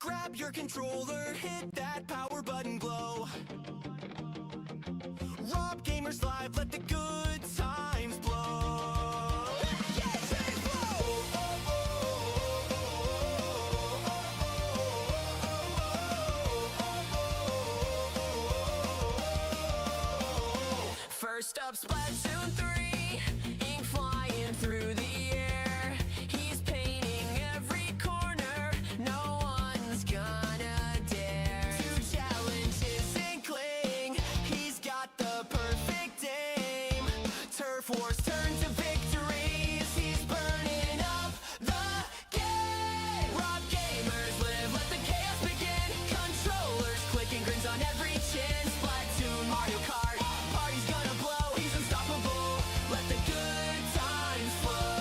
Grab your controller, hit that power button glow. Rob Gamers Live, let the good times blow. First up, Splatoon 3, ink flying through the air. He's painting every corner, no one's gonna dare to challenge his inkling. He's got the perfect aim. Turf wars turn to victories. He's burning up the game. Rob Gamers Live, let the chaos begin. Controllers clicking, grins on every chin. Splatoon, Mario Kart, party's gonna blow. He's unstoppable, let the good times flow.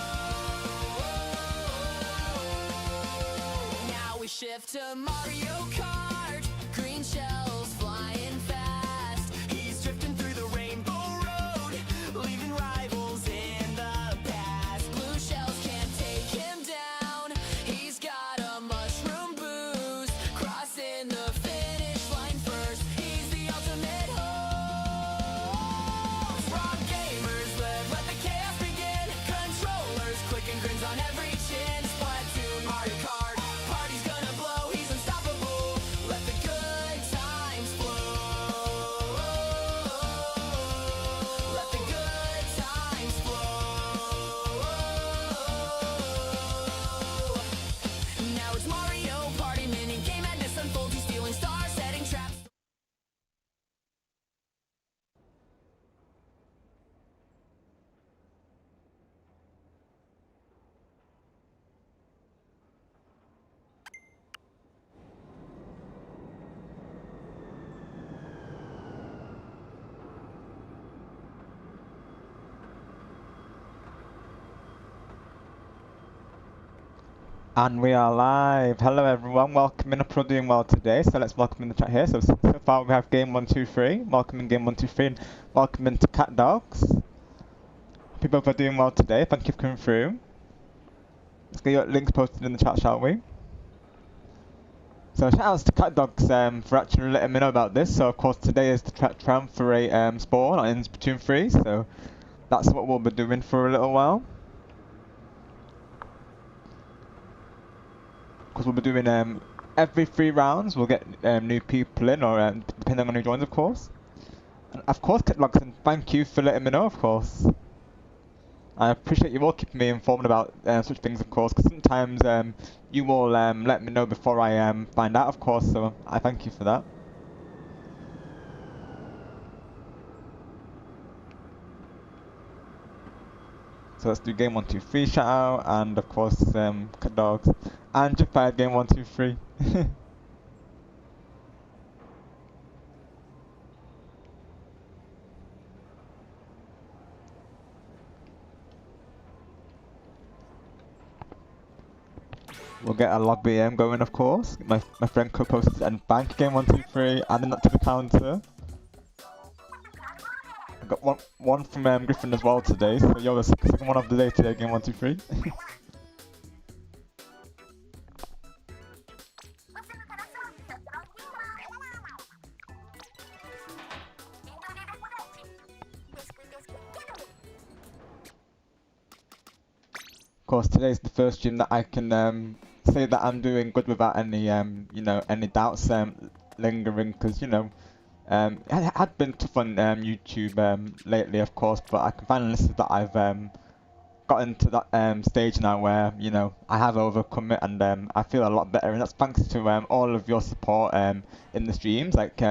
Now we shift to Mario Kart. Green shells flying fast. He's drifting through the rainbow road, leaving rivals in the past. Blue shells can't take him down. He's got a mushroom boost, crossing the finish line first. He's the ultimate host. Rob Gamers Live, let the chaos begin. Controllers clicking, grins on every chin. Splatoon, Mario Kart, party's gonna blow. He's unstoppable, let the good times flow. Let the good times flow. Now it's Mario Party, mini game madness unfolds. He's stealing stars, setting traps. And we are live. Hello everyone, welcome in. Hope you're doing well today. So let's welcome in the chat here. So far we have game 1, 2, 3. Welcome in game 1, 2, 3, and welcome into Cat Dogs. Hope you both are doing well today. Thank you for coming through. Let's get your links posted in the chat, shall we? So shout outs to Cat Dogs for actually letting me know about this. So of course today is the Triumvirate spawn in Splatoon 3. So that's what we'll be doing for a little while. Because we'll be doing every 3 rounds we'll get new people in, or depending on who joins, of course. And of course, Catlockson, thank you for letting me know, of course. I appreciate you all keeping me informed about such things, of course, because sometimes you all let me know before I find out, of course, so I thank you for that. So let's do game 1, 2, 3 shout out, and of course Cat Dogs, and Japan game 1, 2, 3. We'll get a log BM going, of course. My friend co-posted and bank game 1, 2, 3, adding that to the counter. I got one from Griffin as well today, so you're the second one of the day today, game 1, 2, 3. Of course, today's the first stream that I can say that I'm doing good without any you know, any doubts lingering, because you know it had been tough on YouTube lately, of course, but I can finally say that I've gotten to that stage now where, you know, I have overcome it, and I feel a lot better, and that's thanks to all of your support in the streams. Like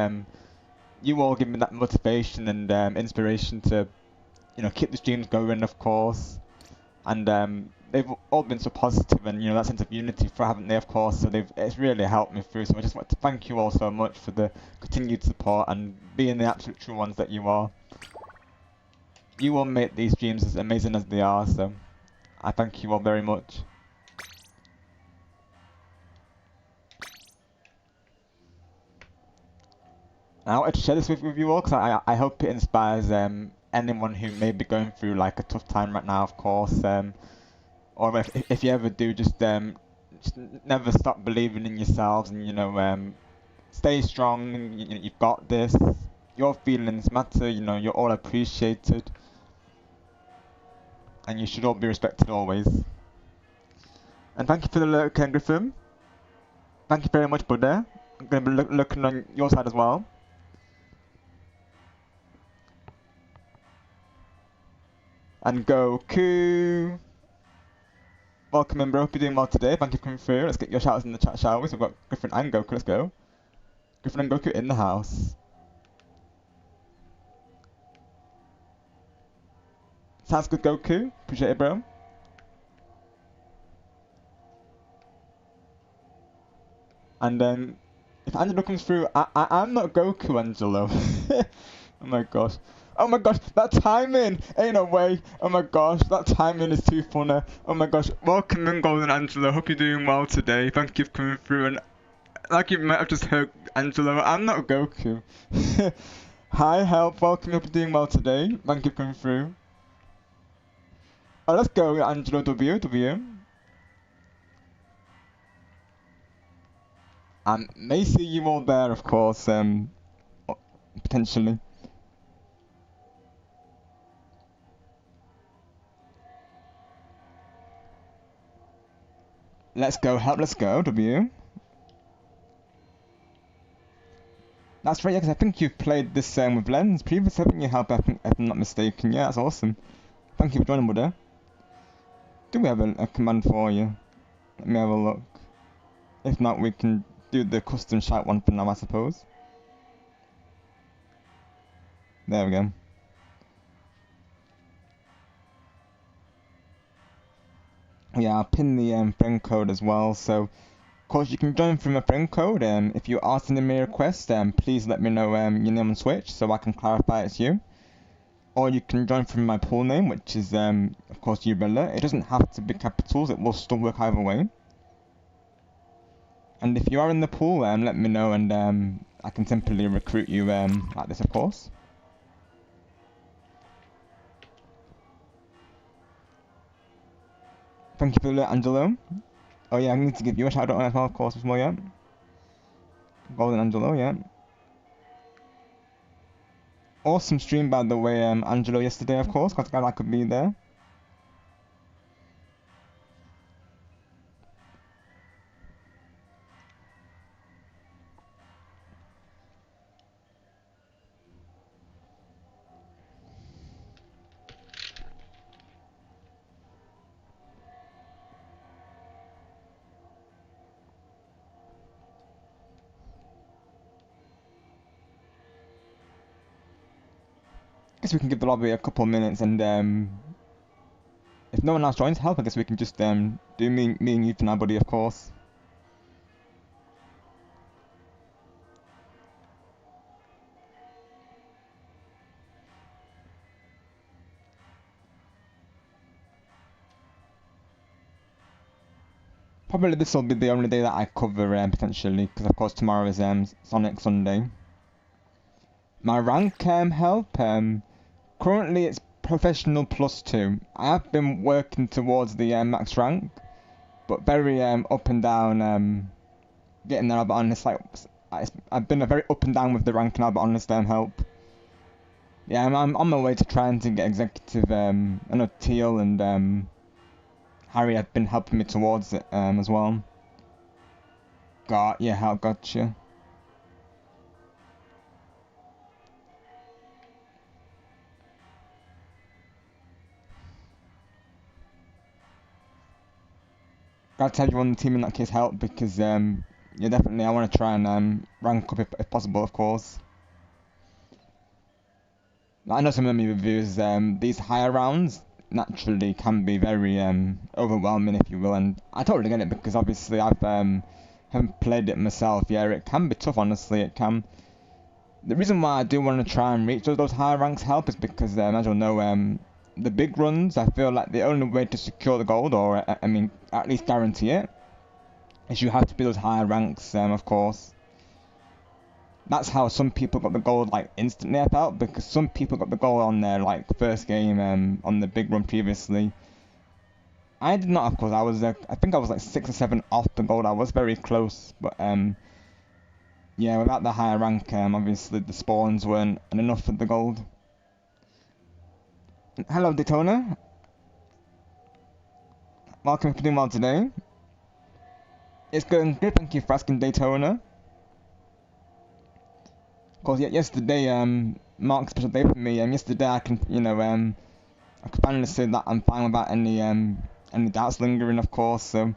you all give me that motivation and inspiration to, you know, keep the streams going, of course, and they've all been so positive, and you know, that sense of unity for, haven't they, of course, so it's really helped me through. So I just want to thank you all so much for the continued support and being the absolute true ones that you are. You all make these streams as amazing as they are, so I thank you all very much. And I wanted to share this with you all, because I hope it inspires anyone who may be going through like a tough time right now, of course, or if you ever do, just just never stop believing in yourselves, and stay strong. And you've got this. Your feelings matter. You're all appreciated, and you should all be respected always. And thank you for the alert, Ken Griffin. Thank you very much, buddy. I'm gonna be looking on your side as well. And Goku. Welcome in, bro. Hope you're doing well today. Thank you for coming through. Let's get your shoutouts in the chat, shall we? So we've got Griffin and Goku. Let's go. Griffin and Goku in the house. Sounds good, Goku. Appreciate it, bro. And then, if Angelo comes through, I'm not Goku, Angelo. Oh my gosh. Oh my gosh, that timing! Ain't no way. Oh my gosh, that timing is too funny. Oh my gosh. Welcome in, Golden Angelo. Hope you're doing well today. Thank you for coming through. And like you might have just heard, Angelo, I'm not Goku. Hi, help. Welcome. Hope you're doing well today. Thank you for coming through. Oh, let's go, Angelo W. May see you all there, of course, potentially. Let's go, help, let's go, W. That's right, yeah, because I think you've played this with Lens previously, haven't you, help, if I'm not mistaken. Yeah, that's awesome. Thank you for joining, buddy. Do we have a command for you? Let me have a look. If not, we can do the custom shout one for now, I suppose. There we go. Yeah, I'll pin the friend code as well. So, of course, you can join from a friend code. If you are sending me a request, please let me know your name on Switch so I can clarify it's you. Or you can join from my pool name, which is of course Ubella. It doesn't have to be capitals. It will still work either way. And if you are in the pool, let me know, and I can simply recruit you like this, of course. Thank you for that, Angelo. Oh yeah, I need to give you a shout out as well, of course, as well, yeah. Golden Angelo, yeah. Awesome stream, by the way, Angelo, yesterday, of course. Glad I could be there. Guess we can give the lobby a couple minutes, and if no one else joins, help. I guess we can just do me and you for now, buddy, of course. Probably this will be the only day that I cover potentially, because of course tomorrow is Sonic Sunday. My rank help currently it's professional +2. I have been working towards the max rank, but very up and down getting there. I'll be honest, like I've been a very up and down with the rank, and I'll be honest, help. Yeah, I'm on my way to trying to get executive. I know Teal and Harry have been helping me towards it as well. Gotcha. Gotta tell you on the team in that case help, because yeah, definitely I want to try and rank up if possible, of course. I know some of my reviews, these higher rounds naturally can be very overwhelming, if you will, and I totally get it, because obviously I've haven't played it myself. Yeah, it can be tough, honestly, it can. The reason why I do want to try and reach those higher ranks help is because, as you'll know, the big runs, I feel like the only way to secure the gold, or I mean, at least guarantee it, is you have to be those higher ranks, of course. That's how some people got the gold like instantly, I felt, because some people got the gold on their like first game on the big run previously. I did not, of course. I was, I think I was like 6 or 7 off the gold. I was very close, but yeah, without the higher rank, obviously the spawns weren't enough for the gold. Hello, Daytona. Welcome to doing well today. It's going good. Thank you for asking, Daytona. Of course, yeah, yesterday marked a special day for me. Yesterday I can, I can finally say that I'm fine without any doubts lingering, of course. So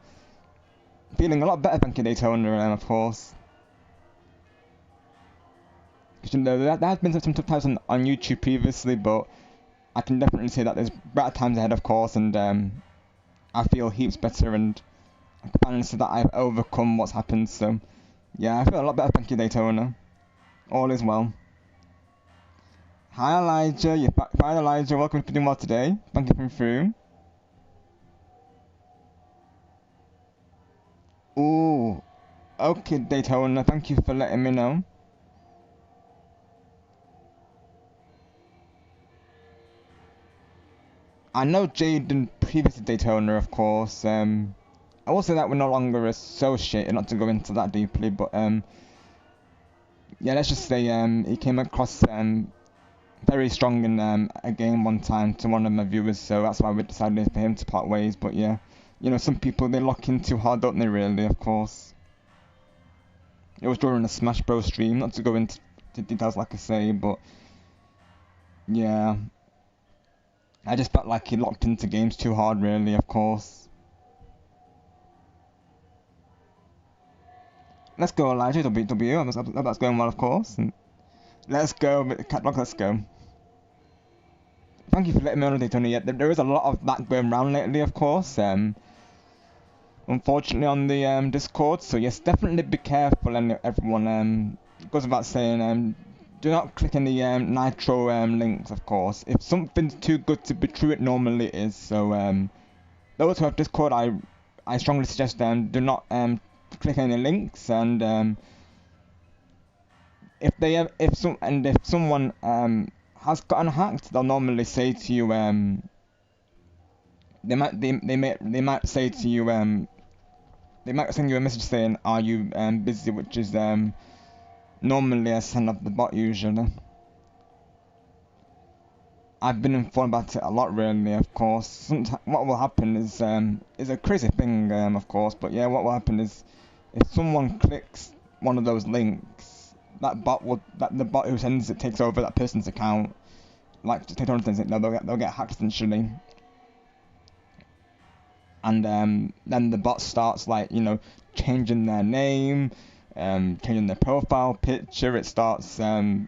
feeling a lot better, thank you, Daytona, of course. Because there has been some tough times on YouTube previously, but I can definitely say that there's brighter times ahead, of course, and I feel heaps better, and I can finally say that I've overcome what's happened. So yeah, I feel a lot better, thank you, Daytona. All is well. Hi Elijah, you're back. Fine Elijah, welcome to doing well today. Thank you for coming through. Ooh, okay, Daytona, thank you for letting me know. I know Jaden previous to Daytona, of course. I will say that we're no longer associated, not to go into that deeply, but yeah, let's just say he came across very strong in a game one time to one of my viewers, so that's why we decided for him to part ways. But yeah, some people they lock in too hard, don't they? Really, of course. It was during a Smash Bros stream, not to go into details like I say, but yeah, I just felt like he locked into games too hard, really, of course. Let's go, Elijah. W. I hope that's going well, of course. And let's go, Catlock. Let's go. Thank you for letting me know, Daytona. Yeah, there is a lot of that going around lately, of course. Unfortunately, on the Discord. So yes, definitely be careful, and everyone. It goes without saying. Do not click any nitro links, of course. If something's too good to be true, it normally is. So those who have Discord, I strongly suggest do not click any links, and if someone has gotten hacked, they'll normally say to you they might say to you they might send you a message saying are you busy, which is normally a sign of the bot usually. I've been informed about it a lot, really, of course. Sometimes what will happen is a crazy thing, of course, but yeah, what will happen is if someone clicks one of those links, that the bot who sends it takes over that person's account. Like to take on things, they'll get hacked essentially, and then the bot starts like changing their name, changing their profile picture. It starts spamming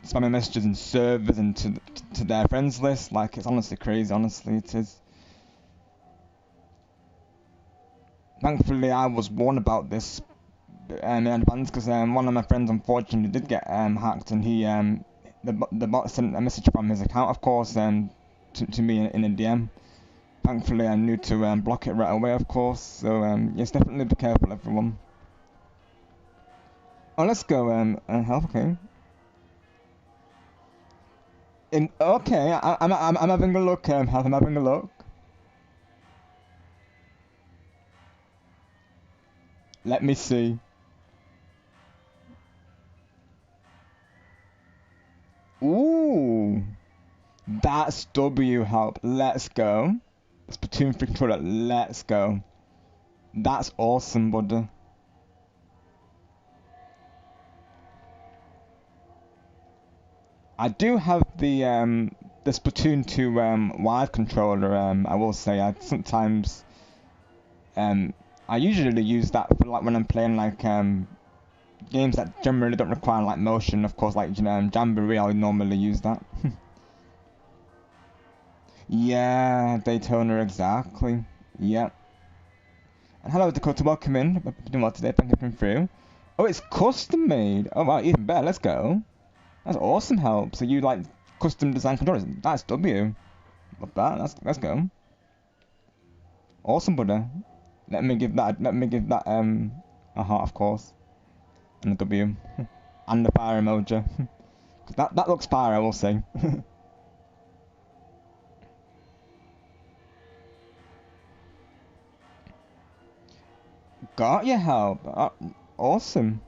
messages in servers and to their friends list. Like, it's honestly crazy, honestly it is. Thankfully I was warned about this in advance, because one of my friends unfortunately did get hacked, and the bot sent a message from his account, of course, to me in a DM. Thankfully I knew to block it right away, of course, so yes, definitely be careful, everyone. Oh, let's go health, okay. Okay, I'm having a look, health, I'm having a look. Let me see. Ooh, that's W help. Let's go. Splatoon 3 controller. Let's go. That's awesome, buddy. I do have the Splatoon 2 wired controller. I will say I sometimes I usually use that for like when I'm playing like games that generally don't require like motion. Of course, like Jamboree, I'll normally use that. Yeah, Daytona, exactly. Yep. And hello, Dakota, welcome in. Hope you're doing well today. Thank you for coming through. Oh, it's custom made. Oh wow, even better. Let's go. That's awesome help. So you like custom design controllers? That's W. Love that. Let's go. Awesome, buddy. Let me give that a heart, of course, and a W, and the fire emoji. That looks fire, I will say. Got your help. Awesome.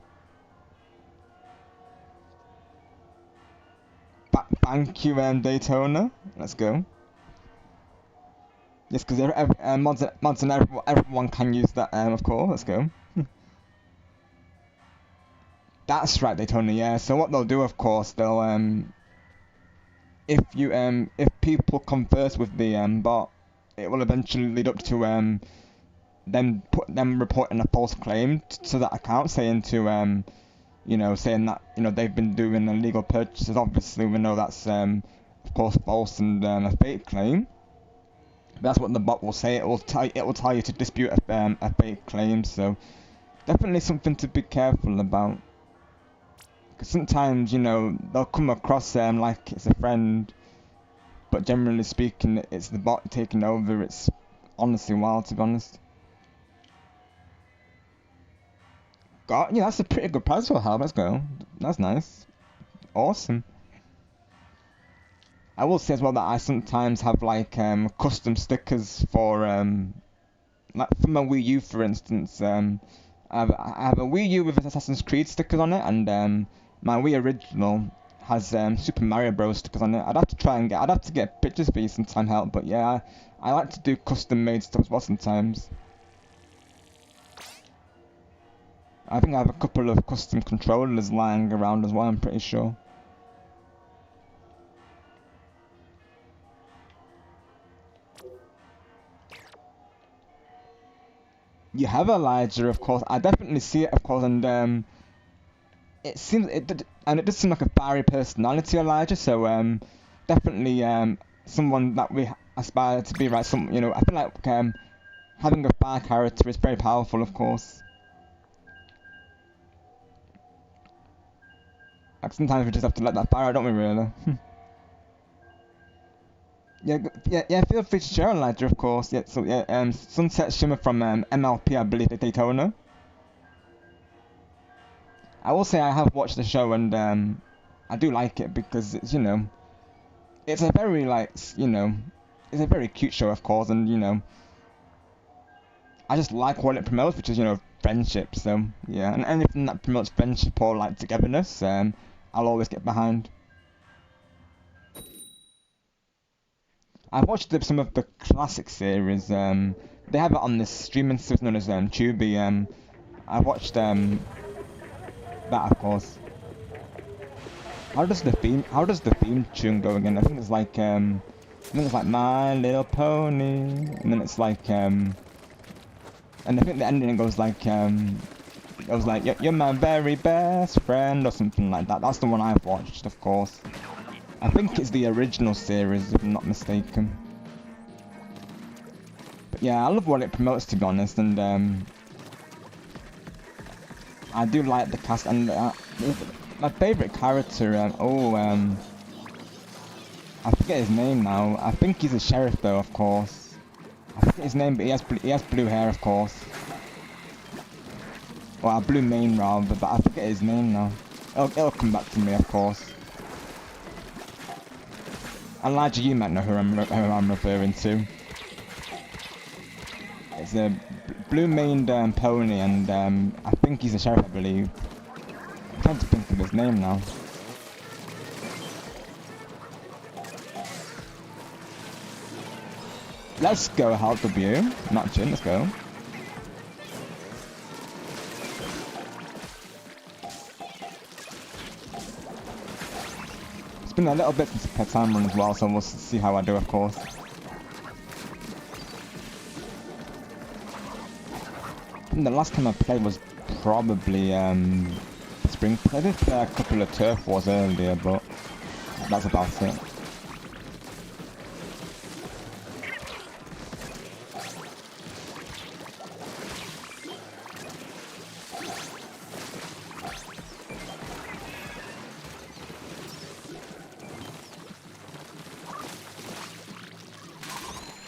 Thank you, Daytona. Let's go. Yes, because mods and everyone can use that. Of course. Let's go. That's right, Daytona. Yeah. So what they'll do, of course, they'll if people converse with the bot, it will eventually lead up to them reporting a false claim to that account, saying that they've been doing illegal purchases. Obviously, we know that's of course false and a fake claim. But that's what the bot will say. It will tell you to dispute a fake claim. So definitely something to be careful about. Because sometimes they'll come across like it's a friend, but generally speaking, it's the bot taking over. It's honestly wild, to be honest. Yeah, that's a pretty good price for help. Let's go. That's nice. Awesome. I will say as well that I sometimes have like custom stickers for like for my Wii U, for instance. I have a Wii U with Assassin's Creed stickers on it, and my Wii original has Super Mario Bros stickers on it. I'd have to get pictures for you sometime, help. But yeah, I like to do custom made stuff as well sometimes. I think I have a couple of custom controllers lying around as well, I'm pretty sure. You have Elijah, of course. I definitely see it, of course, and it does seem like a fiery personality, Elijah. So definitely someone that we aspire to be, right? I feel like having a fire character is very powerful, of course. Like sometimes we just have to let that fire out, don't we, really? Yeah, feel free to share, Elijah, of course. Yeah, so yeah, Sunset Shimmer from MLP, I believe, at Daytona. I will say I have watched the show and I do like it because it's it's a very it's a very cute show, of course, and I just like what it promotes, which is friendship. So yeah, and anything that promotes friendship or like togetherness, I'll always get behind. I've watched some of the classic series. They have it on this streaming service known as Tubi. I watched that, of course. How does the theme tune go again? I think it's like My Little Pony, and then it's like and I think the ending goes like it was like you're my very best friend or something like that. That's the one I've watched, of course. I think it's the original series, if I'm not mistaken. But yeah, I love what it promotes, to be honest, and I do like the cast, and my favourite character, I forget his name now. I think he's a sheriff though, of course. I forget his name, but he has blue hair, of course. Well, a blue mane rather, but I forget his name now. It'll come back to me, of course. Elijah, you might know who I'm referring to. It's a blue-maned pony, and I think he's a sheriff, I believe. I'm trying to think of his name now. Let's go, help W. Matching, let's go. It's been a little bit since per time run as well, so we'll see how I do, of course. I think the last time I played was probably spring. I did play a couple of turf wars earlier, but that's about it.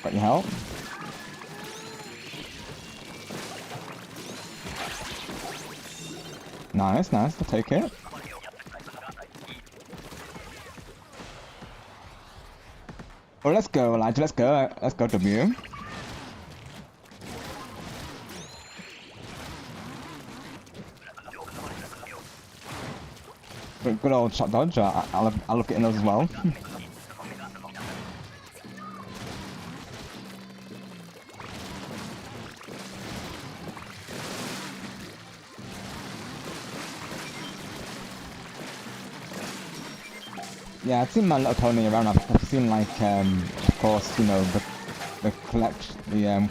Got your help? Nice, I'll take it. Oh, let's go, Elijah, let's go W. good old shot dodge. I love getting those as well. Yeah, I've seen My Little Pony around. I've seen like, of course, you know, the collect, the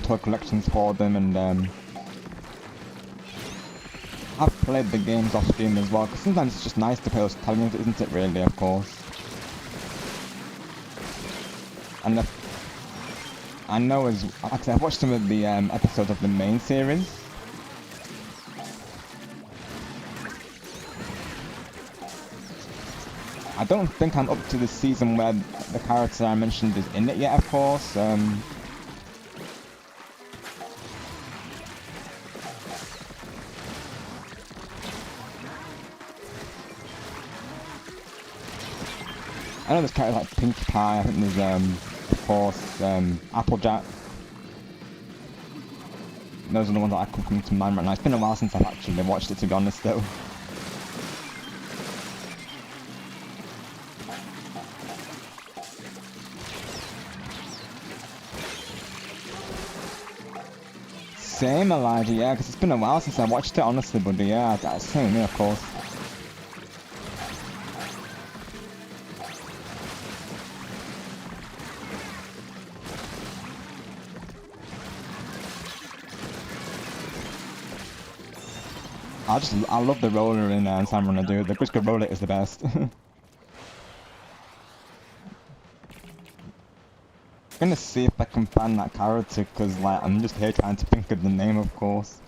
toy collections for them, and I've played the games off stream as well. Because sometimes it's just nice to play those games, isn't it? Really, of course. And I know as actually I've watched some of the episodes of the main series. I don't think I'm up to the season where the character I mentioned is in it yet, of course. I know there's characters like Pinkie Pie, I think there's, of course, Applejack. Those are the ones that I can come to mind right now. It's been a while since I've actually watched it, to be honest, though. Same, Elijah, yeah, because it's been a while since I watched it, honestly, buddy, yeah, that's same with me, of course. I love the roller in Salmon, I do. The Grisco roller is the best. I'm gonna see if I can find that character, because like I'm just here trying to think of the name, of course.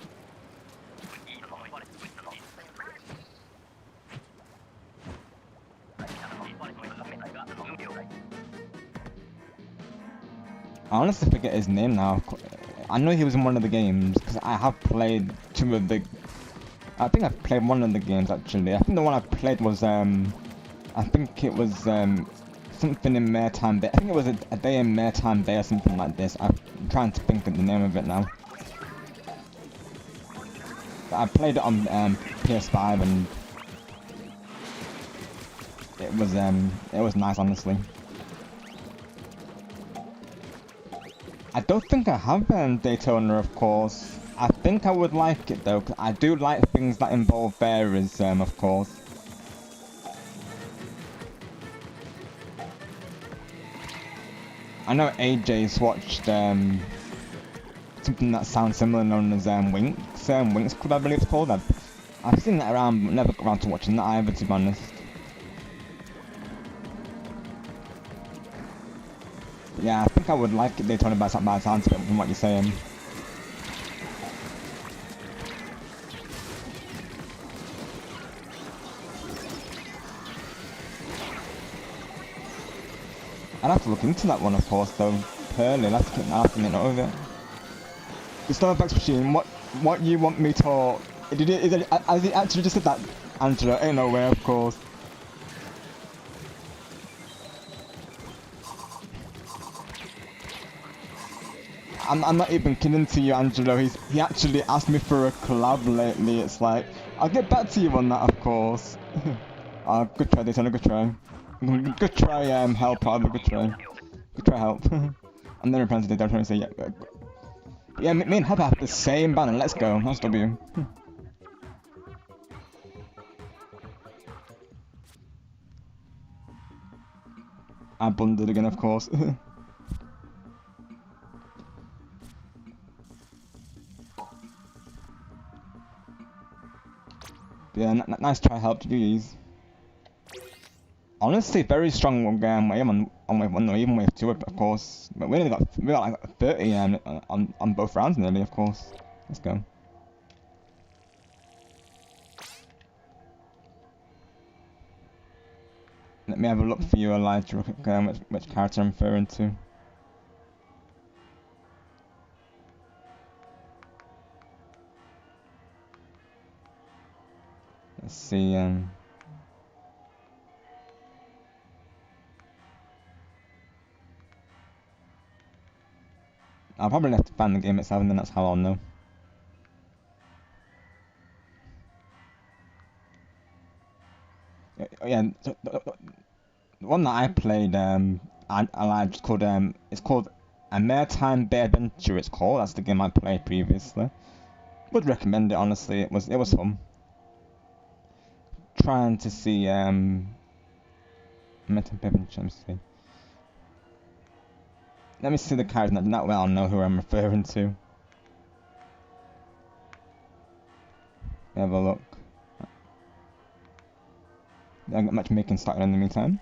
I honestly forget his name now. I know he was in one of the games, because I have played two of the... I think I've played one of the games, actually. I think the one I played was, I think it was, something in Maritime Bay. I think it was a day in Maritime Bay or something like this. I'm trying to think of the name of it now. But I played it on PS5 and it was nice, honestly. I don't think I have Daytona, of course. I think I would like it though, 'cause I do like things that involve bearers, of course. I know AJ's watched something that sounds similar, known as Winx Club, I believe it's called. I've seen that around, but never got around to watching that either, to be honest. But yeah, I think I would like it Daytona by the sounds of it, from what you're saying. I'd have to look into that one, of course, though. Pearly, I'll have to make note of it. The Starbucks machine, what you want me to... Has he actually just said that, Angela? Ain't no way, of course. I'm not even kidding to you, Angelo. He actually asked me for a collab lately. It's like, I'll get back to you on that, of course. Good try, Daytona, good try. Good try, help, Arbor, good try. Good try, help. I'm never planning to Daytona, say, yeah. Yeah, me and Help have the same banner, let's go. That's W. I blundered again, of course. Yeah, nice try, Help, GG's. Honestly, very strong wave on wave 1, or even wave 2, of course. But we got like 30 on both rounds nearly, of course. Let's go. Let me have a look for you, Elijah, which character I'm referring to. Let's see, I'll probably have to find the game itself, and then that's how I'll know. yeah, the one that I played, I liked, it's called A Maritime Bay Adventure. It's called. That's the game I played previously. Would recommend it, honestly. It was fun. Trying to see Maritime Bay Adventure. Let me see. Let me see the character. That way I'll know who I'm referring to. Have a look. I'll get matchmaking started in the meantime.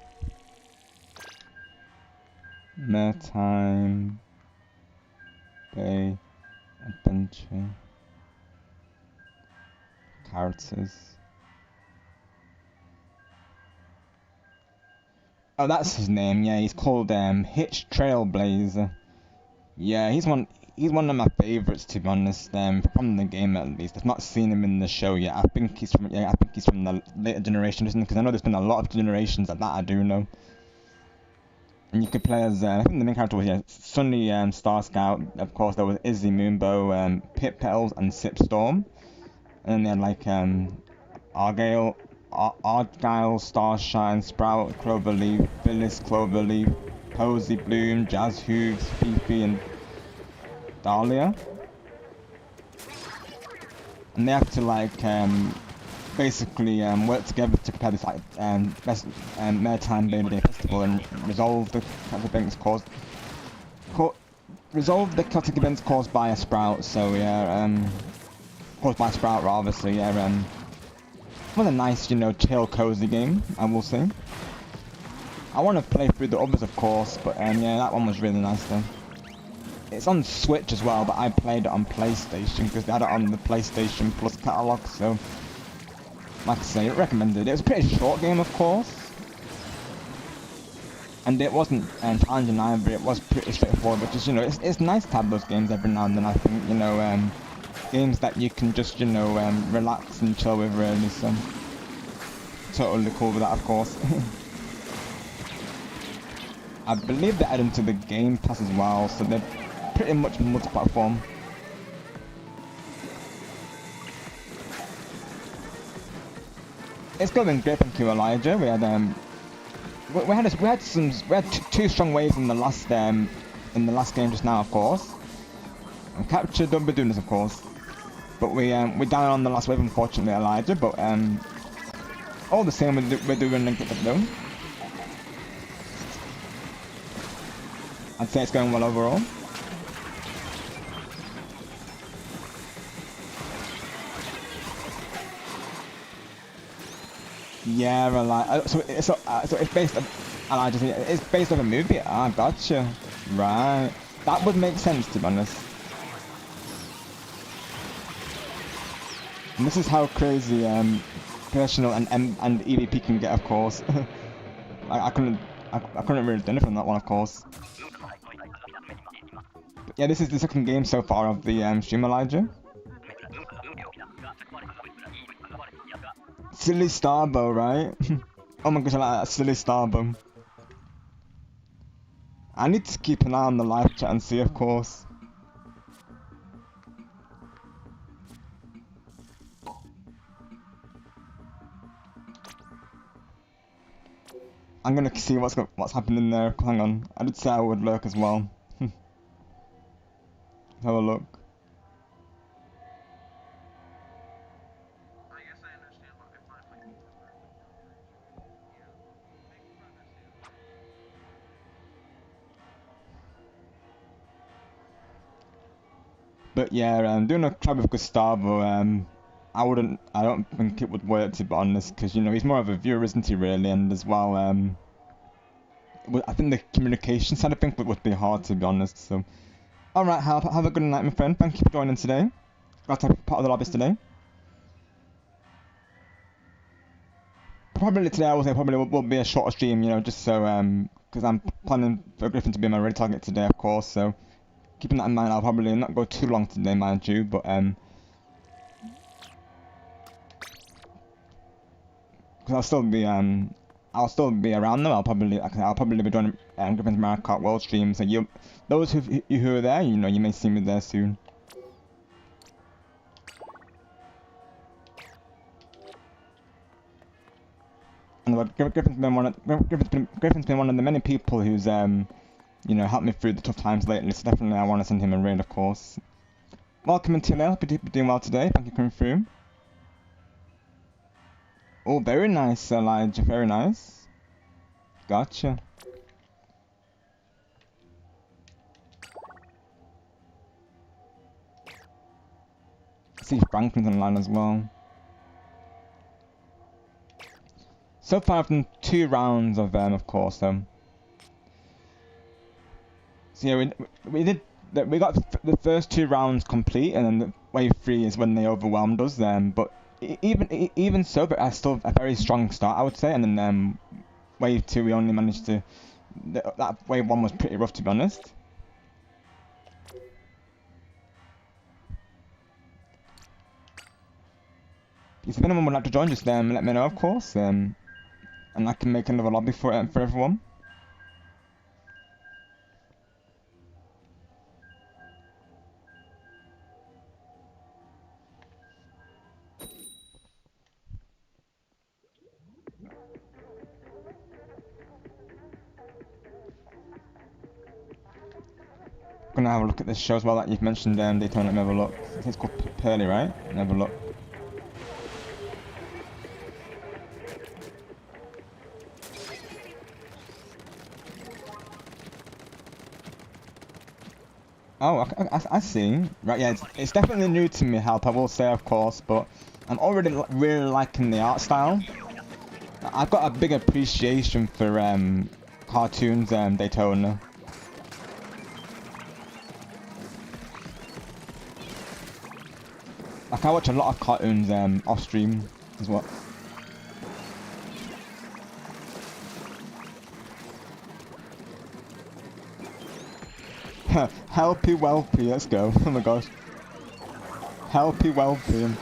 Maritime Bay Adventure. Characters. Oh, that's his name. Yeah, he's called Hitch Trailblazer. Yeah, he's one of my favorites, to be honest. From the game at least. I've not seen him in the show yet. I think he's from the later generation, isn't he? Because I know there's been a lot of generations that I do know. And you could play as I think the main character was Sunny Star Scout. Of course, there was Izzy Moonbow, Pip Petals, and Sip Storm. And then they had like Argyle, Starshine, Sprout, Cloverleaf, Phyllis, Cloverleaf, Posy, Bloom, Jazz Hooves, Fifi, and Dahlia. And they have to like basically work together to prepare this like Maritime Labor Day Festival and resolve the chaotic events caused by a Sprout. So yeah, caused by a Sprout rather. So yeah, what a nice, chill, cozy game, I will say. I want to play through the others, of course, but yeah, that one was really nice though. It's on Switch as well, but I played it on PlayStation because they had it on the PlayStation Plus catalog, so like I say, recommended. It was a pretty short game, of course, and it wasn't challenging either. It was pretty straightforward, which is, it's nice to have those games every now and then. I think, games that you can just, relax and chill with, really. So totally cool with that, of course. I believe they add them to the Game Pass as well, so they're pretty much multi-platform. It's going great, thank you, Elijah. We had two strong waves in the last game just now, of course. And Capture, don't be doing this, of course. But we're down on the last wave, unfortunately, Elijah. But all the same, we're doing a good though. I'd say it's going well overall. Yeah, Elijah. So it's based on Elijah. It's based on a movie. Ah, gotcha. Right. That would make sense, to be honest. And this is how crazy personal and EVP can get, of course. I couldn't really do anything on that one, of course. But yeah, this is the second game so far of the stream, Elijah. Silly Starbow, right? Oh my gosh, I like that silly Starbow. I need to keep an eye on the live chat and see, of course. I'm gonna see what's happening there. Hang on, I did say I would lurk as well. Have a look. But yeah, doing a tribe with Gustavo, I don't think it would work, to be honest, because he's more of a viewer, isn't he, really? And as well, I think the communication side of things would be hard, to be honest. So, all right, have a good night, my friend. Thank you for joining today. Glad to have part of the lobbies today. Probably today, I will say probably will be a shorter stream, just so because I'm planning for Griffin to be my ready target today, of course. So, keeping that in mind, I'll probably not go too long today, mind you, but because I'll still be around them. I'll probably be joining Griffin's Mario Kart World stream. So those who are there, you may see me there soon. And look, Griffin's been one of the many people who's you know, helped me through the tough times lately. So definitely, I want to send him a raid, of course. Welcome in, Tilly. Hope you're doing well today. Thank you for coming through. Oh, very nice, Elijah. Very nice. Gotcha. See Franklin's online as well. So far, I've done 2 rounds of course. So yeah, we got the first 2 rounds complete, and then the wave 3 is when they overwhelmed us. But even so, but I still a very strong start, I would say. And then wave 2, we only managed to. That wave 1 was pretty rough, to be honest. If anyone would like to join, just let me know, of course, and I can make another lobby for everyone. Gonna have a look at this show as well that you've mentioned, Daytona. Let me have a look. I think it's called Pearly, right? Let me have a look. Oh, I see. Right, yeah, it's definitely new to me, Help, I will say, of course, but I'm already really liking the art style. I've got a big appreciation for cartoons, Daytona. Like, I watch a lot of cartoons off stream as well. Helpy Welpy, let's go. Oh my gosh. Helpy Welpy.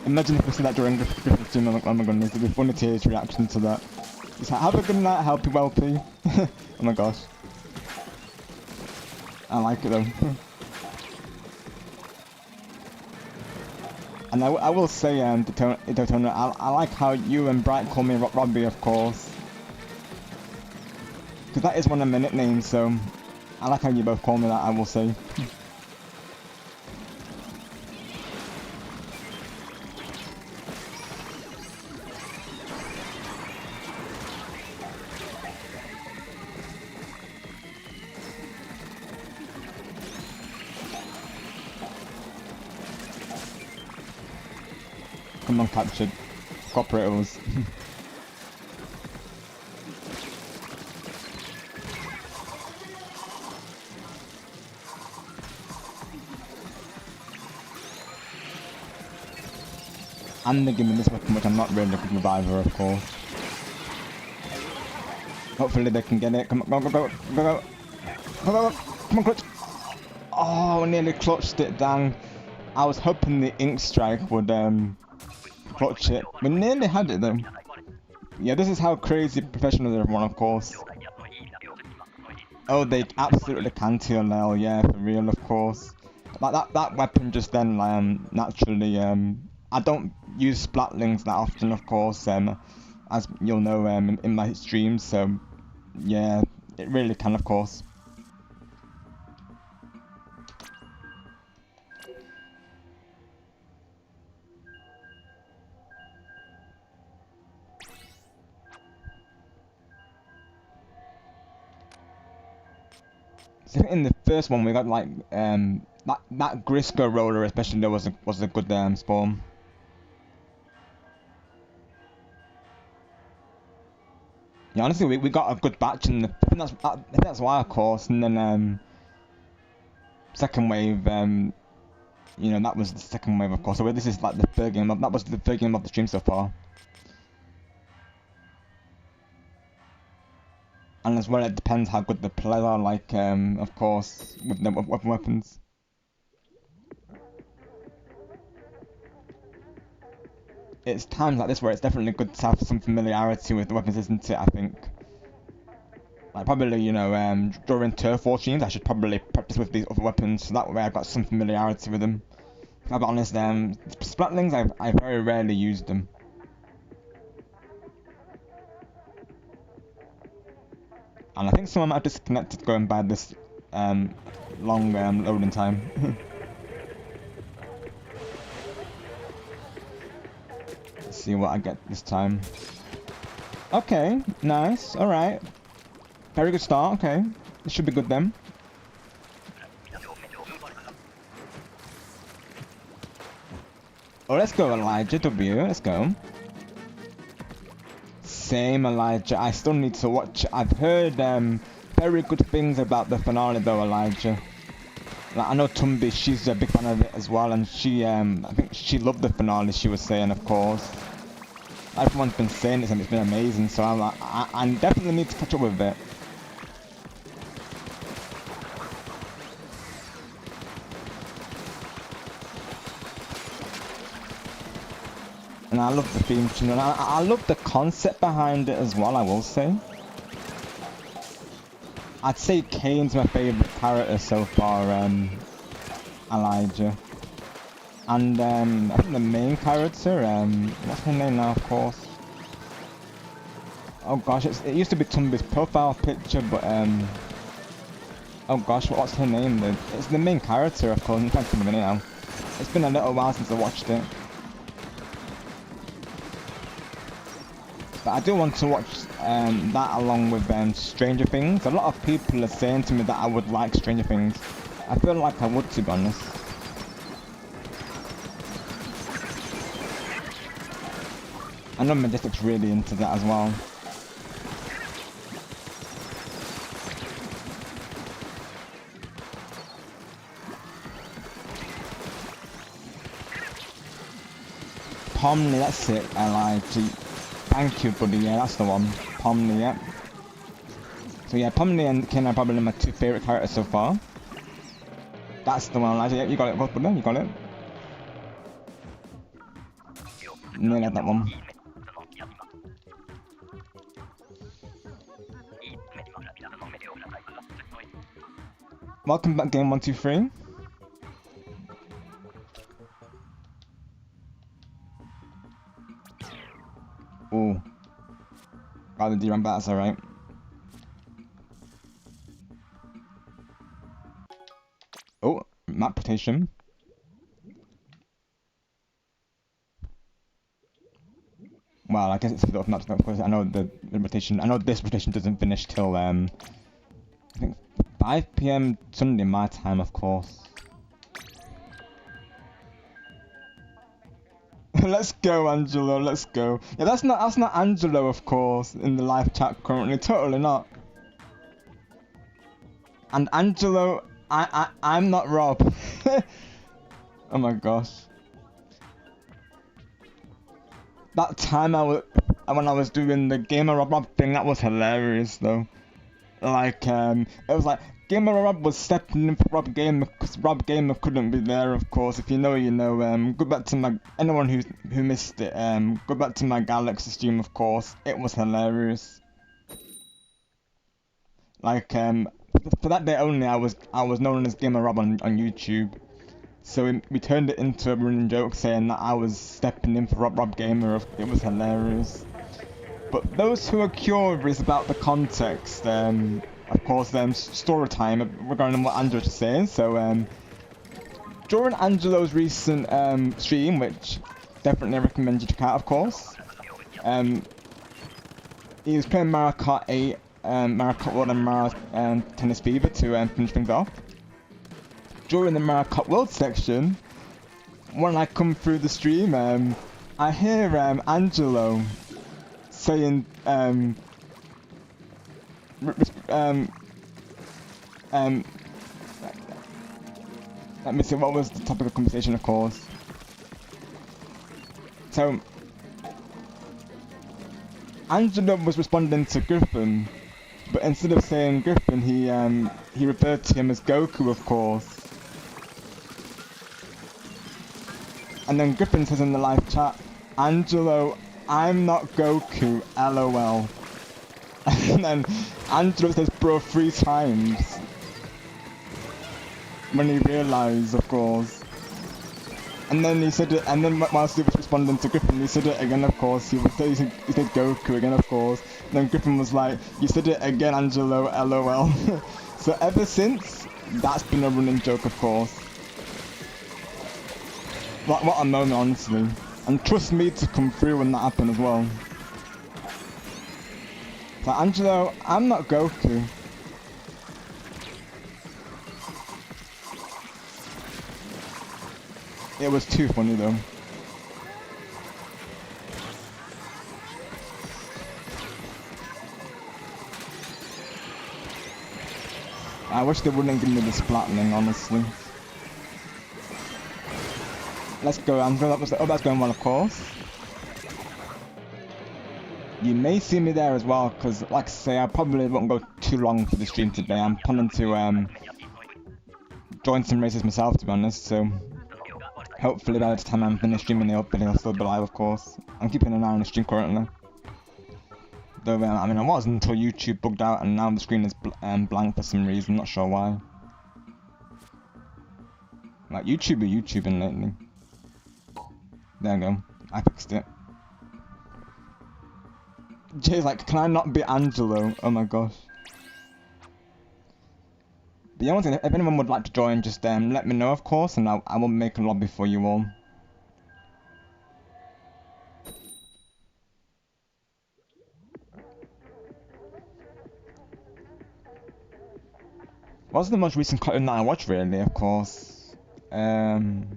Imagine if we said that during Griffin's stream. Oh my goodness, it'd be funny to hear his reaction to that. It's like, have a good night, Helpy Welpy. Oh my gosh. I like it though. And I will say, Daytona, I like how you and Bright call me Robbie, of course. Because that is one of my nicknames, so I like how you both call me that, I will say. Come on, captured. Cooperators. And they give me this weapon, which I'm not really good with either, of course. Hopefully they can get it. Come on, go, go, go, go, go, go, go, go. Come on, clutch. Oh, nearly clutched it, dang. I was hoping the ink strike would clutch it. We nearly had it though. Yeah, this is how crazy professional everyone, of course. Oh, they absolutely can TLL, yeah, for real, of course. Like that weapon just then, naturally, I don't use splatlings that often, of course, as you'll know, in my streams, so yeah, it really can, of course. So in the first one, we got like that Grisco roller, especially, there was a good spawn. Yeah, honestly, we got a good batch, and I think that's why, of course. And then second wave, you know, that was the second wave, of course. So this is like the third game. That was the third game of the stream so far. And as well, it depends how good the players are, like, of course, with the weapons. It's times like this where it's definitely good to have some familiarity with the weapons, isn't it, I think. Like, probably, you know, during turf war streams, I should probably practice with these other weapons, so that way I've got some familiarity with them. If I'm honest, splatlings, I very rarely use them. And I think someone might have disconnected going by this long loading time. Let's see what I get this time. Okay, nice, alright. Very good start, okay. This should be good then. Oh, let's go Elijah W, let's go. Same Elijah, I still need to watch. I've heard very good things about the finale though, Elijah. Like, I know Tumbi, she's a big fan of it as well, and she I think she loved the finale, she was saying, of course. Everyone's been saying this and it's been amazing, so I definitely need to catch up with it. And I love the theme tune, and I love the concept behind it as well, I will say. I'd say Kane's my favourite character so far, Elijah. And I think the main character, what's her name now, of course? Oh gosh, it used to be Tumbi's profile picture, but oh gosh, what's her name? It's the main character, of course. I'm trying to think of it now. It's been a little while since I watched it. But I do want to watch that along with Stranger Things. A lot of people are saying to me that I would like Stranger Things. I feel like I would, to be honest. I know Majestic's really into that as well. Pomni, that's it, Elijah. Thank you, buddy. Yeah, that's the one. Pomni, yeah. So yeah, Pomni and Ken are probably my two favourite characters so far. That's the one, Elijah. Yeah, you got it, buddy. You got it. Nearly had that one. Welcome back, game 123. Ooh. Got the DRAM back, that's alright. Oh, map rotation. Well, I guess it's a bit of maps, because I know the rotation. I know this rotation doesn't finish till I think 5 PM Sunday my time, of course. Let's go, Angelo. Let's go. Yeah, that's not Angelo, of course, in the live chat currently. Totally not. And Angelo, I'm not Rob. Oh my gosh. That time when I was doing the Gamer Rob thing, that was hilarious though. Like it was like Gamer Rob was stepping in for Rob Gamer because Rob Gamer couldn't be there, of course. If you know, you know. Go back to my anyone who missed it. Go back to my Galaxy stream, of course. It was hilarious. Like for that day only, I was known as Gamer Rob on YouTube. So we turned it into a running joke, saying that I was stepping in for Rob Gamer. It was hilarious. But those who are curious about the context, of course, story time regarding what Angelo was saying. So during Angelo's recent stream, which definitely recommend you check out, of course, he was playing Mario Kart 8, Mario Kart World and Mario Tennis Fever to finish things off. During the Mario Kart World section, when I come through the stream, I hear Angelo saying, let me see, what was the topic of conversation, of course. So, Angelo was responding to Griffin, but instead of saying Griffin, he referred to him as Goku, of course. And then Griffin says in the live chat, Angelo, I'm not Goku, LOL. And then Angelo says bro 3 times. When he realised, of course. And then he said it, and then whilst he was responding to Griffin, he said it again, of course. He said Goku again, of course. And then Griffin was like, "You said it again, Angelo, LOL." So ever since, that's been a running joke, of course. What a moment, honestly. And trust me to come through when that happened as well. Like, Angelo, I'm not Goku. It was too funny though. I wish they wouldn't give me the Splatling, honestly. Let's go, Angelo. Oh, that's going well, of course. You may see me there as well, because, like I say, I probably won't go too long for the stream today. I'm planning to join some races myself, to be honest, so hopefully by the time I'm finished streaming it up, it'll still be live, of course. I'm keeping an eye on the stream currently. Though, I mean, I was until YouTube bugged out, and now the screen is blank for some reason, not sure why. Like, YouTube are YouTubing lately. There we go, I fixed it. Jay's like, can I not be Angelo? Oh my gosh. But yeah, one thing, if anyone would like to join, just let me know, of course, and I will make a lobby for you all. What's the most recent cartoon that I watched, really, of course? Trying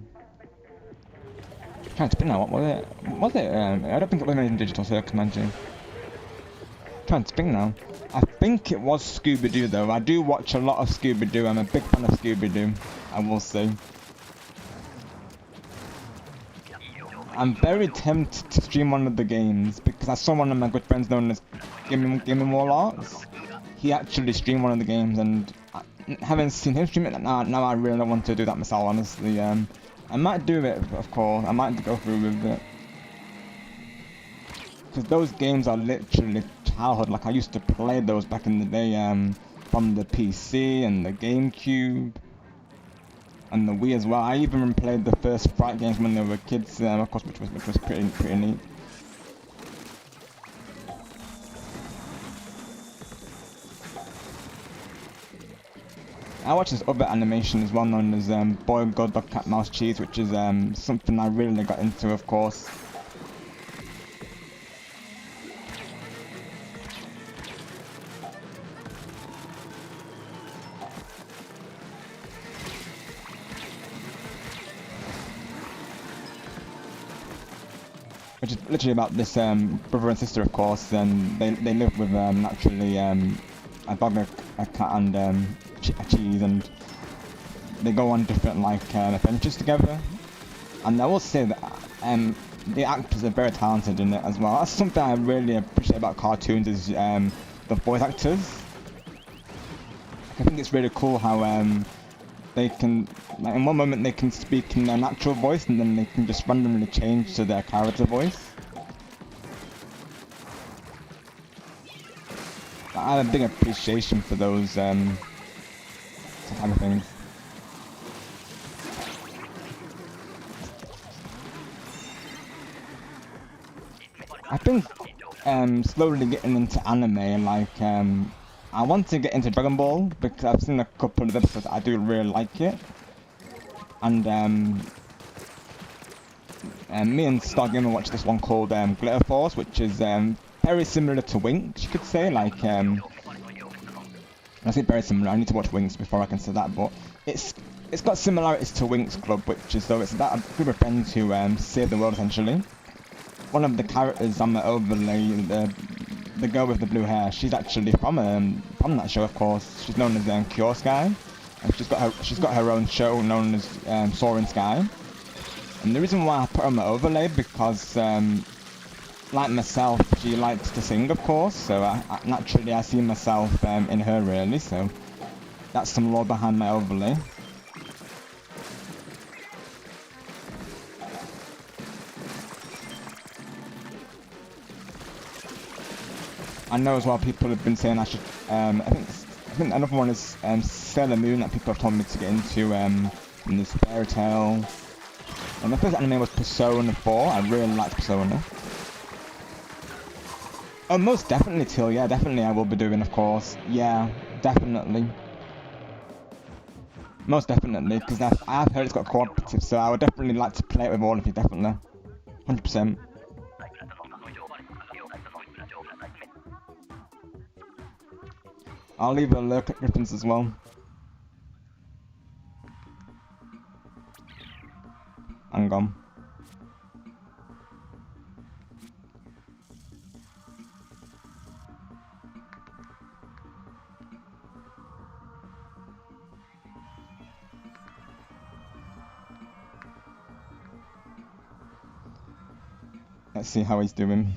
to spin now, what was it? I don't think it was anything digital, so I can imagine. Trying to think now. I think it was Scooby-Doo though. I do watch a lot of Scooby-Doo. I'm a big fan of Scooby-Doo, I will say. I'm very tempted to stream one of the games because I saw one of my good friends known as Gaming Wall Arts. He actually streamed one of the games, and having seen him stream it, now I really want to do that myself, honestly. I might do it, of course. I might go through with it. Because those games are literally childhood. Like, I used to play those back in the day, from the PC and the GameCube and the Wii as well. I even played the first Sprite games when they were kids, of course, which was pretty neat. I watched this other animation as well, known as Boy God Dog Cat Mouse Cheese, which is something I really got into, of course. Which is literally about this brother and sister, of course, and they live with naturally a dog, a cat, and a cheese, and they go on different like adventures together. And I will say that the actors are very talented in it as well. That's something I really appreciate about cartoons, is the voice actors. I think it's really cool how they can, like, in one moment they can speak in their natural voice, and then they can just randomly change to their character voice. I have a big appreciation for those kind of things. I think slowly getting into anime, like I want to get into Dragon Ball because I've seen a couple of episodes. I do really like it, and me and Star Gamer watched this one called Glitter Force, which is very similar to Winx, you could say. Like I say very similar. I need to watch Winx before I can say that, but it's got similarities to Winx Club, which is, so it's about a group of friends who save the world essentially. One of the characters on the overlay, the girl with the blue hair, she's actually from that show, of course. She's known as Cure Sky, and she's got her own show known as Soaring Sky. And the reason why I put her on the overlay, because like myself, she likes to sing, of course. So naturally I see myself in her, really. So that's some lore behind my overlay. I know as well people have been saying I should, I think another one is Sailor Moon that people have told me to get into, in this fairy tale. And the first anime was Persona 4. I really liked Persona. Oh, most definitely, Till. Yeah, definitely I will be doing, of course. Yeah, definitely. Most definitely, because I've heard it's got cooperative, so I would definitely like to play it with all of you, definitely. 100%. I'll leave a lurk at Griffins as well. I'm gone. Let's see how he's doing.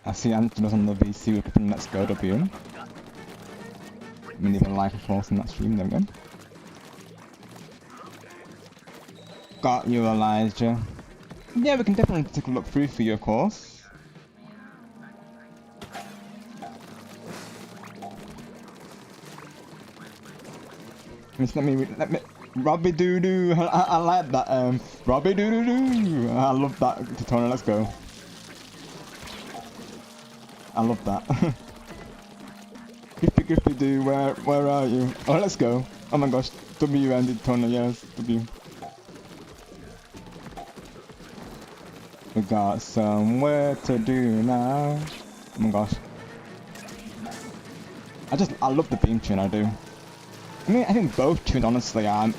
I see Anthony's on the VC with Let's Go W. We need a like, of course, in that stream, there we go. Got you, Elijah. Yeah, we can definitely take a look through for you, of course. Let me, Robbie Doo Doo. I like that. Robbie Doo Doo Doo. I love that tutorial. Let's go. I love that. Griffy Doo, where are you? Oh, let's go. Oh my gosh, W ended tutorial. Yes, W. We got somewhere to do now. Oh my gosh. I love the theme tune, I do. I mean, I think both tunes, honestly, are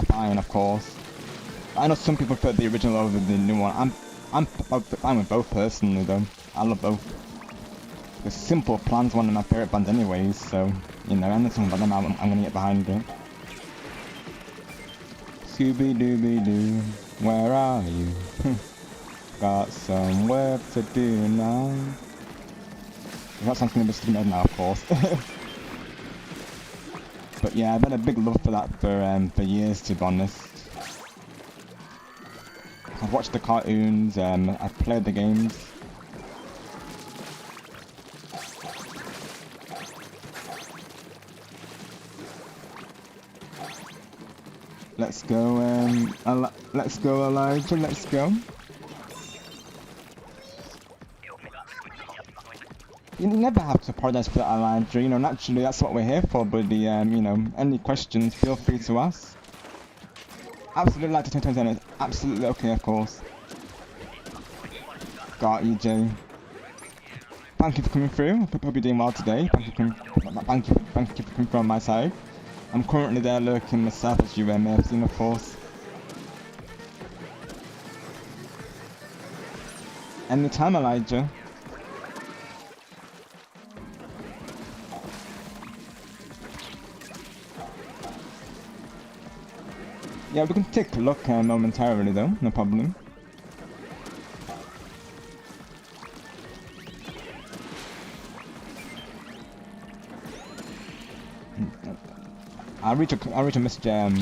fine, of course. I know some people prefer the original over the new one. I'm fine with both personally, though. I love both. The Simple Plan's one of my favourite bands anyways, so, you know, anything about them, I'm gonna get behind it. Scooby-Dooby-Doo, where are you? Got some work to do now. That sounds gonna be sticking in now, of course. But yeah, I've had a big love for that for years, to be honest. I've watched the cartoons, I've played the games. Let's go, let's go, Elijah, let's go. You never have to apologize for that, Elijah. You know, naturally, that's what we're here for, buddy. You know, any questions, feel free to ask. Absolutely like to turn it. Absolutely okay, of course. Got you, Jay. Thank you for coming through. Hope you're doing well today. Thank you for coming from my side. I'm currently there lurking myself, as you may have seen, of course. Anytime, Elijah. Yeah, we can take a look momentarily though, no problem. I'll reach a message, let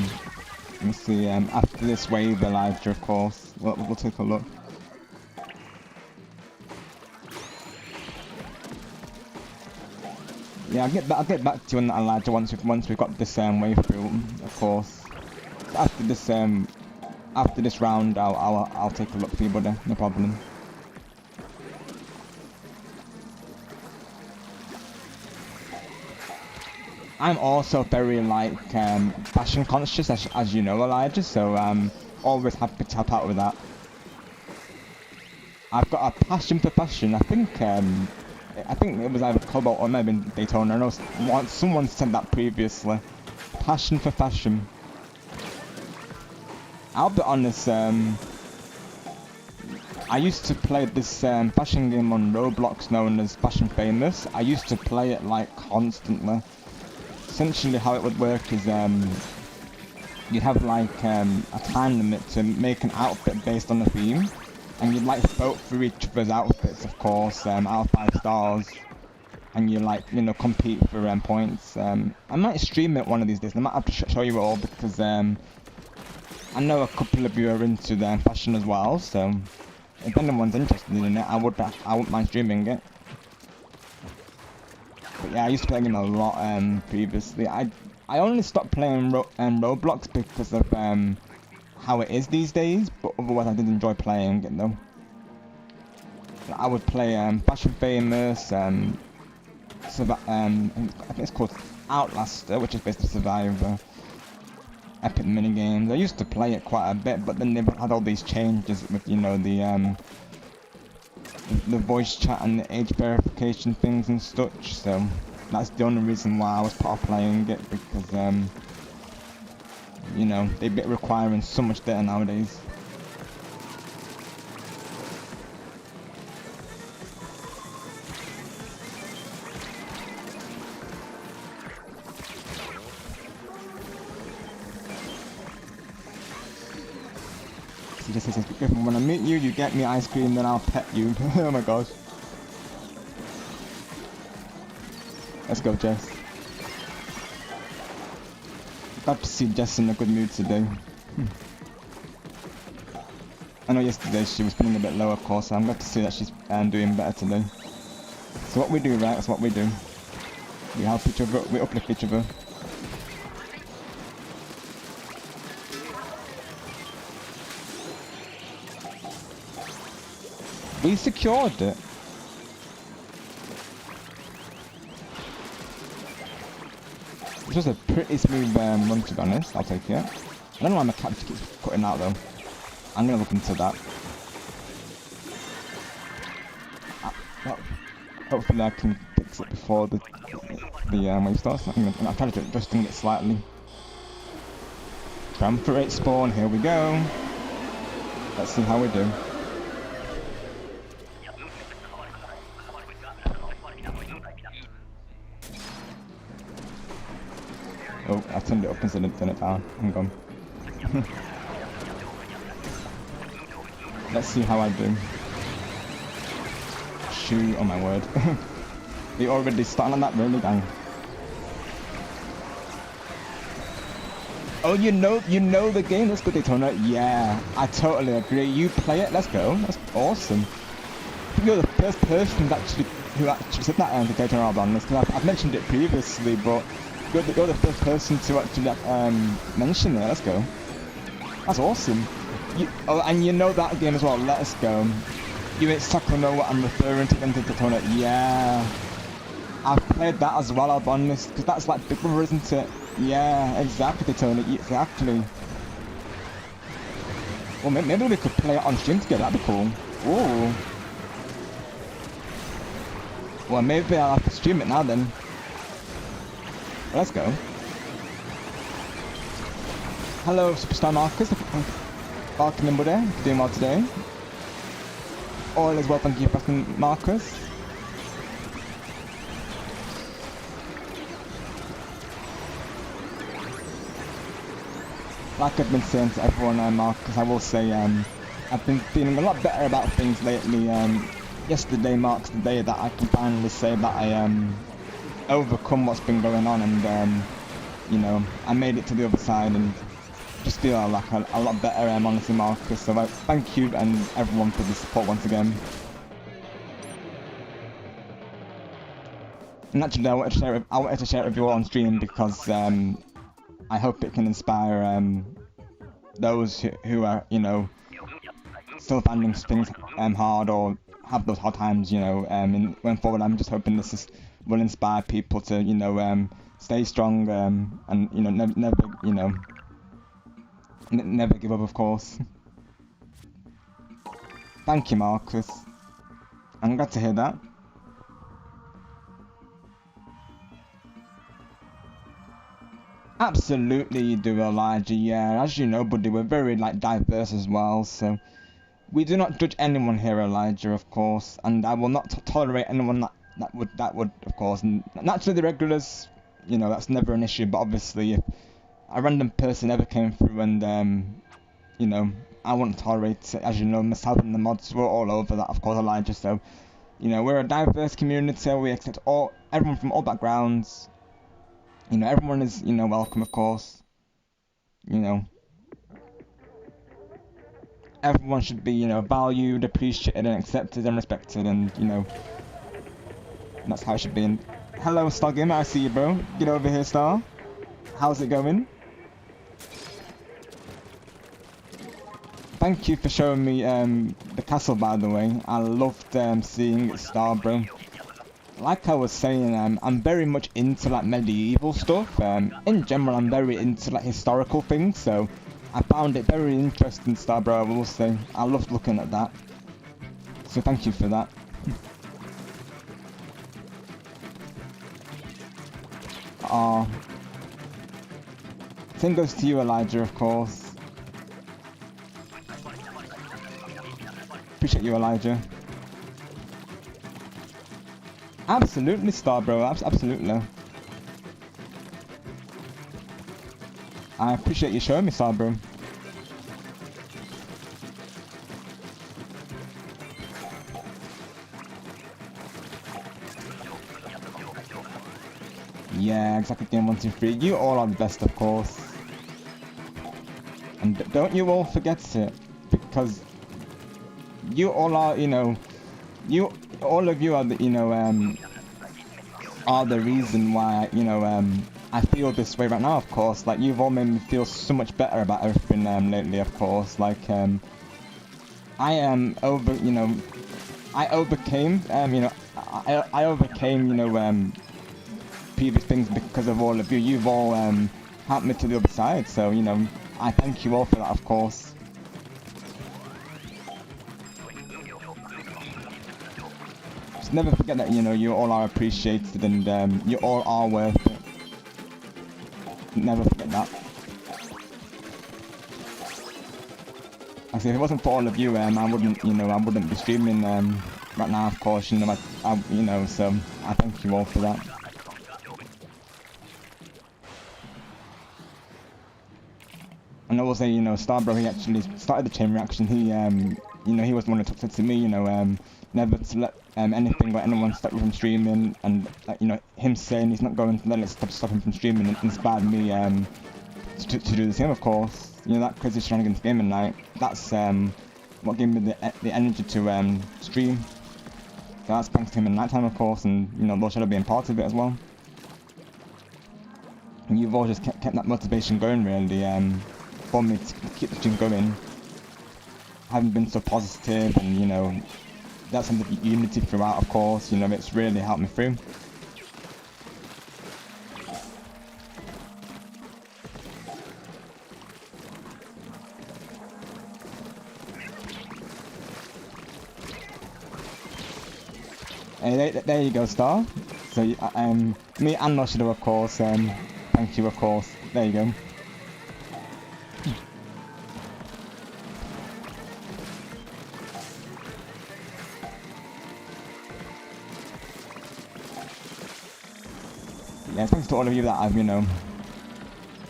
me see, after this wave, Elijah, of course. We'll take a look. Yeah, I'll get back to you on that, Elijah, once we've got this wave through, of course. After this round, I'll take a look for you, buddy. No problem. I'm also very fashion conscious, as you know, Elijah. So always happy to help out with that. I've got a passion for fashion. I think it was either Cobalt or maybe Daytona. I know someone said that previously. Passion for fashion. I'll be honest, I used to play this fashion game on Roblox known as Fashion Famous. I used to play it like constantly. Essentially how it would work is you'd have like a time limit to make an outfit based on the theme, and you'd like vote for each other's outfits, of course, out of 5 stars, and you like, you know, compete for points. I might stream it one of these days. I might have to show you it all because I know a couple of you are into fashion as well, so if anyone's interested in it, I wouldn't mind streaming it. But yeah, I used to play it a lot previously. I only stopped playing Roblox because of how it is these days, but otherwise I did enjoy playing it though. I would play Fashion Famous, I think it's called Outlaster, which is basically Survivor. Epic minigames. I used to play it quite a bit, but then they've had all these changes with, you know, the voice chat and the age verification things and such, so that's the only reason why I was part of playing it, because you know, they've been requiring so much data nowadays. He just says, when I meet you, you get me ice cream, then I'll pet you. Oh my gosh. Let's go, Jess. Glad to see Jess in a good mood today. I know yesterday she was feeling a bit low, of course, so I'm glad to see that she's doing better today. So what we do, right, that's what we do. We help each other, we uplift each other. We secured it. Which was a pretty smooth run, to be honest. I'll take it. I don't know why my capture keeps cutting out though. I'm gonna look into that. Well, hopefully I can fix it before the wave starts. I'm trying to adjusting it slightly. Triumvirate spawn. Here we go. Let's see how we do. Oh, I turned it up instead of turn it down. Hang on. Let's see how I do. Shoot, oh my word. They already starting on that really, gang. Oh, you know the game. Let's go, Daytona. Yeah, I totally agree. You play it. Let's go. That's awesome. I think you're the first person who actually said that to Daytona on this, because I've mentioned it previously, but you're the first person to actually mention it. Let's go. That's awesome. Oh, and you know that game as well. Let's go. You exactly know what I'm referring to in Daytona. Yeah. I've played that as well, I'll be honest, because that's like Big Brother, isn't it? Yeah, exactly, Daytona. Exactly. Well, maybe we could play it on stream together. That'd be cool. Ooh. Well, maybe I'll have to stream it now then. Let's go. Hello, Superstar Marcus. Welcome in, buddy. Doing well today. All is well, thank you for asking, Marcus. Like I've been saying to everyone, Marcus, I will say I've been feeling a lot better about things lately. Yesterday marks the day that I can finally say that I overcome what's been going on, and you know, I made it to the other side and just feel like a lot better, honestly, Marcus. So thank you and everyone for the support once again. And actually, I wanted to share it with you all on stream because I hope it can inspire those who are, you know, still finding things hard or have those hard times, you know. Going forward, I'm just hoping this will inspire people to, you know, stay strong and, you know, never give up, of course. Thank you, Marcus. I'm glad to hear that. Absolutely you do, Elijah. Yeah, as you know, buddy, we're very like diverse as well, so we do not judge anyone here, Elijah, of course, and I will not tolerate anyone that would, of course. And naturally, the regulars, you know, that's never an issue. But obviously, if a random person ever came through and you know, I wouldn't tolerate it. As you know, myself and the mods were all over that, of course, Elijah. So, you know, we're a diverse community. We accept everyone from all backgrounds. You know, everyone is, you know, welcome, of course. You know, everyone should be, you know, valued, appreciated, and accepted and respected, and you know, that's how it should be. And hello, Star Gamer, I see you, bro. Get over here, Star. How's it going? Thank you for showing me the castle, by the way. I loved seeing it, Star, bro. Like I was saying, I'm very much into like medieval stuff. In general, I'm very into like historical things, so I found it very interesting, Star, bro. I will say, I loved looking at that. So thank you for that. Same goes to you, Elijah, of course. Appreciate you, Elijah. Absolutely, Star, bro. Absolutely. I appreciate you showing me, Star, bro. Yeah, exactly. Game 1, 2, 3. You all are the best, of course. And don't you all forget it, because you all are, you know, all of you are the, you know, are the reason why, you know, I feel this way right now, of course. Like, you've all made me feel so much better about everything, lately, of course. Like, I am you know, I overcame, you know, I overcame, you know, previous things because of all of you. You've all, helped me to the other side, so, you know, I thank you all for that, of course. Just never forget that, you know, you all are appreciated and you all are worth it. Never forget that. Like I say, if it wasn't for all of you, I wouldn't, you know, I wouldn't be streaming right now, of course, you know, you know, so I thank you all for that. And I will say, you know, Starbro, he actually started the chain reaction. He, you know, he was the one who took it to me, you know, never to let anything or anyone stop you from streaming. And, you know, him saying he's not going to let it stop him from streaming inspired me to do the same, of course. You know, that crazy shenanigans gaming night, that's what gave me the energy to stream. So that's thanks to him in nighttime, of course, and, you know, Lord Shadow being part of it as well. And you've all just kept that motivation going, really, for me to keep the stream going. Haven't been so positive, and you know, that's some of the unity throughout, of course. You know, it's really helped me through. Hey, there you go, Star. So, me and Noshido, of course. Thank you, of course. There you go. Yeah, thanks to all of you that I've, you know,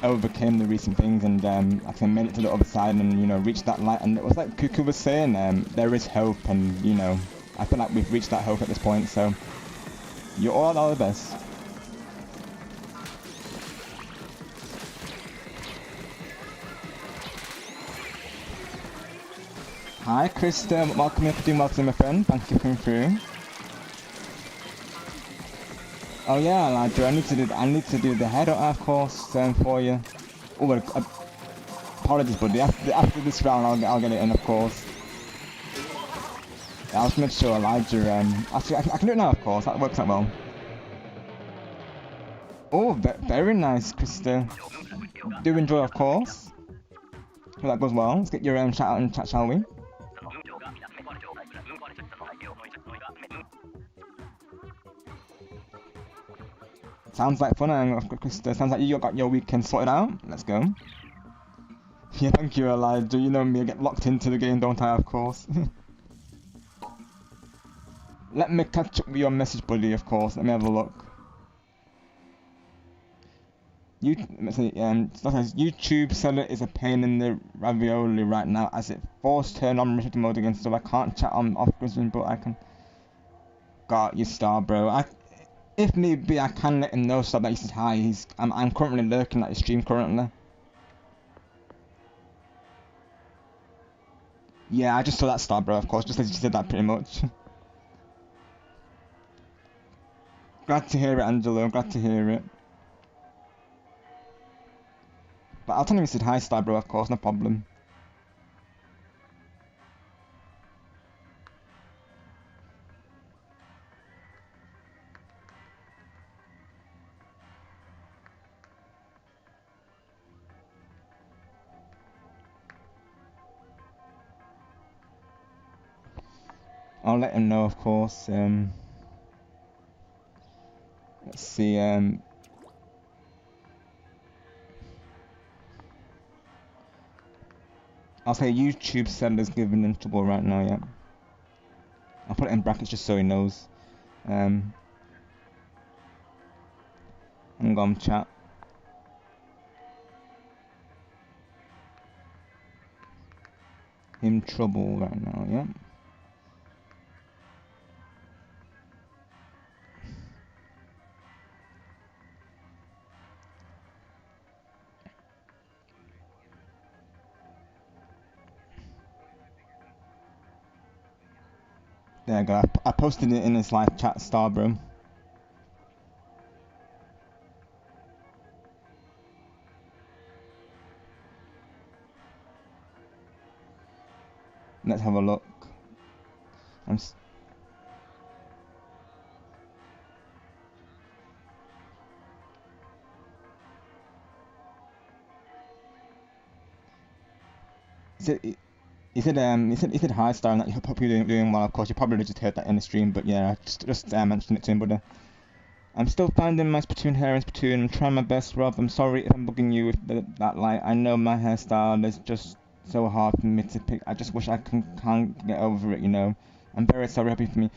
overcame the recent things and I can made it to the other side and, you know, reached that light. And it was like Cuckoo was saying, there is hope, and, you know, I feel like we've reached that hope at this point, so you all are the best. Hi, Krista. Welcome here for doing welcome, my friend. Thank you for coming through. Oh yeah, Elijah, I need to do the head of course for you. Oh, well, apologies, buddy. After this round, I'll get it in, of course. Yeah, I'll make sure Elijah. Actually, I can do it now, of course. That works out well. Oh, very nice, Krista. Do enjoy, of course. Hope that goes well. Let's get your shout out in chat, shall we? Sounds like fun, Krista. Sounds like you got your weekend sorted out. Let's go. Yeah, thank you, Elijah. You know me, I get locked into the game, don't I, of course. Let me catch up with your message, buddy, of course. Let me have a look. let's see, sometimes YouTube seller is a pain in the ravioli right now as it forced turn on restricted mode again, so I can't chat on off screen, but I can. Got you, star, bro. If need be, I can let him know so that he says hi. I'm currently lurking at his stream currently. Yeah, I just saw that, star, bro. Of course, just as you said that, pretty much. Glad to hear it, Angelo. Glad to hear it. But I'll tell him he said hi, star, bro. Of course, no problem. I'll let him know, of course. Let's see. I'll say YouTube seller's giving him trouble right now. Yeah. I'll put it in brackets just so he knows. I'm gonna chat. Him trouble right now. Yeah. There you go. I posted it in his live chat, star, bro. Let's have a look. He said hi, star, and that you hope you're doing well. Of course, you probably just heard that in the stream, but yeah, I just mentioned it to him. But I'm still finding my Splatoon hair in Splatoon. I'm trying my best, Rob. I'm sorry if I'm bugging you with that light. I know my hairstyle is just so hard for me to pick. I just wish I can't get over it, you know. I'm very sorry, happy for me.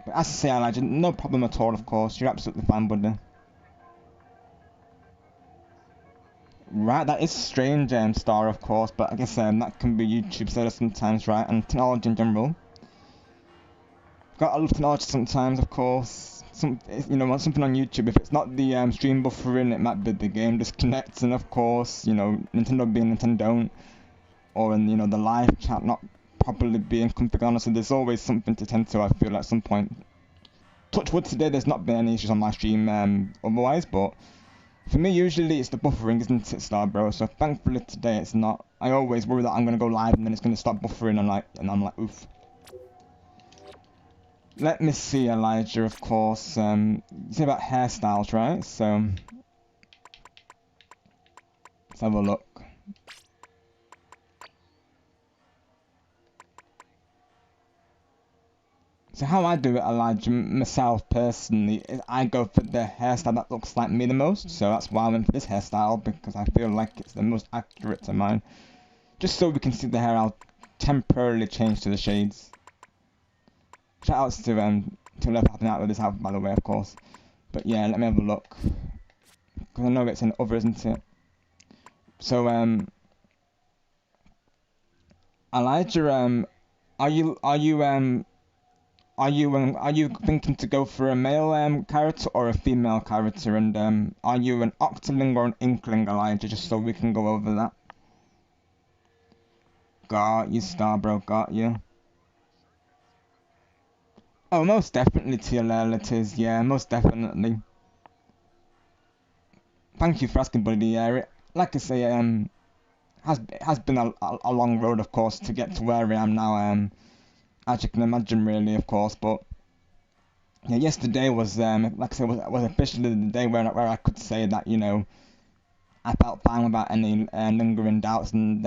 But as I say, Elijah, no problem at all, of course. You're absolutely fine, buddy. Right, that is strange, Star, of course, but I guess that can be YouTube setup sometimes, right? And technology in general. Got a lot of technology sometimes, of course. Something on YouTube. If it's not the stream buffering, it might be the game disconnects, and of course, Nintendo being Nintendo, or in the live chat not properly being configured. So there's always something to tend to. I feel at some point. Touch wood, today there's not been any issues on my stream otherwise, but for me usually it's the buffering, isn't it, Star, bro? So thankfully today it's not. I always worry that I'm gonna go live and then it's gonna stop buffering and I'm like oof. Let me see, Elijah, of course. You say about hairstyles, right? So, let's have a look. So how I do it, Elijah, myself personally, is I go for the hairstyle that looks like me the most. So that's why I went for this hairstyle, because I feel like it's the most accurate to mine. Just so we can see the hair, I'll temporarily change to the shades. Shoutouts to whoever helping out with this album, by the way, of course. But yeah, let me have a look. Because I know it's an other, isn't it? So, Elijah, are you thinking to go for a male character or a female character? And are you an octoling or an inkling, Elijah? Just so we can go over that. Got you, Star, bro. Got you. Oh, most definitely, TLL it is. Yeah, most definitely. Thank you for asking, buddy. Yeah, like I say, has been a long road, of course, to get to where I am now. As you can imagine, really, of course. But yeah, yesterday was, like I said, was officially the day where I could say that I felt fine without any lingering doubts, and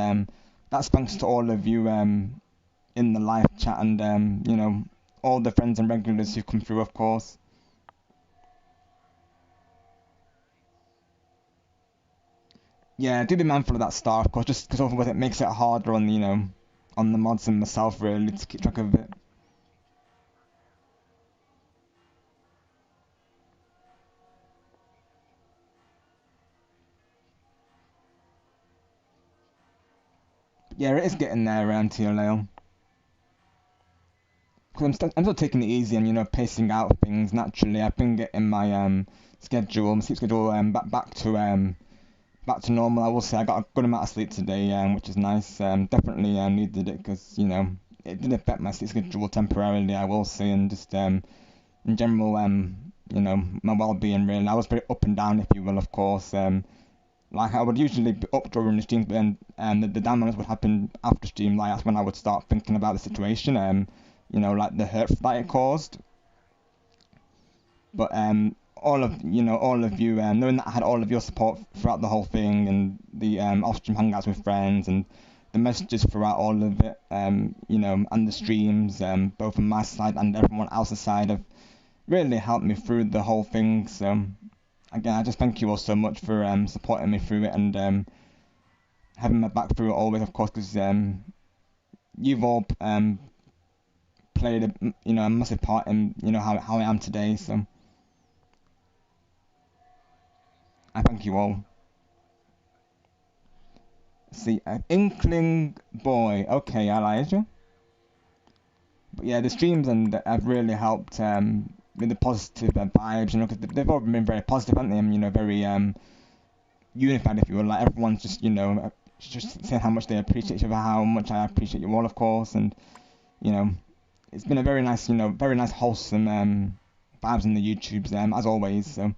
that's thanks to all of you in the live chat and all the friends and regulars who come through, of course. Yeah, do be mindful of that star, of course, just because otherwise it makes it harder on on the mods and myself really to keep track of it. Yeah, it is getting there around TLL. Cause I'm still taking it easy and, you know, pacing out things naturally. I've been getting my schedule, my sleep schedule back to normal. I will say I got a good amount of sleep today, which is nice. Definitely needed it because, you know, it did affect my sleep schedule temporarily, I will say, and just in general, you know, my well-being really. I was very up and down, if you will, of course. Like I would usually be up during the streams, but then the down moments would happen after stream. Like that's when I would start thinking about the situation, you know, like the hurt that it caused. But all of you, knowing that I had all of your support throughout the whole thing, and the off-stream hangouts with friends, and the messages throughout all of it, you know, and the streams, both on my side and everyone else's side, have really helped me through the whole thing. So again, I just thank you all so much for supporting me through it and having my back through it always, of course, because you've all played a massive part in, you know, how I am today. So I thank you all. See, Inkling Boy. Okay, Elijah. But yeah, the streams and have really helped with the positive vibes, you know, because they've all been very positive, haven't they? And, you know, very unified, if you will. Like everyone's just, you know, just saying how much they appreciate each other, how much I appreciate you all, of course, and you know, it's been a very nice, you know, very nice wholesome vibes in the YouTubes, as always. So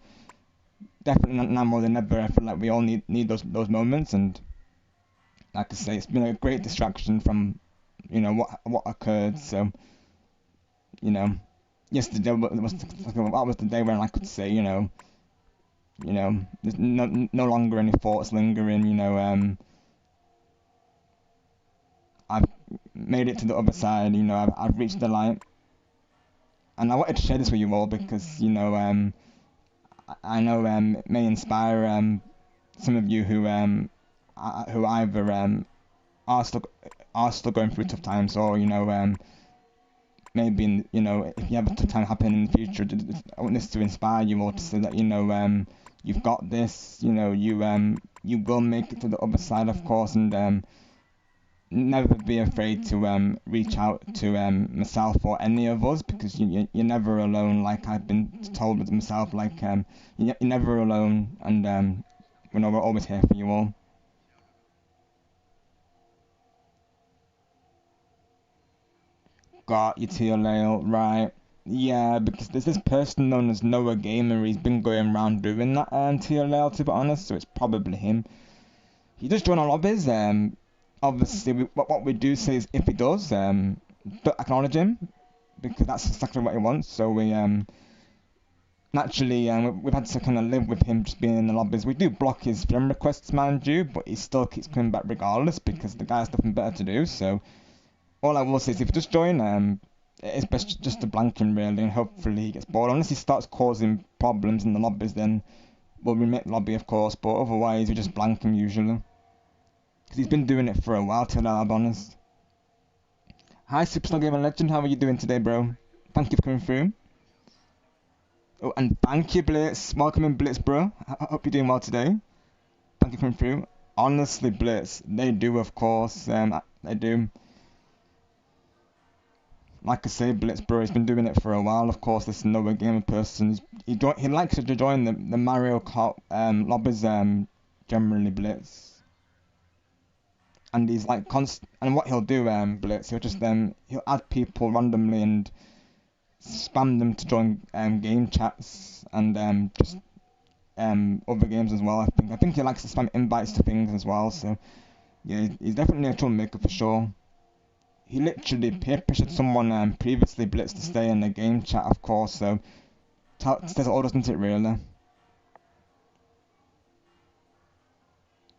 definitely now more than ever, I feel like we all need those moments, and like I say, it's been a great distraction from, you know, what occurred. So you know, yesterday was the day when I could say, you know, there's no longer any thoughts lingering. You know, I've made it to the other side. You know, I've reached the light, and I wanted to share this with you all because, you know, I know it may inspire some of you who either are still going through tough times, or you know, maybe you know, if you have a tough time happening in the future, I want this to inspire you all to say that, you know, you've got this. You know, you will make it to the other side, of course, and never be afraid to reach out to myself or any of us, because you're never alone. Like I've been told with myself, like you're never alone, and you know, we're always here for you all. Got you, TLL, right? Yeah, because there's this person known as Noah Gamer. He's been going around doing that TLL, to be honest, so it's probably him. He does join our lobbies. Obviously, what we do say is if he does, don't acknowledge him, because that's exactly what he wants. So we naturally we've had to kind of live with him just being in the lobbies. We do block his friend requests, mind you, but he still keeps coming back regardless because the guy has nothing better to do. So all I will say is if you just join, it's best just to blank him really, and hopefully he gets bored. Unless he starts causing problems in the lobbies, then we'll remit lobby, of course. But otherwise, we just blank him usually, because he's been doing it for a while, till I'll be honest. Hi, Superstar Gamer Legend, how are you doing today, bro? Thank you for coming through. Oh, and thank you, Blitz. Welcome in, Blitz, bro. I hope you're doing well today. Thank you for coming through. Honestly, Blitz, they do, of course. They do. Like I say, Blitz, bro, he's been doing it for a while. Of course, this Noah Gamer person, he likes to join the Mario Kart lobbies, generally, Blitz. And he's like and what he'll do, Blitz, he'll just he'll add people randomly and spam them to join game chats, and just other games as well. I think he likes to spam invites to things as well. So yeah, he's definitely a troublemaker for sure. He literally peer pressured someone previously, Blitz, to stay in the game chat, of course. So says it all, doesn't it, really?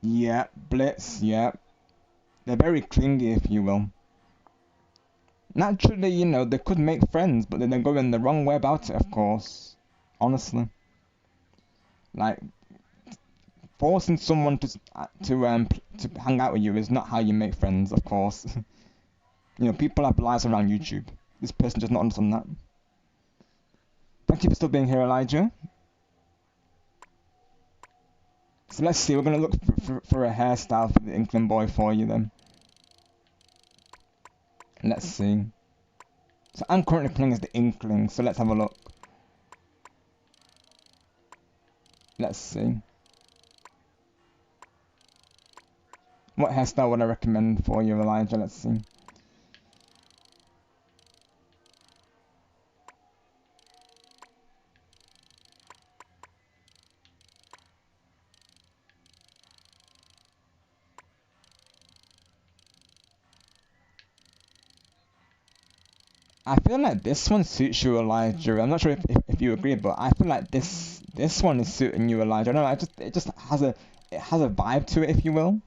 Yeah, Blitz. Yeah, they're very clingy, if you will. Naturally, you know, they could make friends, but then they're going the wrong way about it, of course. Honestly, like forcing someone to hang out with you is not how you make friends, of course. You know, people have lives around YouTube. This person does not understand that. Thank you for still being here, Elijah. So let's see, we're gonna look for a hairstyle for the Inkling boy for you then. Let's see. So I'm currently playing as the Inkling, so let's have a look. Let's see. What hairstyle would I recommend for you, Elijah? Let's see. I feel like this one suits you, Elijah. I'm not sure if you agree, but I feel like this one is suiting you, Elijah. I don't know. It just has a vibe to it, if you will.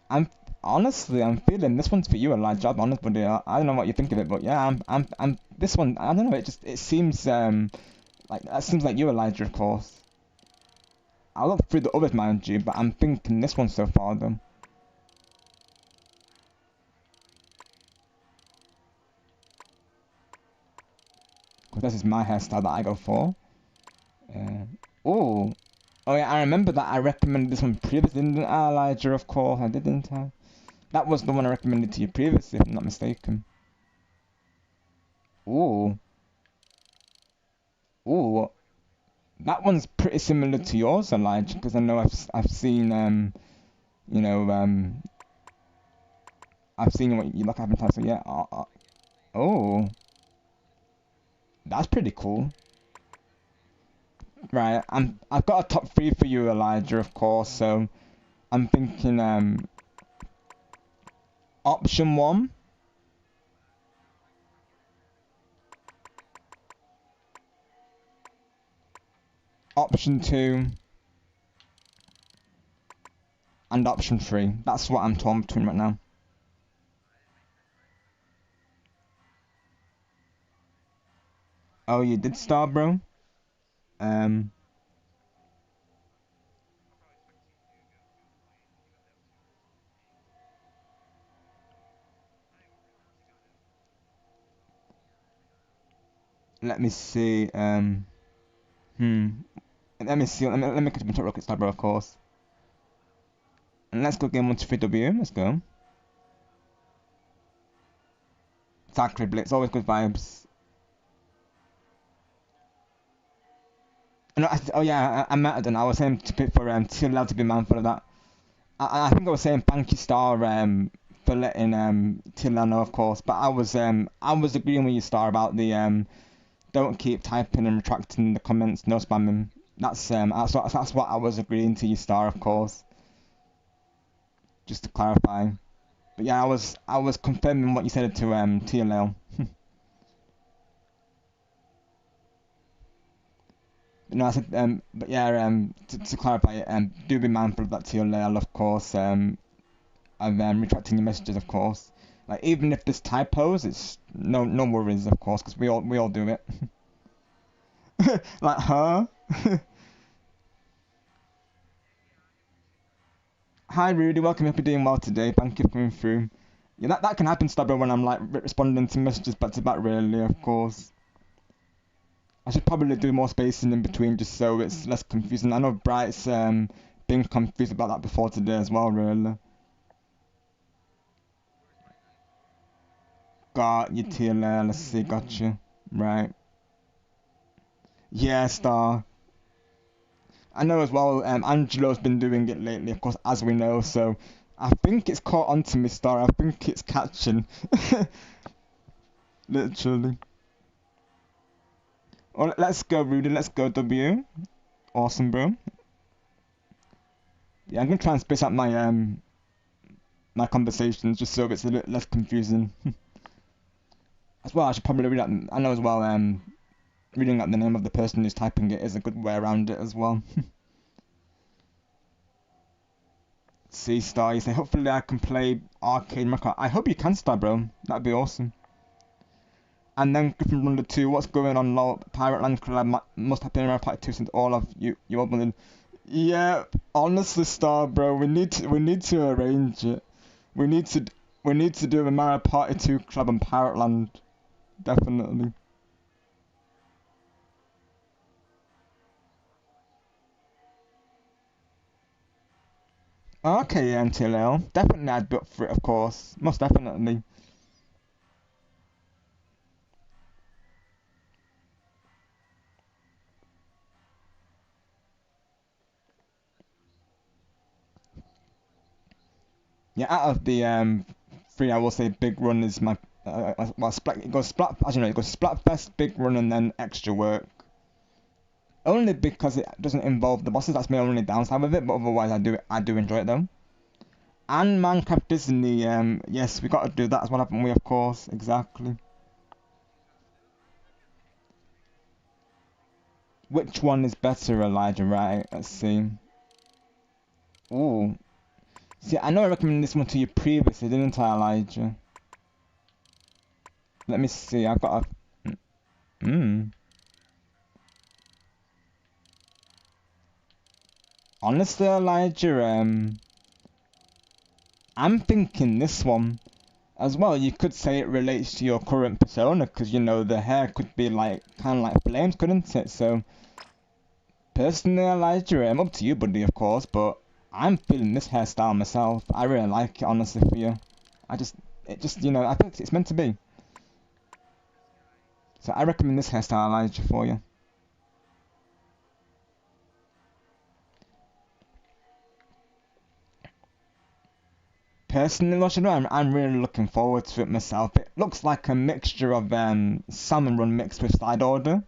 I'm feeling this one's for you, Elijah. I'll be honest with you. I don't know what you think of it, but yeah, I'm this one. I don't know. It seems like that seems like you, Elijah, of course. I'll look through the others, mind you, but I'm thinking this one so far, though. Because this is my hairstyle that I go for. Oh, oh yeah, I remember that I recommended this one previously, didn't I, Elijah? Of course, I didn't I? That was the one I recommended to you previously, if I'm not mistaken. Ooh, ooh, that one's pretty similar to yours, Elijah, because I know I've seen you know I've seen what you look at and so yeah. Oh, that's pretty cool. Right, I've got a top three for you, Elijah, of course. So I'm thinking option one, option two, and option three. That's what I'm torn between right now. Oh, you did star, bro. Um, let me see. Hmm. Let me see. Let me get to Rocket Star, bro, of course. And let's go game 123W. Let's go. Exactly, Blitz. Always good vibes. No, oh yeah, I might have done. I was saying to pick for TLL to be mindful of that. I think I was saying thank you, Star, for letting TLL know, of course. But I was agreeing with you, Star, about the don't keep typing and retracting the comments, no spamming. That's what I was agreeing to you, Star, of course. Just to clarify. But yeah, I was confirming what you said to TLL. No, I said but yeah, to clarify, do be mindful of that TLL, of course. Of retracting your messages, of course. Like even if there's typos, it's no worries, of course, because we all do it. Like, huh? Hi Rudy, welcome. Hope you're doing well today. Thank you for coming through. Yeah, that can happen, Stabber, when I'm like responding to messages back to back. Really, of course. I should probably do more spacing in between just so it's less confusing. I know Bright's been confused about that before today as well. Really. Got you, TLL. Let's see. Got you. Right. Yeah, Star. I know as well, Angelo's been doing it lately, of course, as we know, so I think it's caught on to me, Star. I think it's catching. Literally. Oh, let's go, Rudy. Let's go, W. Awesome, bro. Yeah, I'm gonna try and space out my conversations just so it's a bit less confusing. As well, I should probably read out. I know as well. Reading out the name of the person who's typing it is a good way around it as well. C Star, you say, hopefully I can play Arcade Mario. I hope you can, Star, bro. That'd be awesome. And then Griffin Wonder 2, what's going on, lol? Pirate Land collab must have been around part 2 since all of you all believe. Yeah, honestly, Star, bro, we need to arrange it. We need to do a Mario Party 2 club on Pirate Land. Definitely. Okay, yeah, NTLL. Definitely I'd be up for it, of course. Most definitely. Yeah, out of the three, I will say Big Run is my well, Splat. It goes Splat, as you know, it goes Splatfest, Big Run, and then Extra Work. Only because it doesn't involve the bosses. That's my only downside with it. But otherwise, I do enjoy it though. And Minecraft Disney. Yes, we got to do that as well, haven't we? Of course, exactly. Which one is better, Elijah? Right, let's see. Ooh. See, I know I recommended this one to you previously, didn't I, Elijah? Let me see. I've got a. Hmm. Honestly, Elijah, I'm thinking this one as well. You could say it relates to your current persona, because you know the hair could be like kind of like flames, couldn't it? So personally, Elijah, I'm up to you, buddy, of course, but I'm feeling this hairstyle myself. I really like it, honestly, for you. It just, I think it's meant to be. So I recommend this hairstyle, Elijah, for you. Personally, what you know, I'm really looking forward to it myself. It looks like a mixture of Salmon Run mixed with Side Order.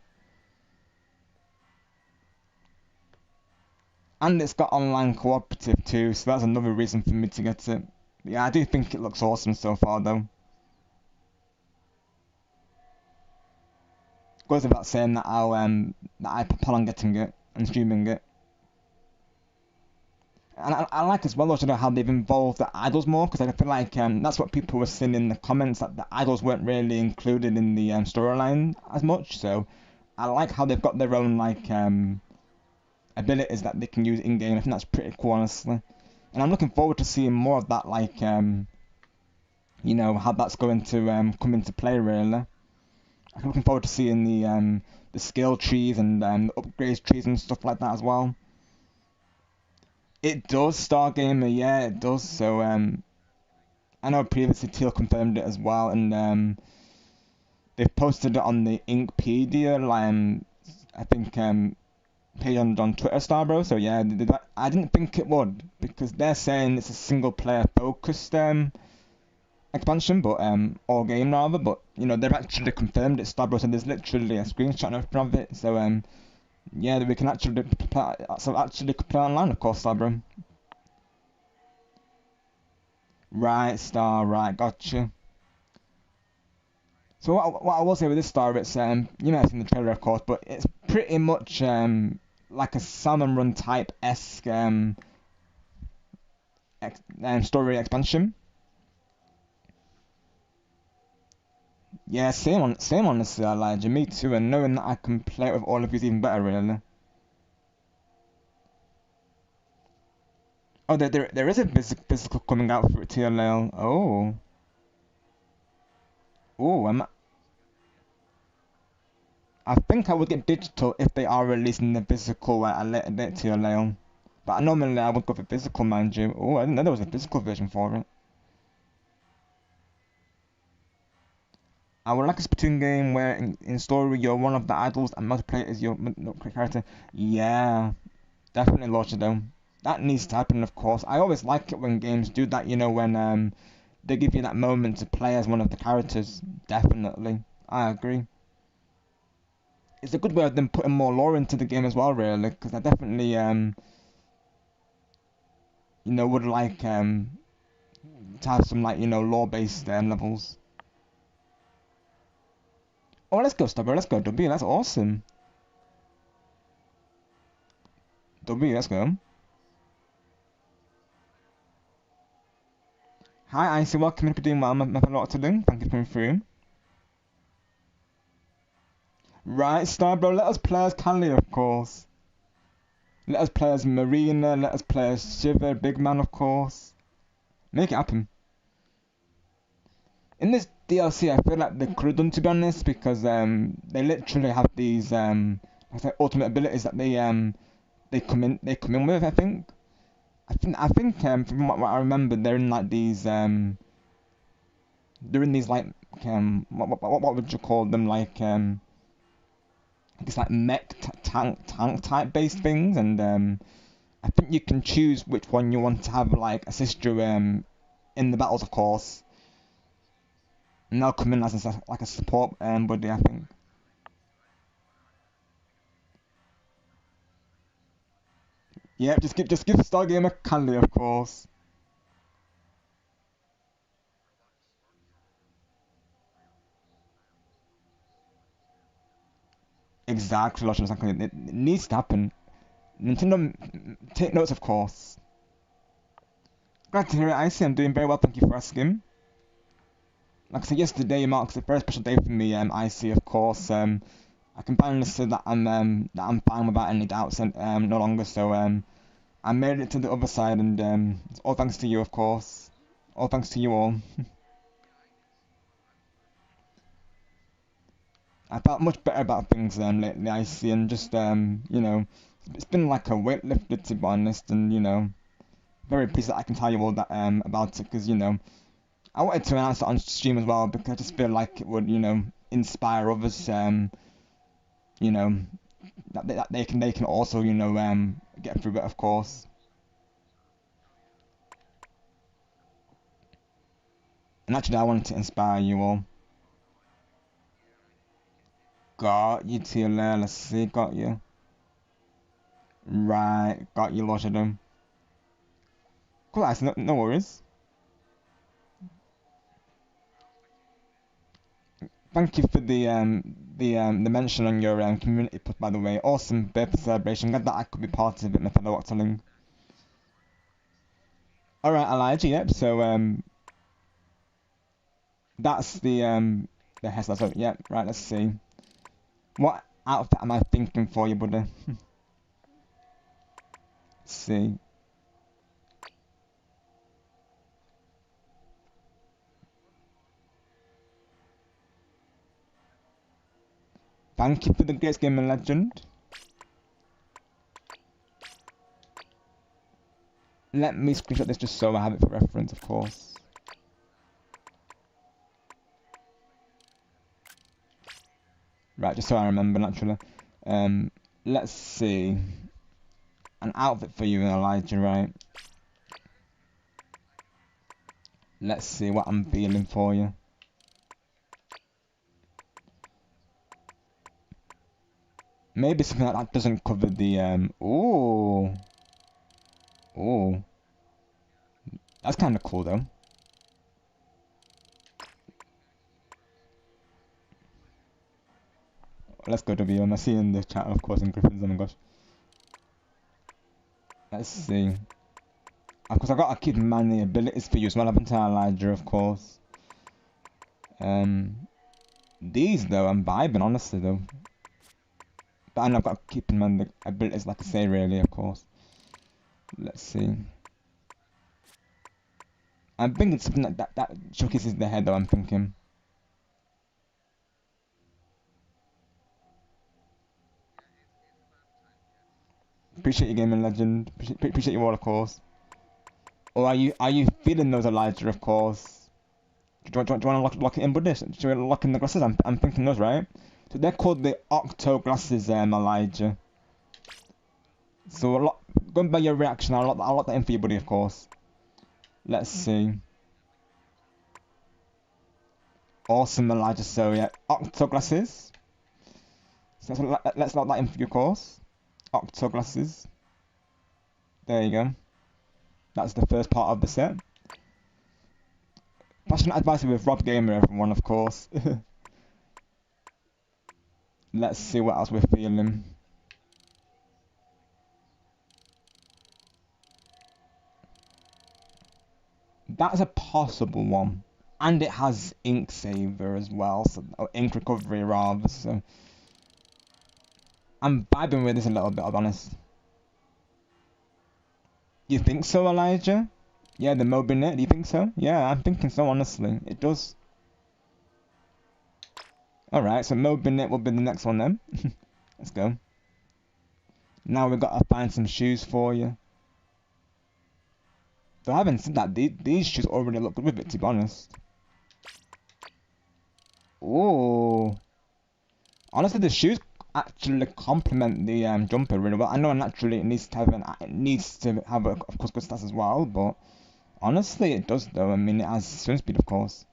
And it's got online cooperative too, so that's another reason for me to get it. Yeah, I do think it looks awesome so far though. Goes without saying that I plan on getting it and streaming it. And I like as well also how they've involved the idols more, because I feel like that's what people were saying in the comments, that the idols weren't really included in the storyline as much. So I like how they've got their own like abilities that they can use in game. I think that's pretty cool, honestly. And I'm looking forward to seeing more of that, like how that's going to come into play really. I'm looking forward to seeing the skill trees and the upgrade trees and stuff like that as well. It does, Stargamer, yeah, it does. So I know previously Teal confirmed it as well, and they've posted it on the Inkpedia, I think page on Twitter, Starbro. So yeah, I didn't think it would, because they're saying it's a single player focused expansion, but or game rather. But they've actually confirmed it, Starbro. So there's literally a screenshot and everything of it. So yeah, we can actually play online, of course, Starbro. Right, Star, right, gotcha. So what I will say with this Star, it's you may have seen the trailer, of course, but it's pretty much like a Salmon Run type esque story expansion. Yeah, same honestly, Elijah. Me too, and knowing that I can play it with all of you is even better, really. Oh, there is a physical coming out for TLL. Oh, I think I would get digital if they are releasing the physical at a later date TLL. But normally I would go for physical, mind you. Oh, I didn't know there was a physical version for it. I would like a Splatoon game where in story you're one of the idols and multiplayer is your character. Yeah, definitely launch it though. That needs to happen, of course. I always like it when games do that, when they give you that moment to play as one of the characters. Definitely. I agree. It's a good way of them putting more lore into the game as well, really, because I definitely, would like to have some, like, lore-based levels. Oh, let's go, Stubber. Let's go, W. That's awesome. W, let's go. Hi, Icy. Welcome to doing well. I have a lot to do. Thank you for coming through. Right, Star Bro. Let us play as Callie, of course. Let us play as Marina. Let us play as Shiver, Big Man, of course. Make it happen. In this DLC, I feel like they could have done, to be honest, because they literally have these like I say, ultimate abilities that they come in with. I think from what I remember, they're in these like what would you call them, like it's like mech tank type based things, and I think you can choose which one you want to have like assist you in the battles, of course. And they'll come in as like a support buddy, I think. Yeah, just give Stargamer Candy, of course. Exactly, Lodge, exactly. It needs to happen. Nintendo, take notes, of course. Glad to hear it, Icy. I'm doing very well, thank you for asking. Like I said, yesterday marks a very special day for me, Icy, of course. I can finally say that I'm fine without any doubts and no longer. So I made it to the other side, and it's all thanks to you, of course. All thanks to you all. I felt much better about things lately, Icy, and just you know, it's been like a weight lifted, to be honest, and you know, very pleased that I can tell you all that about it, because you know, I wanted to announce it on stream as well because I just feel like it would, you know, inspire others, you know, that they can also, you know, get through it, of course. And actually, I wanted to inspire you all. Got you, Taylor. Let's see, got you. Right, got you, Lord Shadow. Cool, guys, no worries. Thank you for the mention on your community post, by the way. Awesome birthday celebration. Glad that I could be part of it, my fellow Octoling. All right, Elijah. Yep. So that's the hairstyle. So yeah, right. Let's see. What outfit am I thinking for you, buddy? Let's see. Thank you for the Great Gaming Legend. Let me screenshot this just so I have it for reference, of course. Right, just so I remember, naturally. Let's see. An outfit for you, Elijah, right? Let's see what I'm feeling for you. Maybe something like that doesn't cover the, ooh. Ooh. That's kind of cool, though. Let's go, WM. I see in the chat, of course, in Griffins, oh my gosh. Let's see. Of course, I've got to keep in mind the abilities for you as well, haven't I, Elijah, of course. These, though, I'm vibing, honestly, though. But I know I've got to keep in mind the abilities, like I say, really, of course. Let's see. I'm thinking something like that showcases the head, though, I'm thinking. Appreciate your gaming legend. Appreciate you all, of course. Or are you feeling those, Elijah, of course? Do you want to lock it in, buddy? Do you want to lock in the glasses? I'm thinking those, right? So they're called the Octo glasses, Elijah. So going by your reaction, I'll lock that in for you, buddy, of course. Let's see. Awesome, Elijah. So yeah, Octo glasses. So let's lock that in for you, of course. Octo glasses. There you go. That's the first part of the set. Fashion advice with Rob Gamer, everyone, of course. Let's see what else we're feeling. That's a possible one. And it has ink saver as well, so, or ink recovery rather, so I'm vibing with this a little bit, I'll be honest. You think so, Elijah? Yeah, the Mobinet, do you think so? Yeah, I'm thinking so, honestly. It does. Alright, so Mobinet will be the next one then. Let's go. Now we've got to find some shoes for you. Though I haven't said that, these shoes already look good with it, to be honest. Ooh. Honestly, the shoes actually complement the jumper really well. I know naturally it needs to have of course good stats as well, but Honestly, it does though. I mean, it has swim speed, of course.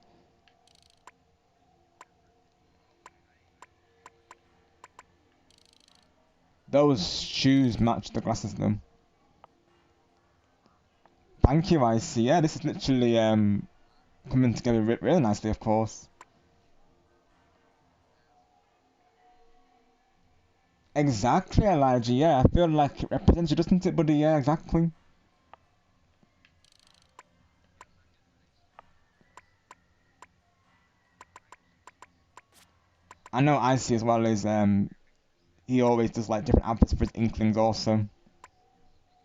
Those shoes match the glasses though. Thank you, Icy. Yeah, this is literally coming together really nicely, of course. Exactly, Elijah. Yeah, I feel like it represents you, doesn't it, buddy? Yeah, exactly. I know Icy as well is he always does like different outfits for his Inklings also.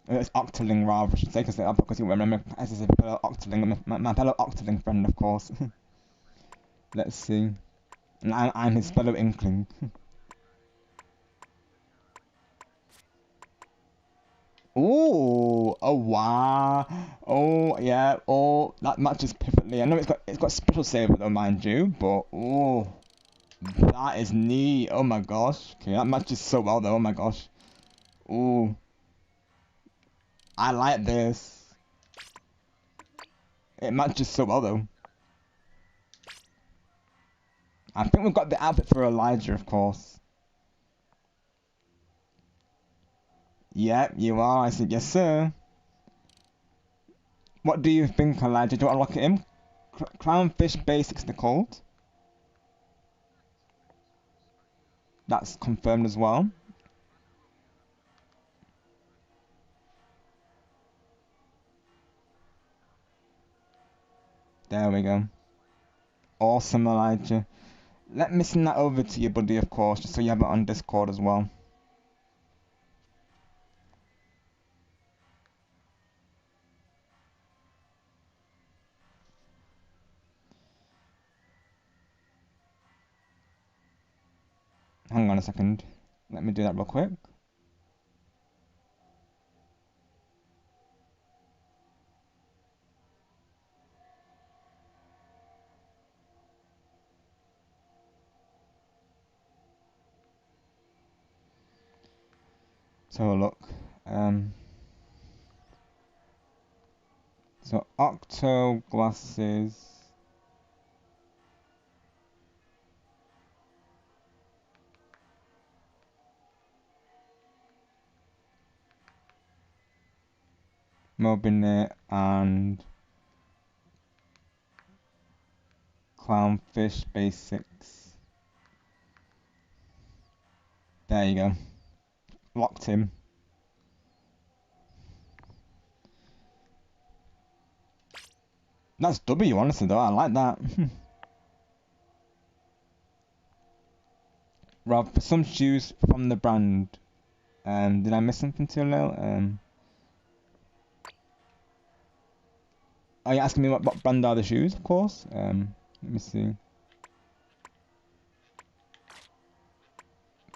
It's Octoling rather, I should say, because you remember as a fellow Octoling, my fellow Octoling friend, of course. Let's see. And I'm his fellow Inkling. Ooh, oh wow, oh yeah, oh that matches perfectly. I know it's got special saver though, mind you, but oh that is neat. Oh my gosh, okay, that matches so well though. Oh my gosh, ooh, I like this. It matches so well though. I think we've got the outfit for Elijah, of course. Yep, you are. I said yes, sir. What do you think, Elijah? Do you want to lock it in? Clownfish Basics, they're called. That's confirmed as well. There we go. Awesome, Elijah. Let me send that over to you, buddy, of course, just so you have it on Discord as well. Hang on a second. Let me do that real quick. So look. So Octo glasses. Mobinet and Clownfish Basics. There you go. Locked him. That's W, honestly, though. I like that. Rob, for some shoes from the brand. Did I miss something too low? Are you asking me what brand are the shoes? Of course. Let me see.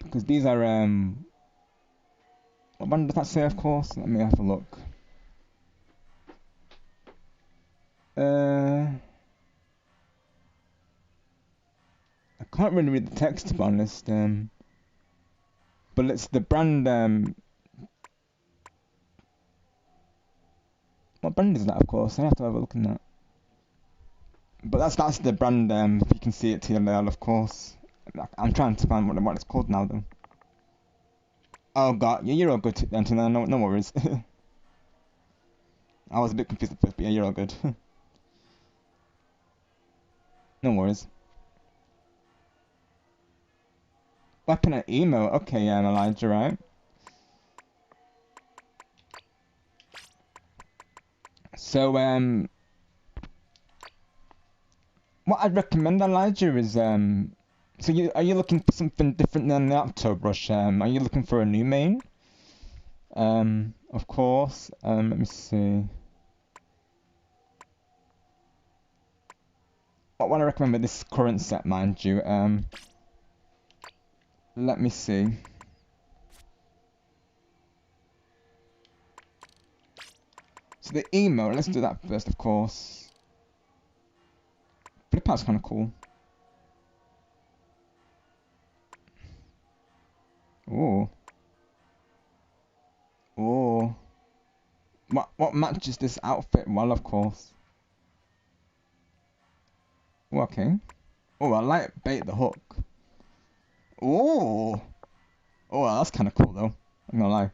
Because these are what brand does that say? Of course. Let me have a look. I can't really read the text to be honest. But it's the brand. What brand is that? Of course, I have to have a look in that. But that's the brand. If you can see it to your left, of course. I'm trying to find what it's called now though. Oh god, yeah, you're all good then. No worries. I was a bit confused at first, but yeah, you're all good. No worries. Weapon and emo. Okay, yeah, Elijah, right? So what I'd recommend, Elijah, is so are you looking for something different than the Octobrush? Are you looking for a new main? Of course. Let me see. What I recommend with this current set, mind you. Let me see. So the emo, let's do that first, of course. Flip out's kind of cool. Ooh. Ooh. What matches this outfit well, of course. Oh, okay. Oh, I like bait the hook. Oh, oh, that's kind of cool though. I'm gonna lie.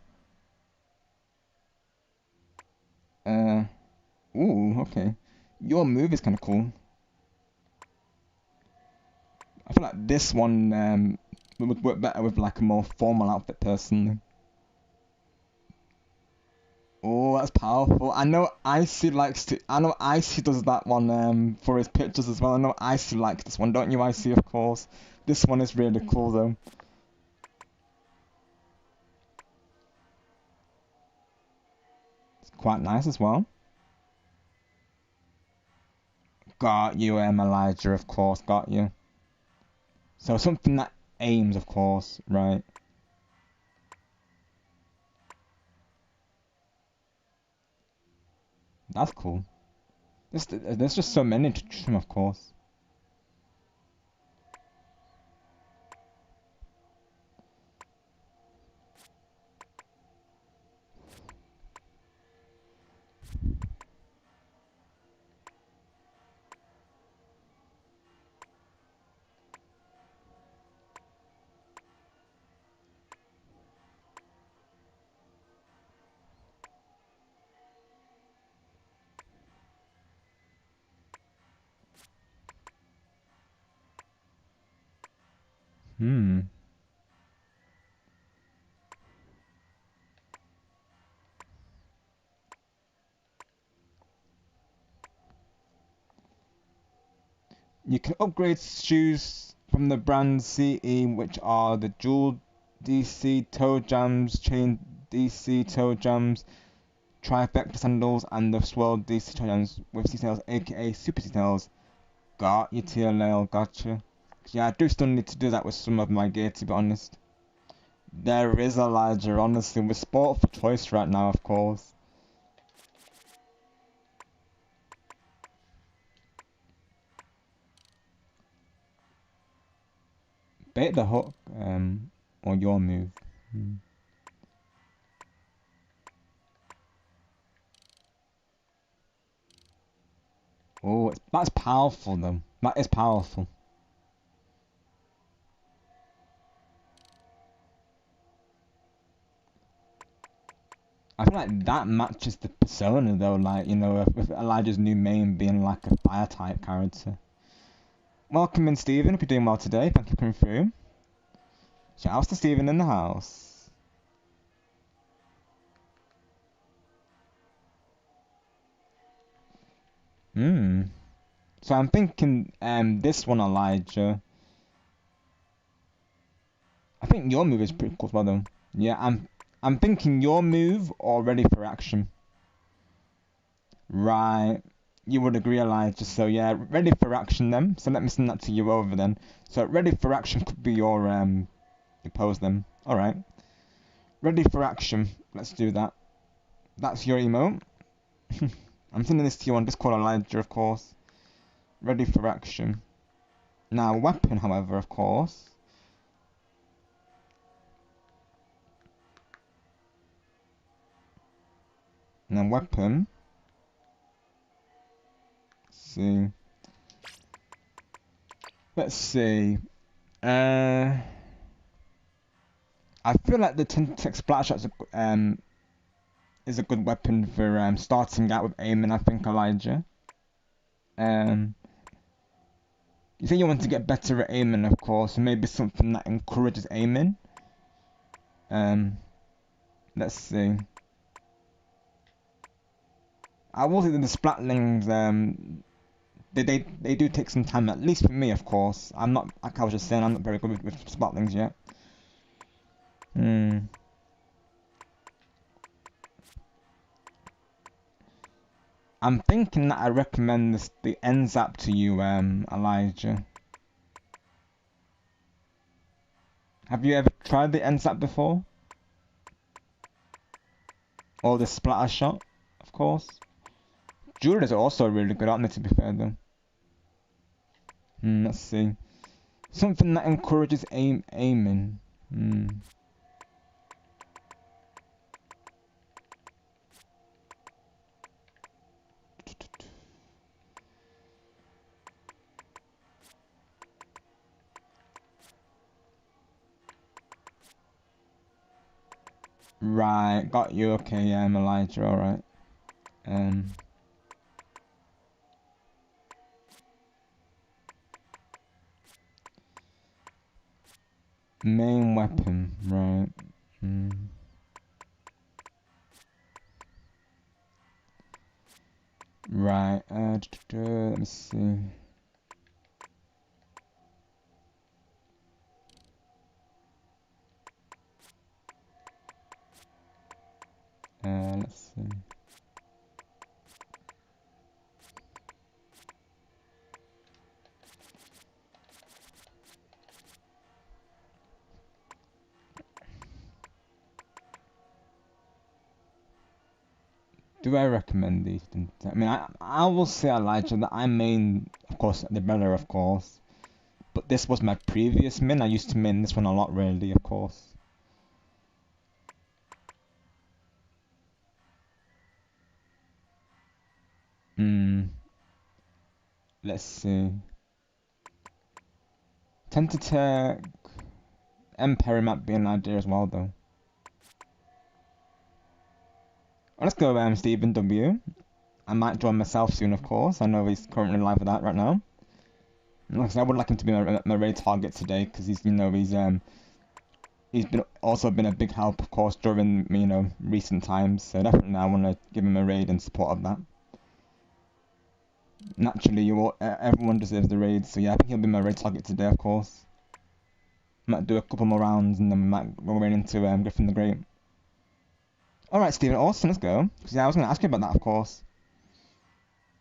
Ooh, okay. Your move is kind of cool. I feel like this one would work better with like a more formal outfit personally. Oh, that's powerful. I know Icy likes to. I know Icy does that one for his pictures as well. I know Icy likes this one, don't you, Icy? Of course. This one is really cool though. It's quite nice as well. Got you, Elijah. Of course, got you. So something that aims, of course, right? That's cool. There's just so many to choose from, of course. Hmm. You can upgrade shoes from the brand CE, which are the Dual DC Toe Jams, Chain DC Toe Jams, Trifecta Sandals, and the Swirl DC Toe Jams with details, aka Super Details. Got you, TLL, gotcha. Yeah, I do still need to do that with some of my gear, to be honest. There is Elijah, honestly. We're sport for choice right now, of course. Bait the hook, or your move. Hmm. Oh, that's powerful though. That is powerful. I feel like that matches the persona though, like, you know, with Elijah's new main being like a fire type character. Welcome in, Stephen. Hope you're doing well today. Thank you for coming through. Shout outs to Stephen in the house. Hmm. So I'm thinking this one, Elijah. I think your move is pretty cool as well though. Yeah, I'm thinking your move or ready for action. Right. You would agree, Elijah. So yeah, ready for action then. So let me send that to you over then. So ready for action could be your pose then. Alright. Ready for action. Let's do that. That's your emote. I'm sending this to you on Discord, Elijah, of course. Ready for action. Now weapon, however, of course. Now weapon. See. Let's see. I feel like the Tintech Splash Shot is a good weapon for starting out with aiming. I think, Elijah. Um, you say you want to get better at aiming, of course, and maybe something that encourages aiming. Um, let's see. I will say that the Splatlings, they do take some time, at least for me, of course. I'm not, like I was just saying, I'm not very good with Splatlings yet. Hmm. I'm thinking that I recommend the NZAP to you, Elijah. Have you ever tried the NZAP before? Or the Splatter Shot, of course. Jewelers are also really good, aren't they, to be fair, though? Let's see. Something that encourages aiming. Right, got you. Okay, Elijah. All right. Um, main weapon. Right. Mm. Right. Let me see. Let's see. Do I recommend these? I mean, I will say Elijah that I main, of course, the better, of course. But this was my previous min. I used to main this one a lot, really, of course. Let's see. Tentatek Emperor might be an idea as well, though. Let's go, Stephen W. I might join myself soon, of course. I know he's currently live with that right now. Like I said, I would like him to be my raid target today because he's also been a big help, of course, during recent times. So definitely, I want to give him a raid in support of that. Naturally, everyone deserves the raid, so yeah, I think he'll be my raid target today, of course. Might do a couple more rounds and then we might go right into Griffin the Great. Alright, Steven, awesome, let's go. Because yeah, I was going to ask you about that, of course.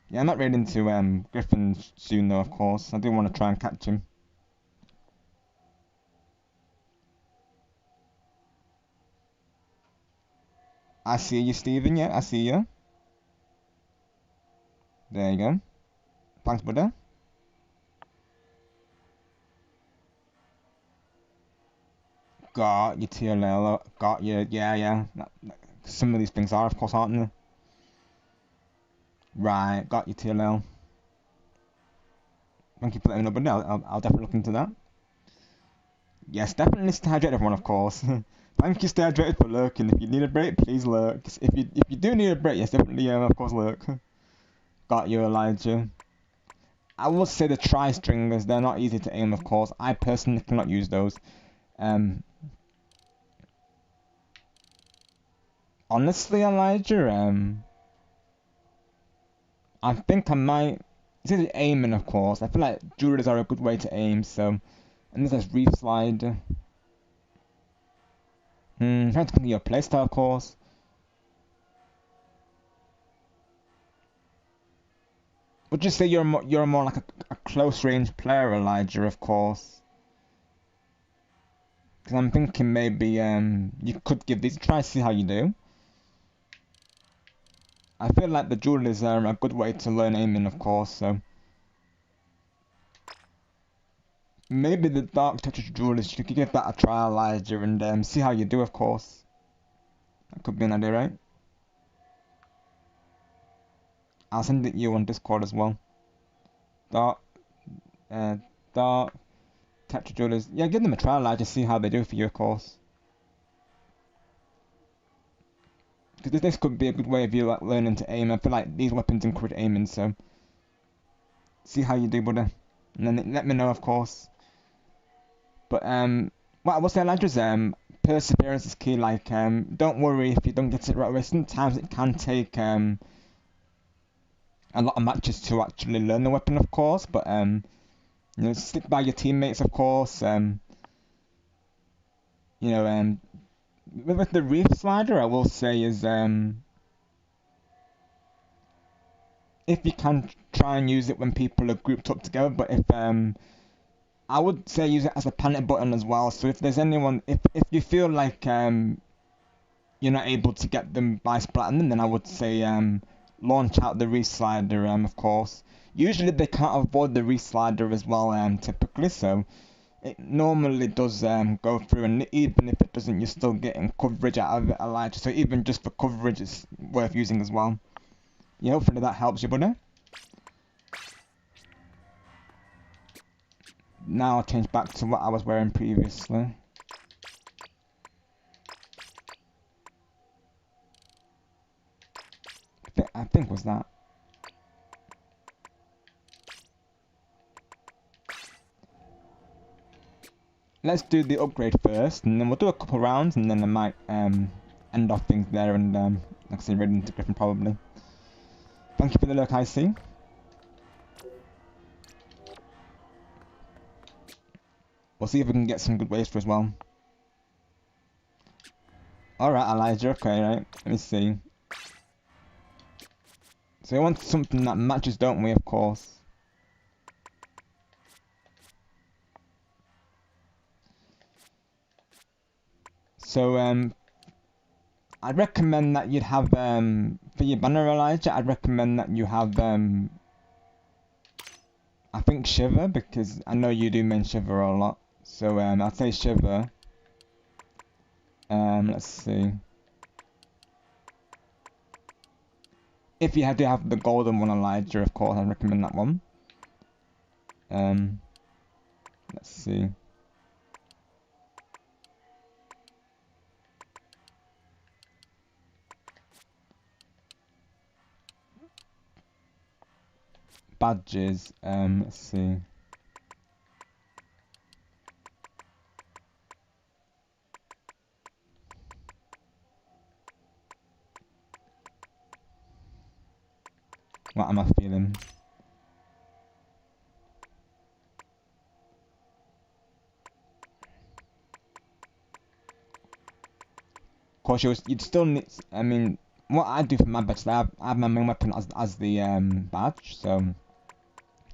Yeah, I'm not raid into Griffin soon, though, of course. I do want to try and catch him. I see you, Steven, yeah, I see you. There you go. Thanks, brother. Got your TLL, got your, yeah. Some of these things are, of course, aren't they? Right, got your TLL. Thank you for letting me know, brother. I'll definitely look into that. Yes, definitely stay hydrated, everyone, of course. Thank you, stay hydrated for lurking. If you need a break, please lurk. If you do need a break, yes, definitely, of course, lurk. Got you, Elijah. I will say the tri-stringers, they're not easy to aim, of course. I personally cannot use those. Honestly, Elijah, I think I might. It's either aiming, of course. I feel like Judas are a good way to aim, so. And there's Reef Slide. Trying to think of your playstyle, of course. Would you say you're more like a close range player, Elijah? Of course. Because I'm thinking maybe you could give these a try, see how you do. I feel like the duel is a good way to learn aiming, of course. So maybe the Dark Tetris Duelist, you could give that a try, Elijah, and see how you do, of course. That could be an idea, right? I'll send it you on Discord as well. Dark, uh, Dark Tetris Duelist. Yeah, give them a try, Elijah, see how they do for you, of course. Because this could be a good way of you like learning to aim. I feel like these weapons encourage aiming, so see how you do, brother. And then let me know, of course. But what I will say, Elijah, is perseverance is key. Like don't worry if you don't get it right away. Sometimes it can take a lot of matches to actually learn the weapon, of course. But stick by your teammates, of course. With the reef slider, I will say is if you can try and use it when people are grouped up together. But if I would say use it as a panic button as well. So if there's anyone, if you feel like you're not able to get them by splatting them, then I would say launch out the reslider, of course. Usually they can't avoid the reslider as well, typically, so it normally does go through, and even if it doesn't, you're still getting coverage out of it, Elijah. So even just for coverage, it's worth using as well. Yeah, hopefully that helps you, buddy. Now I'll change back to what I was wearing previously. I think was that. Let's do the upgrade first, and then we'll do a couple rounds, and then I might end off things there, and like I say, raid into Griffin probably. Thank you for the look, I see. We'll see if we can get some good waves for as well. Alright, Elijah, okay, right. Let me see. So we want something that matches, don't we, of course. So, I'd recommend that you'd have, for your banner, Elijah, I'd recommend that you have, I think Shiver, because I know you do main Shiver a lot. So, I'd say Shiver. Let's see. If you do have the golden one, Elijah, of course, I'd recommend that one. Let's see. Badges, let's see. What am I feeling? Of course, you'd still need, I mean, what I do for my badge, I have my main weapon as the badge, so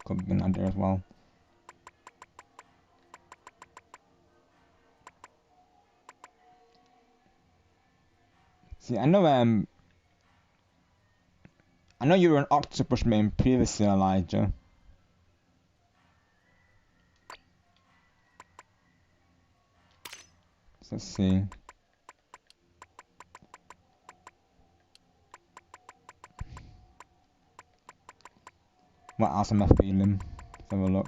could be an idea as well. See, I know you were an octopus main previously, Elijah. So let's see. What else am I feeling? Let's have a look.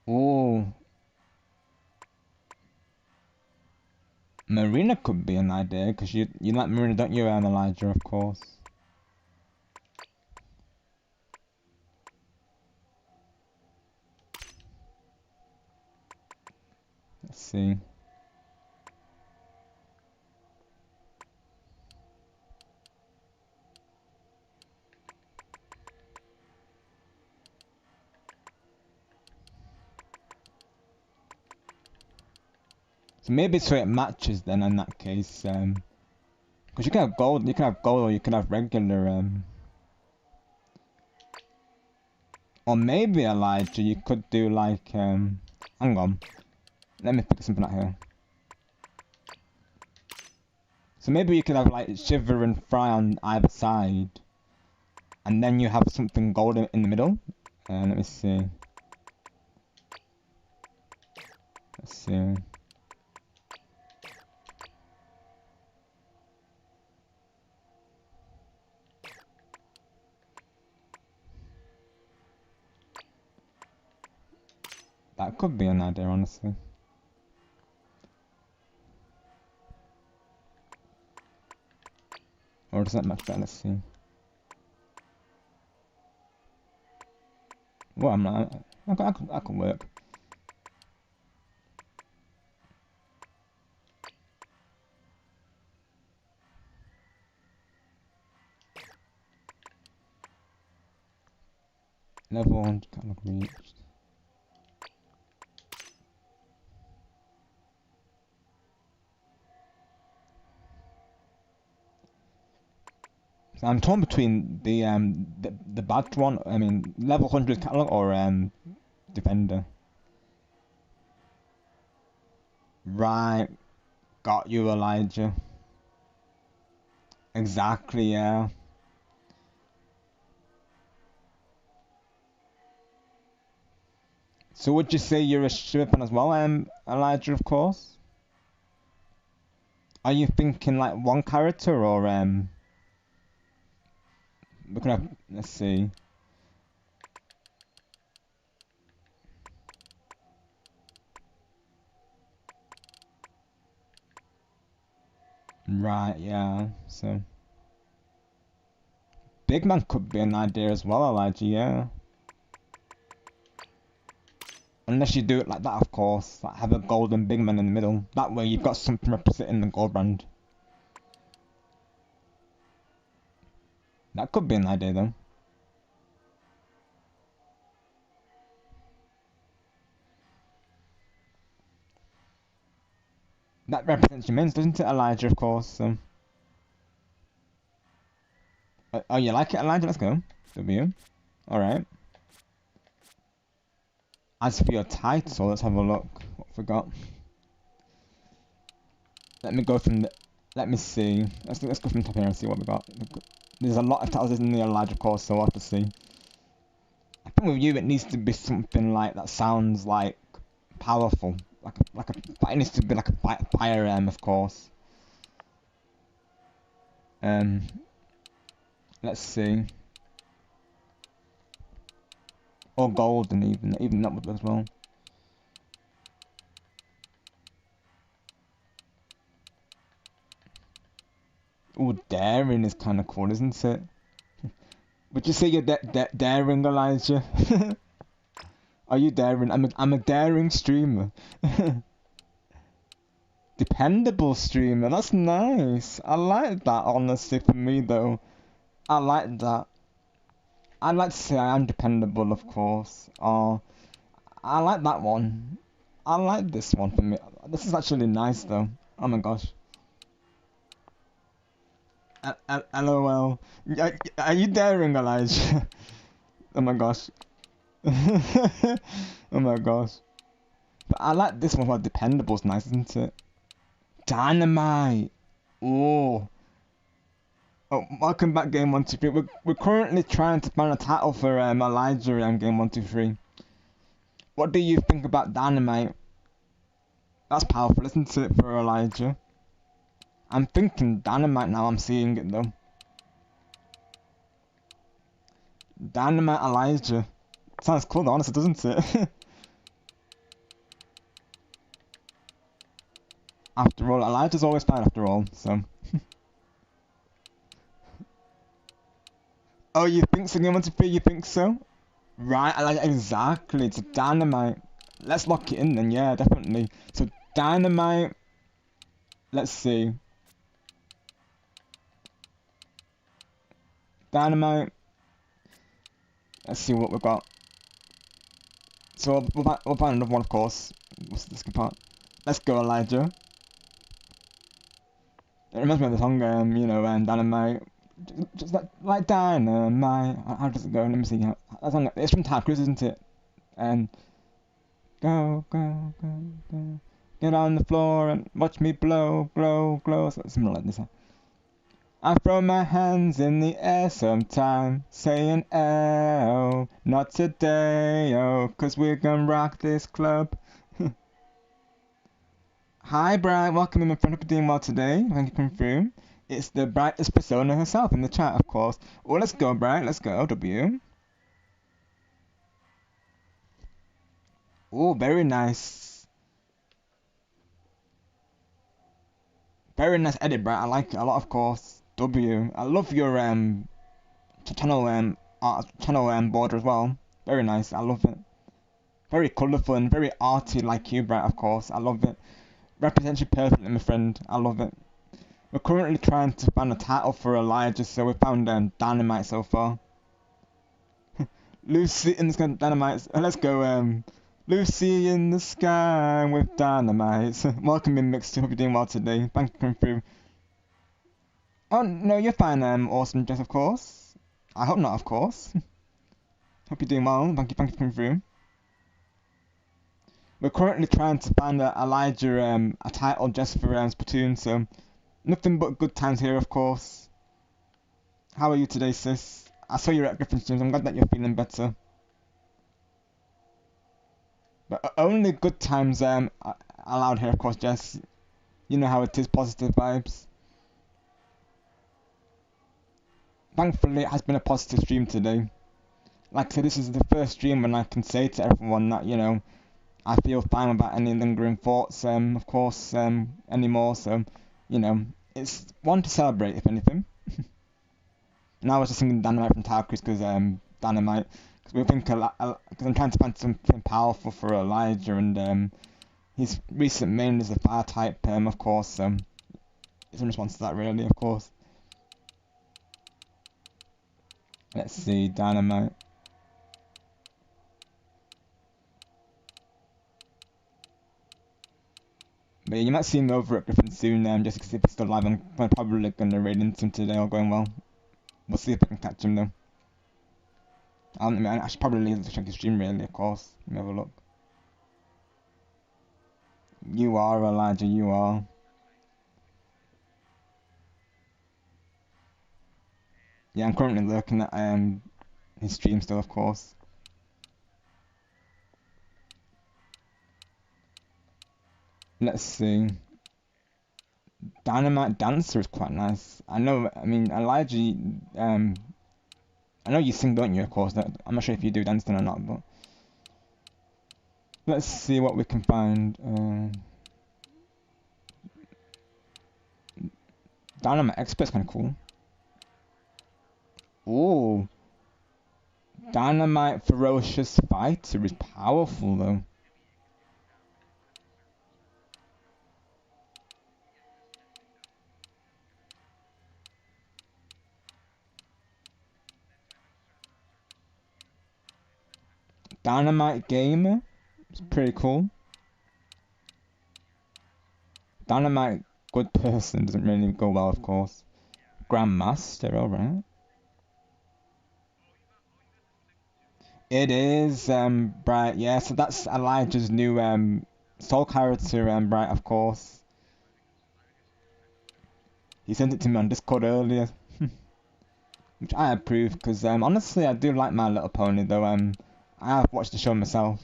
Oh, Marina could be an idea, because you like Marina, don't you, Elijah, of course. Let's see. So maybe so it matches then in that case, because you can have gold, or you can have regular, or maybe Elijah, you could do like, hang on, let me figure something out here. So maybe you could have like Shiver and Fry on either side, and then you have something golden in the middle. Let me see. Let's see. That could be an idea, honestly. Or does that match better? Let's see. Well, I'm not. I can work. Level 100 catalog reached. So I'm torn between the badge one. I mean, level 100 catalog or defender. Right, got you, Elijah. Exactly, yeah. So would you say you're a Shiva fan as well, Elijah, of course? Are you thinking like one character or we're gonna let's see. Right, yeah. So Big Man could be an idea as well, Elijah, yeah. Unless you do it like that, of course. Like have a golden big man in the middle. That way you've got something representing the gold brand. That could be an idea though. That represents your mins, doesn't it, Elijah, of course, so. Oh, you like it, Elijah? Let's go. W. Alright. As for your title, let's have a look. What have we got? Let me go from the... Let me see. Let's go from the top here and see what we got. There's a lot of titles in the Elijah, of course, so we'll have to see. I think with you, it needs to be something like that sounds like powerful. It needs to be like a fire of course. Let's see. Or golden even that would as well. Oh, daring is kind of cool, isn't it? Would you say you're daring, Elijah? Are you daring? I'm a daring streamer. Dependable streamer. That's nice. I like that. Honestly, for me though, I like that. I'd like to say I am dependable, of course. I like that one. I like this one for me. This is actually nice though. Oh my gosh. LOL. Are you daring, Elijah? Oh my gosh. Oh my gosh. But I like this one. Dependable's nice, isn't it? Dynamite. Oh. Oh, welcome back, Game 123. We're currently trying to find a title for Elijah Game 123. What do you think about Dynamite? That's powerful, isn't it, for Elijah? I'm thinking Dynamite now, I'm seeing it though. Dynamite Elijah. Sounds cool, honestly, doesn't it? After all, Elijah's always fine after all, so. Oh, you think so? Game 123, you think so? Right, Elijah, exactly. It's a Dynamite. Let's lock it in then, yeah, definitely. So, Dynamite. Let's see. Dynamite. Let's see what we've got. So we'll find another one, of course. What's this part? Let's go, Elijah. It reminds me of the song, Dynamite. Just like Dynamite. How does it go? Let me see. That song, it's from Town Cruise, isn't it? And go, go, go, go. Get on the floor and watch me blow, glow, glow. Something like this. I throw my hands in the air sometime, saying, oh, not today, oh, 'cause we're gonna rock this club. Hi, Bright, welcome in my friend. Hope you're doing well today. Thank you for coming through. It's the brightest persona herself in the chat, of course. Oh, let's go, Bright, let's go, W. Oh, very nice. Very nice edit, Bright. I like it a lot, of course. W. I love your channel border as well. Very nice. I love it. Very colourful and very arty like you, Bright. Of course, I love it. Represents you perfectly, my friend. I love it. We're currently trying to find a title for Elijah, so we found Dynamite so far. Lucy in the sky, Dynamite. Let's go. Lucy in the sky with Dynamite. Welcome in, Mixed. Hope you're doing well today. Thank you for coming through. Oh, no, you're fine, Awesome Jess, of course. I hope not, of course. Hope you're doing well. Thank you for coming through. We're currently trying to find Elijah a title just for Splatoon, so nothing but good times here, of course. How are you today, sis? I saw you at Griffin Streams. I'm glad that you're feeling better. But only good times allowed here, of course, Jess. You know how it is, positive vibes. Thankfully, it has been a positive stream today. Like I said, this is the first stream when I can say to everyone that, you know, I feel fine without any lingering thoughts, of course, anymore. So, you know, it's one to celebrate, if anything. And I was just thinking Dynamite from Tower Cruise because Dynamite, because we think because I'm trying to find something powerful for Elijah, and his recent main is the fire type, of course. It's in response to that, really, of course. Let's see, Dynamite. But yeah, you might see him over at Griffin soon, just because if he's still alive, I'm probably going to raid into him today, all going well. We'll see if I can catch him, though. I should probably leave the check his stream, really, of course. Let me have a look. You are, Elijah, you are. Yeah, I'm currently looking at his stream still, of course. Let's see. Dynamite Dancer is quite nice. I know, I mean, Elijah, I know you sing, don't you, of course. I'm not sure if you do dancing or not, but... Let's see what we can find. Dynamite Expert's kind of cool. Ooh. Dynamite Ferocious Fighter is powerful, though. Dynamite Gamer is pretty cool. Dynamite Good Person doesn't really go well, of course. Grandmaster, alright. It is, Bright, yeah, so that's Elijah's new, soul character, Bright, of course. He sent it to me on Discord earlier. Which I approve, because, honestly, I do like My Little Pony, though, I have watched the show myself.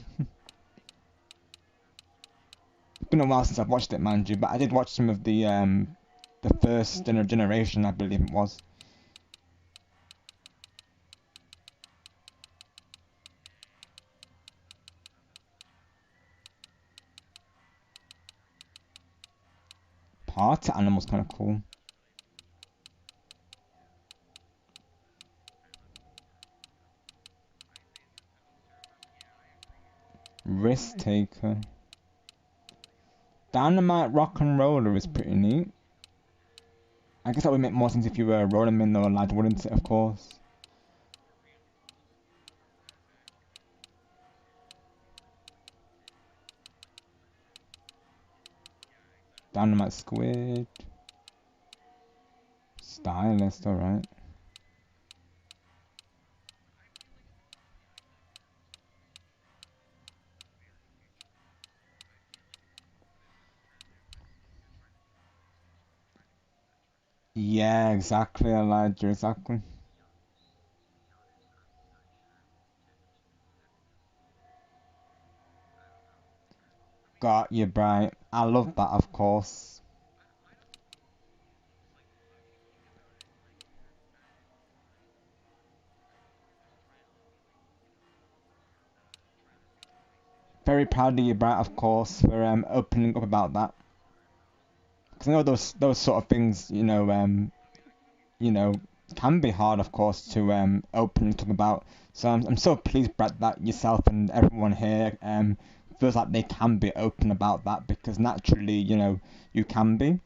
It's been a while since I've watched it, mind you, but I did watch some of the first generation, I believe it was. Party Animal's kind of cool. Risk Taker. Dynamite Rock and Roller is pretty neat. I guess that would make more sense if you were rolling in though, lad, wouldn't it, of course? Dynamite Squid. Stylist, alright. Yeah, exactly, Elijah, exactly. Got you, Bright. I love that, of course. Very proud of you, Bright, of course, for opening up about that. Because I know those sort of things, you know, can be hard, of course, to openly talk about. So I'm so pleased, Brad, that yourself and everyone here feels like they can be open about that because naturally, you can be.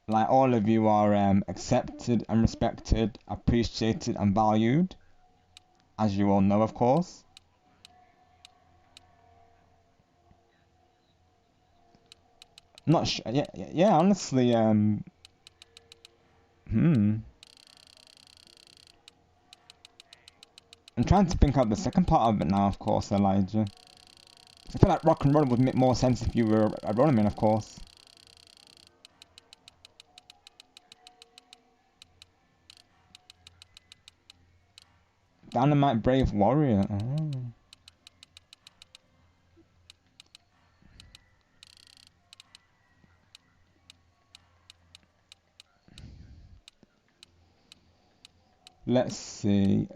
Like all of you are accepted and respected, appreciated and valued, as you all know, of course. Not sure. Yeah. Honestly, I'm trying to think out the second part of it now, of course, Elijah. I feel like rock and roll would make more sense if you were a Ronin, of course. Dynamite Brave Warrior. Oh. Let's see.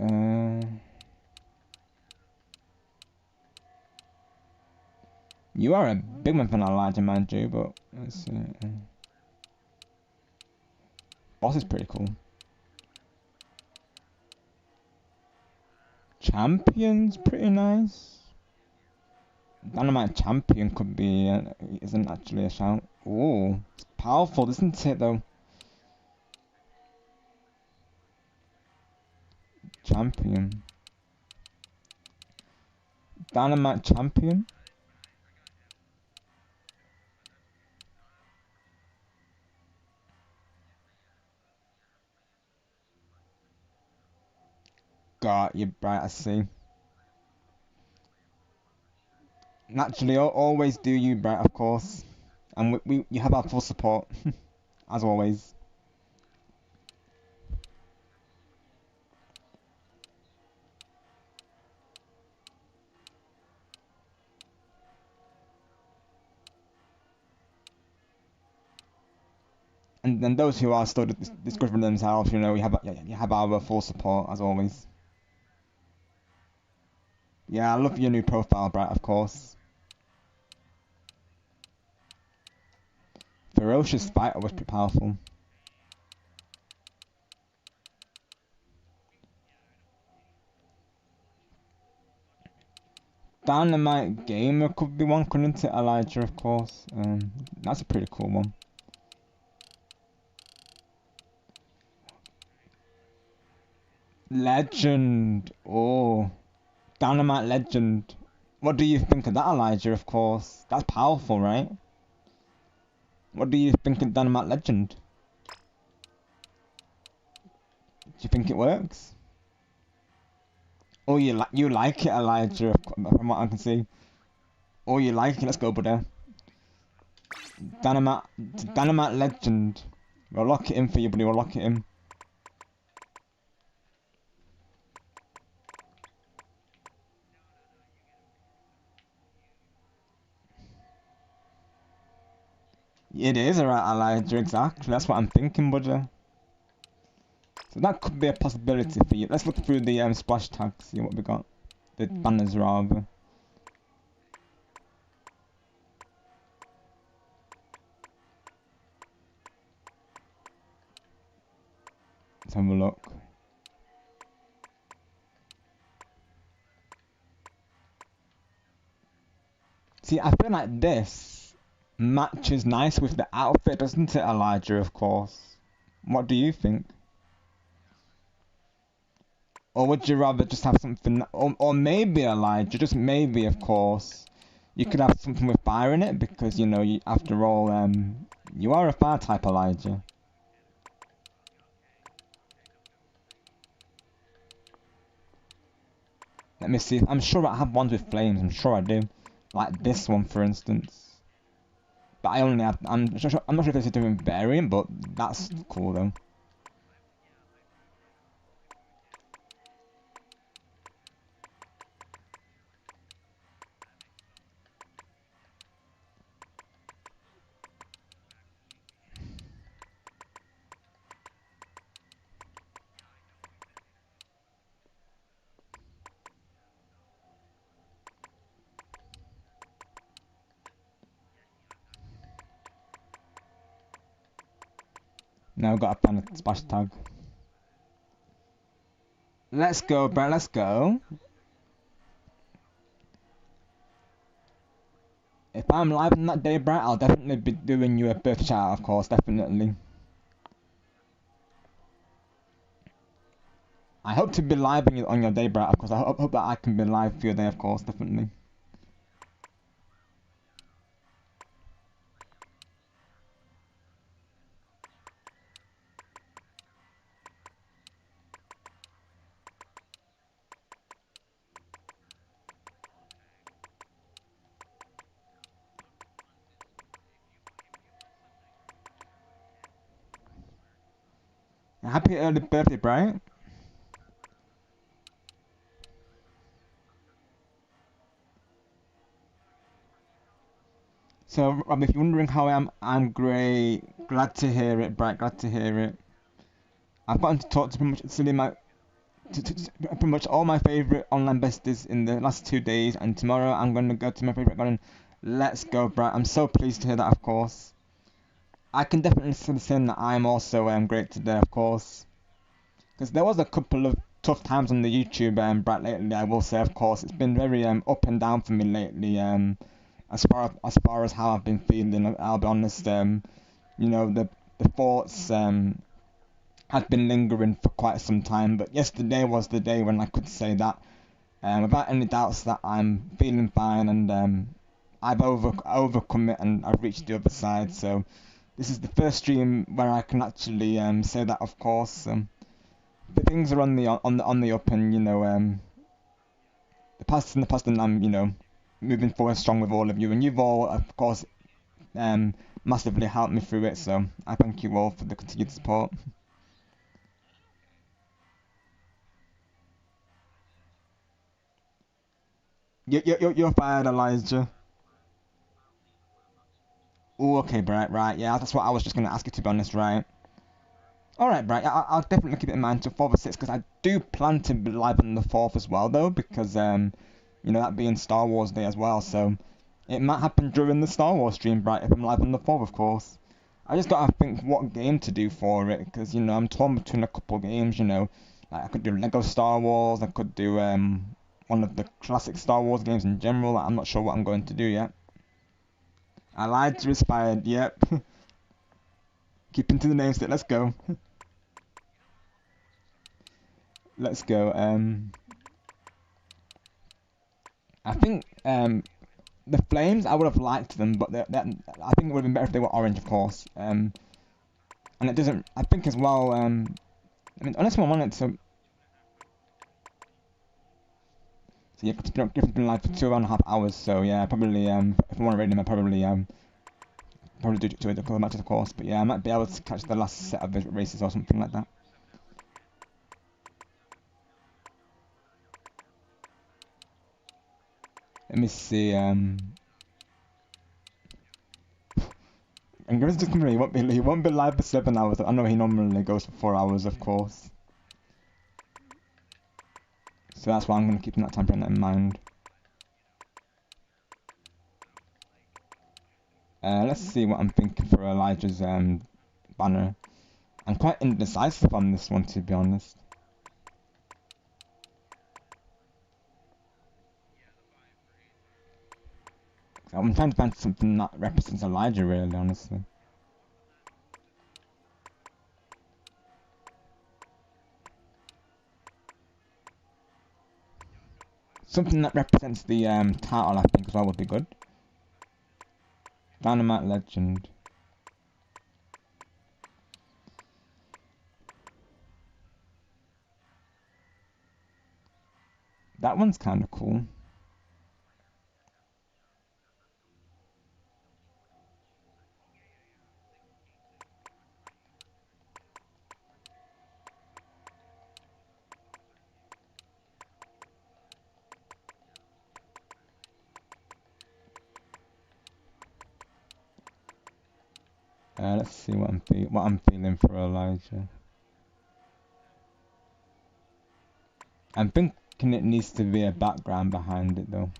You are a big one for an Elijah, mind you, but let's see. Boss is pretty cool. Champion's pretty nice. Dynamite champion could be, isn't actually a shout. Ooh, it's powerful, isn't it though? Champion. Dynamite champion? Got you, bright, I see. Naturally, always do you, bright, of course. And you have our full support, as always. And then those who are still discovering themselves, you know, you have our full support, as always. Yeah, I love your new profile, bright, of course. Ferocious Fighter was pretty powerful. Dynamite Gamer could be one, couldn't it? Elijah, of course. That's a pretty cool one. Legend. Oh, Dynamite Legend. What do you think of that, Elijah? Of course, that's powerful, right? What do you think of Dynamite Legend? Do you think it works? Oh, you like it, Elijah? From what I can see. Oh, you like it? Let's go, buddy. Dynamite Legend. We'll lock it in for you, buddy. We'll lock it in. It is alright, Elijah. Exactly. That's what I'm thinking, buddy. So that could be a possibility for you. Let's look through the splash tags, see what we got. The banners, rather. Let's have a look. See, I feel like this matches nice with the outfit, doesn't it, Elijah, of course? What do you think? Or would you rather just have something, or maybe, Elijah, just maybe, of course, you could have something with fire in it, because, you know, after all, you are a fire type, Elijah. Let me see. I'm sure I have ones with flames. I'm sure I do. Like this one, for instance. But I only have. I'm not sure if it's a different variant, but that's cool though. Now I've got a planet splash tag. Let's go, bro. Let's go. If I'm live on that day, bro, I'll definitely be doing you a birthday shout, of course, definitely. I hope to be live on your day, bro, of course. I hope that I can be live for your day, of course, definitely. Happy early birthday, Brian. So, Rob, if you're wondering how I'm great. Glad to hear it, Bright. Glad to hear it. I've gotten to talk to pretty much silly my pretty much all my favourite online besties in the last 2 days, and tomorrow I'm going to go to my favourite garden. Let's go, Brad. I'm so pleased to hear that, of course. I can definitely say that I'm also great today, of course. Because there was a couple of tough times on the YouTube, Brad, lately, I will say, of course. It's been very up and down for me lately, as far as how I've been feeling, I'll be honest. The thoughts had been lingering for quite some time, but yesterday was the day when I could say that without any doubts that I'm feeling fine, and I've overcome it and I've reached the other side. So this is the first stream where I can actually say that, of course. The things are on the up, and the past in the past, and I'm moving forward strong with all of you, and you've all, of course, massively helped me through it. So I thank you all for the continued support. You're fired, Elijah. Oh, okay, Bright, right, yeah, that's what I was just going to ask you, to be honest, right? Alright, Bright, I'll definitely keep it in mind to 4th or 6th, because I do plan to be live on the 4th as well, though, because, that being Star Wars Day as well, so it might happen during the Star Wars stream, Bright, if I'm live on the 4th, of course. I just gotta think what game to do for it, because, I'm torn between a couple games, like I could do Lego Star Wars, I could do, one of the classic Star Wars games in general, I'm not sure what I'm going to do yet. I lied to inspired, yep. Keeping to the name set, let's go. Let's go. I think the flames, I would have liked them, but I think it would have been better if they were orange, of course. And it doesn't, I think as well, I mean, unless one wanted to... So yeah, Griffin's been live for 2.5 hours, so yeah, probably, if I want to rate him, I'd probably do a couple of matches, of course, but yeah, I might be able to catch the last set of races or something like that. Let me see, and Griffin's just coming, he won't be live for 7 hours, I know he normally goes for 4 hours, of course. So that's why I'm going to keep that time frame in mind. Let's see what I'm thinking for Elijah's banner. I'm quite indecisive on this one, to be honest. I'm trying to find something that represents Elijah, really, honestly. Something that represents the title, I think, as well would be good. Dynamite Legend. That one's kind of cool. Let's see what I'm feeling for Elijah. I'm thinking it needs to be a background behind it, though.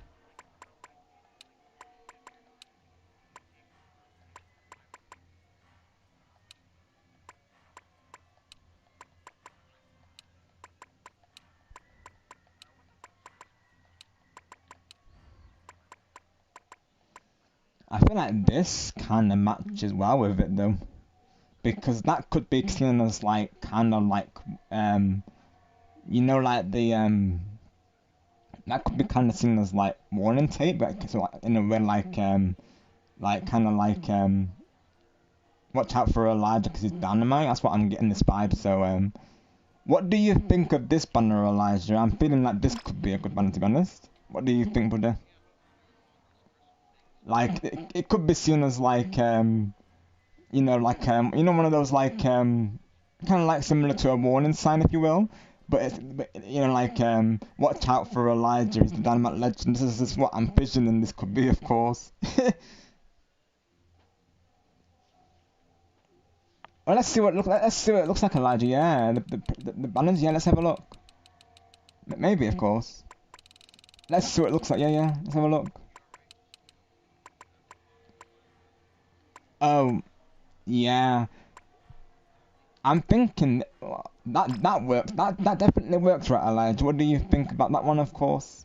I feel like this kind of matches well with it, though, because that could be seen as like kind of like like the that could be kind of seen as like warning tape, but so in a way like kind of like watch out for Elijah because he's dynamite. That's what I'm getting this vibe. So what do you think of this banner, Elijah? I'm feeling like this could be a good banner, to be honest. What do you think, brother? Like it could be seen as like one of those like kind of like similar to a warning sign, if you will. But watch out for Elijah. He's the dynamite legend. This is what I'm visioning. This could be, of course. Well, let's see what it looks like. Elijah. Yeah, the banners. Yeah, let's have a look. Maybe, of course. Let's see what it looks like. Yeah. Let's have a look. Oh, yeah. I'm thinking that works. That definitely works, right, Elijah? What do you think about that one, of course?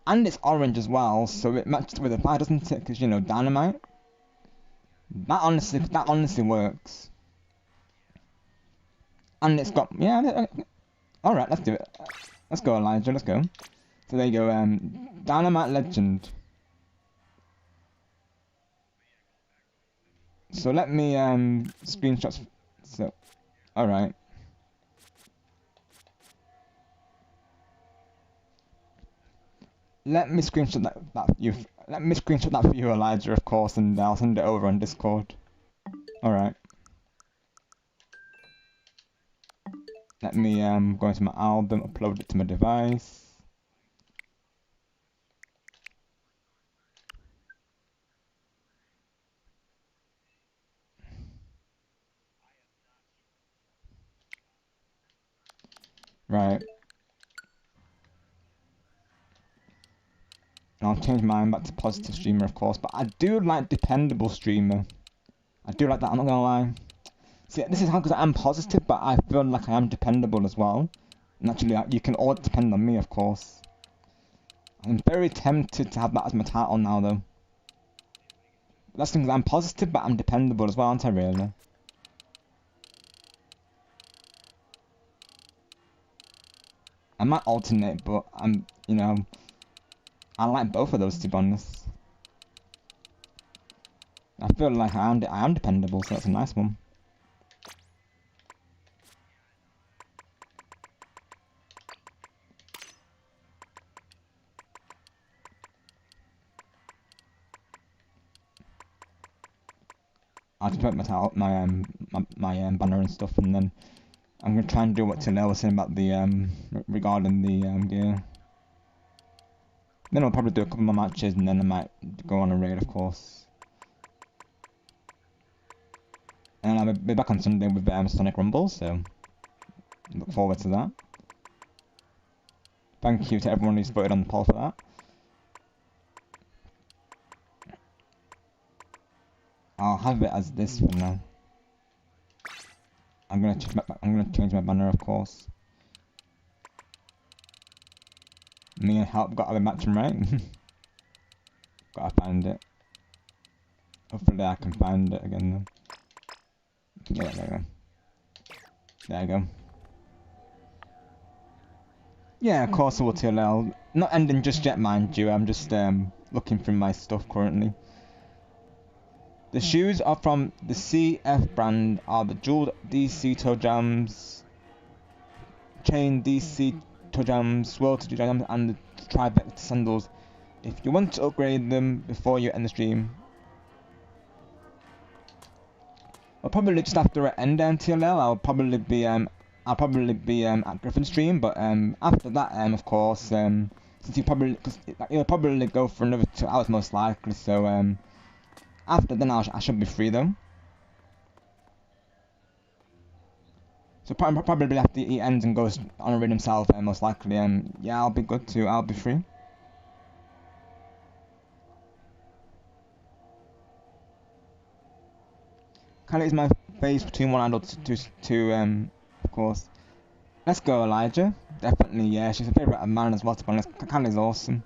And it's orange as well, so it matches with the fire, doesn't it? Because, you know, dynamite. That honestly works. And it's got, yeah. All right, let's do it. Let's go, Elijah. Let's go. So there you go. Dynamite Legend. So let me screenshots. So, all right. Let me screenshot Let me screenshot that for you, Elijah, of course, and I'll send it over on Discord. All right. Let me go into my album, upload it to my device. Right. And I'll change mine back to positive streamer, of course, but I do like dependable streamer. I do like that, I'm not gonna lie. See, this is how, because I'm positive, but I feel like I am dependable as well. Naturally, you can all depend on me, of course. I'm very tempted to have that as my title now, though. That's the thing, I'm positive, but I'm dependable as well, aren't I, really? I might alternate, but you know, I like both of those, to be honest. I feel like I am dependable, so that's a nice one. I'll just put my banner and stuff, and then I'm gonna try and do what Tillell was saying about the regarding the gear. Then I'll probably do a couple more matches, and then I might go on a raid, of course. And I'll be back on Sunday with Sonic Rumble, so look forward to that. Thank you to everyone who's voted on the poll for that. I'll have it as this for now. I'm gonna change my banner, of course. Me and Help got to be matching, right? Gotta find it. Hopefully I can find it again though. Yeah, there we go. There you go. Yeah, of course I will TLL. Not ending just yet, mind you. I'm just looking through my stuff currently. The shoes are from the CF brand, are the jeweled DC toe jams, chain DC toe jams, swirl toe jams, and the Triumvirate sandals. If you want to upgrade them before you end the stream, I'll probably just after I end TLL, I'll probably be at Griffin stream, but after that, of course, since you'll probably go for another 2 hours most likely, so after then I should be free though. So probably after he ends and goes on a raid himself, most likely, yeah, I'll be good too. I'll be free. Kylie is my face between one and two, of course. Let's go, Elijah. Definitely, yeah. She's a favourite of mine as well, to be honest. Kylie's awesome.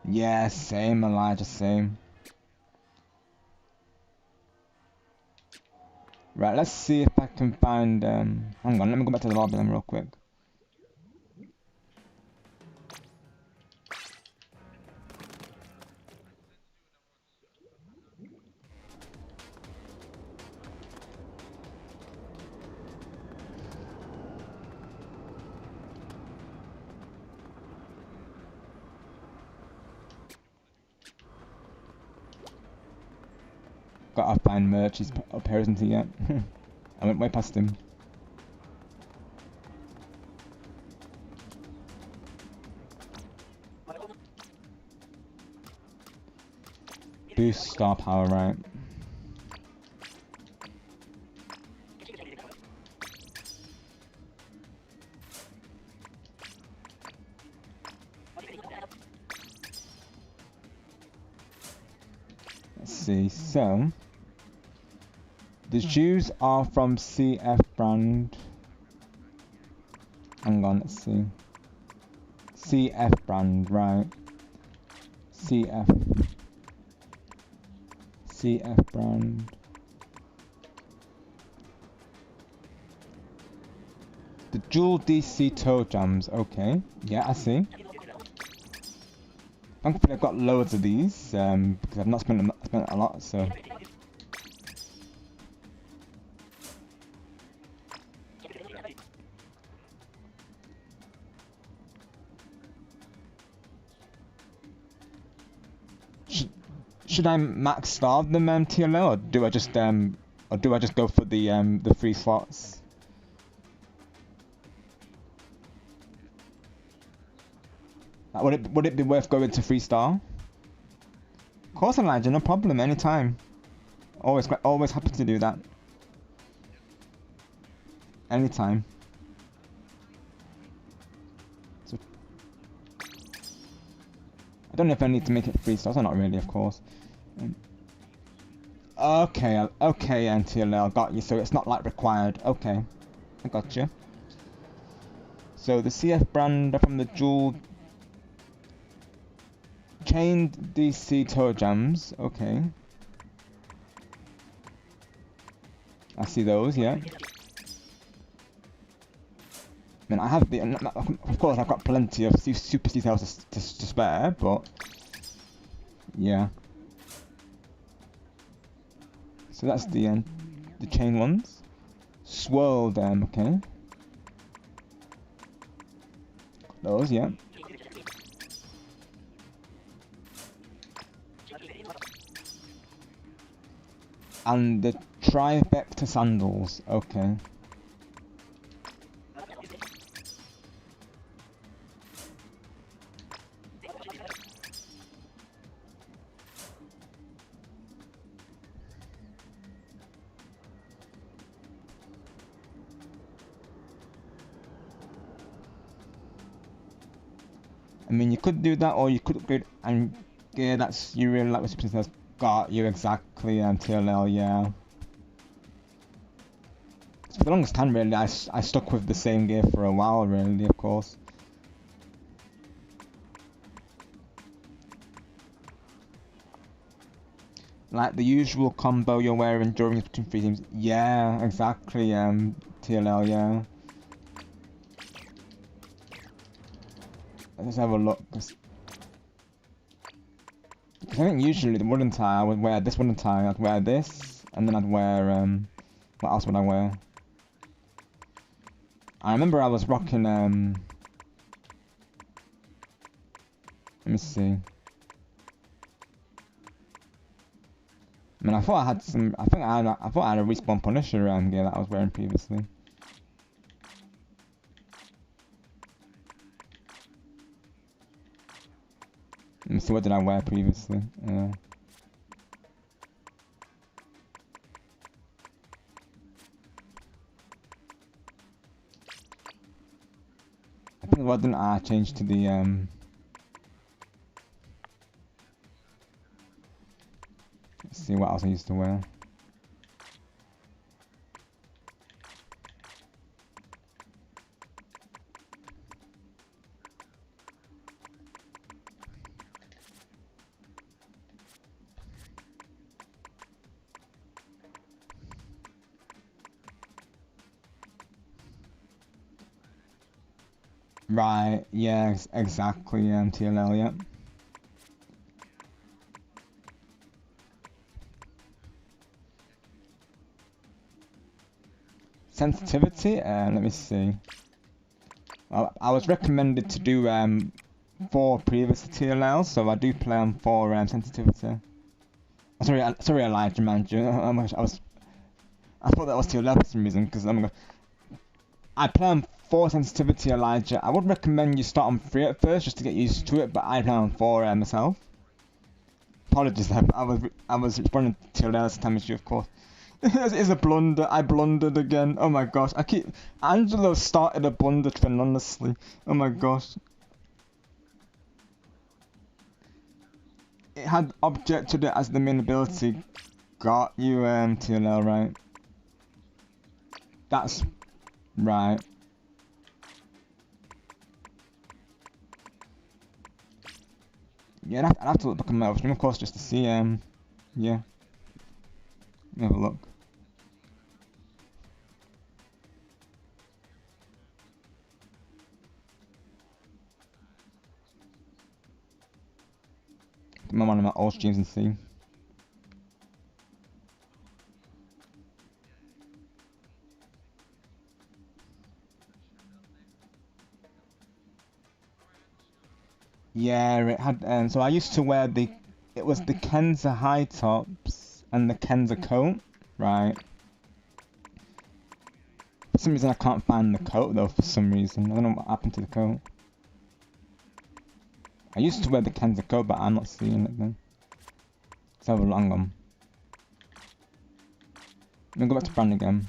Yeah, same, Elijah, same. Right, let's see if I can find, hang on, let me go back to the lobby then real quick. Gotta find merch, he's up here, isn't he yet? I went way past him. Boost star power, right. see. So the shoes are from CF brand. Hang on, let's see. CF brand, right? CF brand. The dual DC toe jams. Okay, yeah, I see. Thankfully, I've got loads of these because I've not spent a lot. So. Should I max starve them TLO, or do I just go for the free slots? Would it be worth going to free star? Of course, Elijah, no problem, anytime. Always happy to do that. Anytime. So, I don't know if I need to make it free stars or not really, of course. Okay, NTLL, got you. So it's not like required. Okay, I got you. So the CF brand are from the dual chained DC toe jams. Okay, I see those. Yeah. I mean, I have the. Of course, I've got plenty of super details to spare, but yeah. So that's the chain ones. Swirled, okay. Those, yeah. And the trifecta sandals, okay. I mean, you could do that, or you could upgrade and gear that's you really like what Super Nintendo got you exactly TLL, yeah. So for the longest time, really, I stuck with the same gear for a while, really, of course. Like the usual combo you're wearing during between free teams. Yeah, exactly, TLL, yeah. Let's have a look. Cause I think usually the wooden tie, I would wear this wooden tie, I'd wear this, and then I'd wear, what else would I wear? I remember I was rocking, let me see. I mean, I thought I had some, I thought I had a Respawn Punisher gear that I was wearing previously. Let me see, what did I wear previously? I think what didn't I change to the let's see what else I used to wear. Right, yeah, exactly, TLL, yeah. Sensitivity, let me see. Well, I was recommended to do 4 previous TLL, so I do play on 4 sensitivity. Oh, sorry, Elijah, man. I thought that was TLL for some reason, because I play on 4 sensitivity, Elijah. I would recommend you start on 3 at first, just to get used to it, but I play on 4 myself. Apologies, I was responding to TLL's time issue, of course. It is a blunder. I blundered again. Oh my gosh. Angelo started a blunder trend, honestly. Oh my gosh. it had objected it as the main ability. Got you, TLL, right? That's right. Yeah, I'd have to look back on my stream, of course, just to see, yeah. Let me have a look. I'm on one of my old streams and see. Yeah, it had, so I used to wear it was the Kenza high tops and the Kenza coat, right? For some reason I can't find the coat though, for some reason. I don't know what happened to the coat. I used to wear the Kenza coat, but I'm not seeing it then. Let's have a long one. Let me go back to brand again.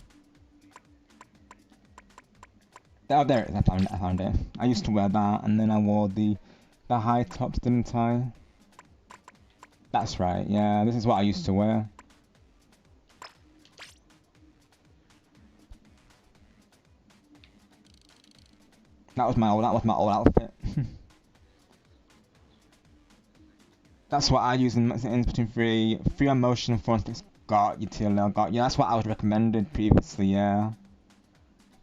Oh, there it is, I found it. I used to wear that, and then I wore the high tops, didn't I? That's right, yeah, this is what I used to wear. That was my old outfit. That's what I use in Splatoon 3. 3 on motion, 4 on sticks. Got you, TLL, got you. That's what I was recommended previously, yeah.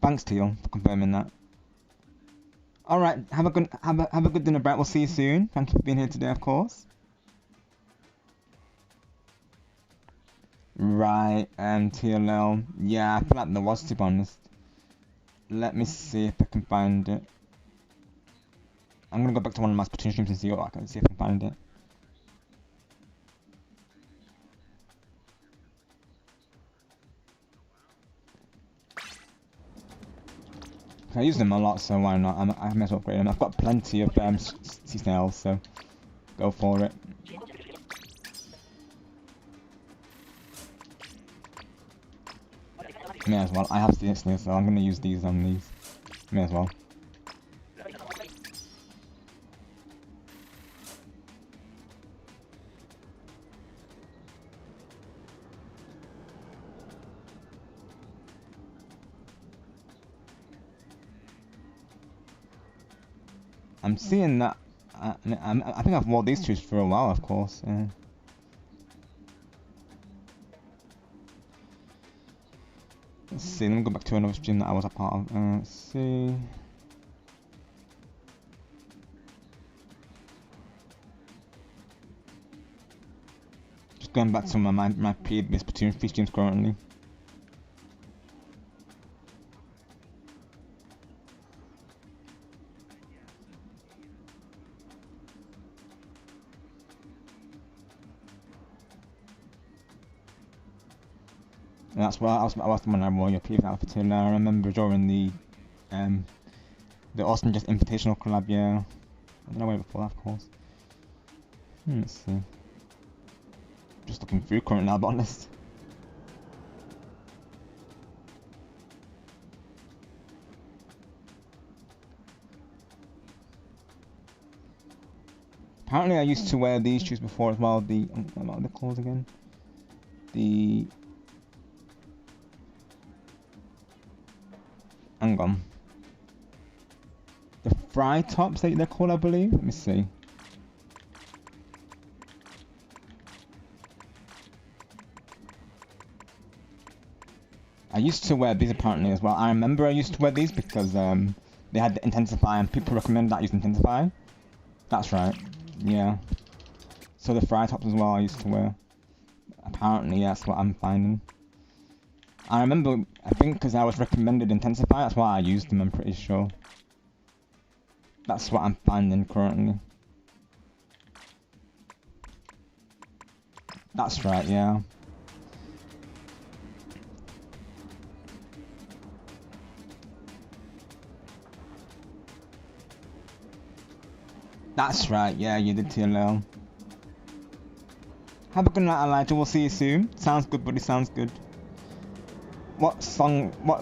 Thanks, Teal, for confirming that. Alright, have a good dinner, Brett. We'll see you soon. Thank you for being here today, of course. Right, TLL. Yeah, I feel like there was, to be honest. Let me see if I can find it. I'm gonna go back to one of my Splatoon streams and see what I can see if I can find it. I use them a lot, so why not? I may as well upgrade them. I've got plenty of sea snails, so go for it. May as well. I have sea snails, so I'm gonna use these on these. May as well. I'm seeing that. I think I've worn these shoes for a while, of course. Yeah. Let's see. Let me go back to another stream that I was a part of. Let's see. Just going back to my previous Splatoon 3 streams currently. And that's why I was the one I wore your previous outfit in. I remember during the Austin Just Invitational collab, yeah. I don't know where before that, of course. Let's see. Just looking through currently, I'll be honest. Apparently I used to wear these shoes before as well, what are they called again? Hang on. The fry tops they're called, I believe. Let me see. I used to wear these apparently as well. I remember I used to wear these because they had the Intensify and people recommend that I use Intensify. That's right. Yeah. So the fry tops as well I used to wear. Apparently, yeah, that's what I'm finding. I remember, I think because I was recommended Intensify, that's why I used them, I'm pretty sure. That's what I'm finding currently. That's right, yeah. That's right, yeah, you did TLL. Have a good night, Elijah, we'll see you soon. Sounds good, buddy, sounds good. What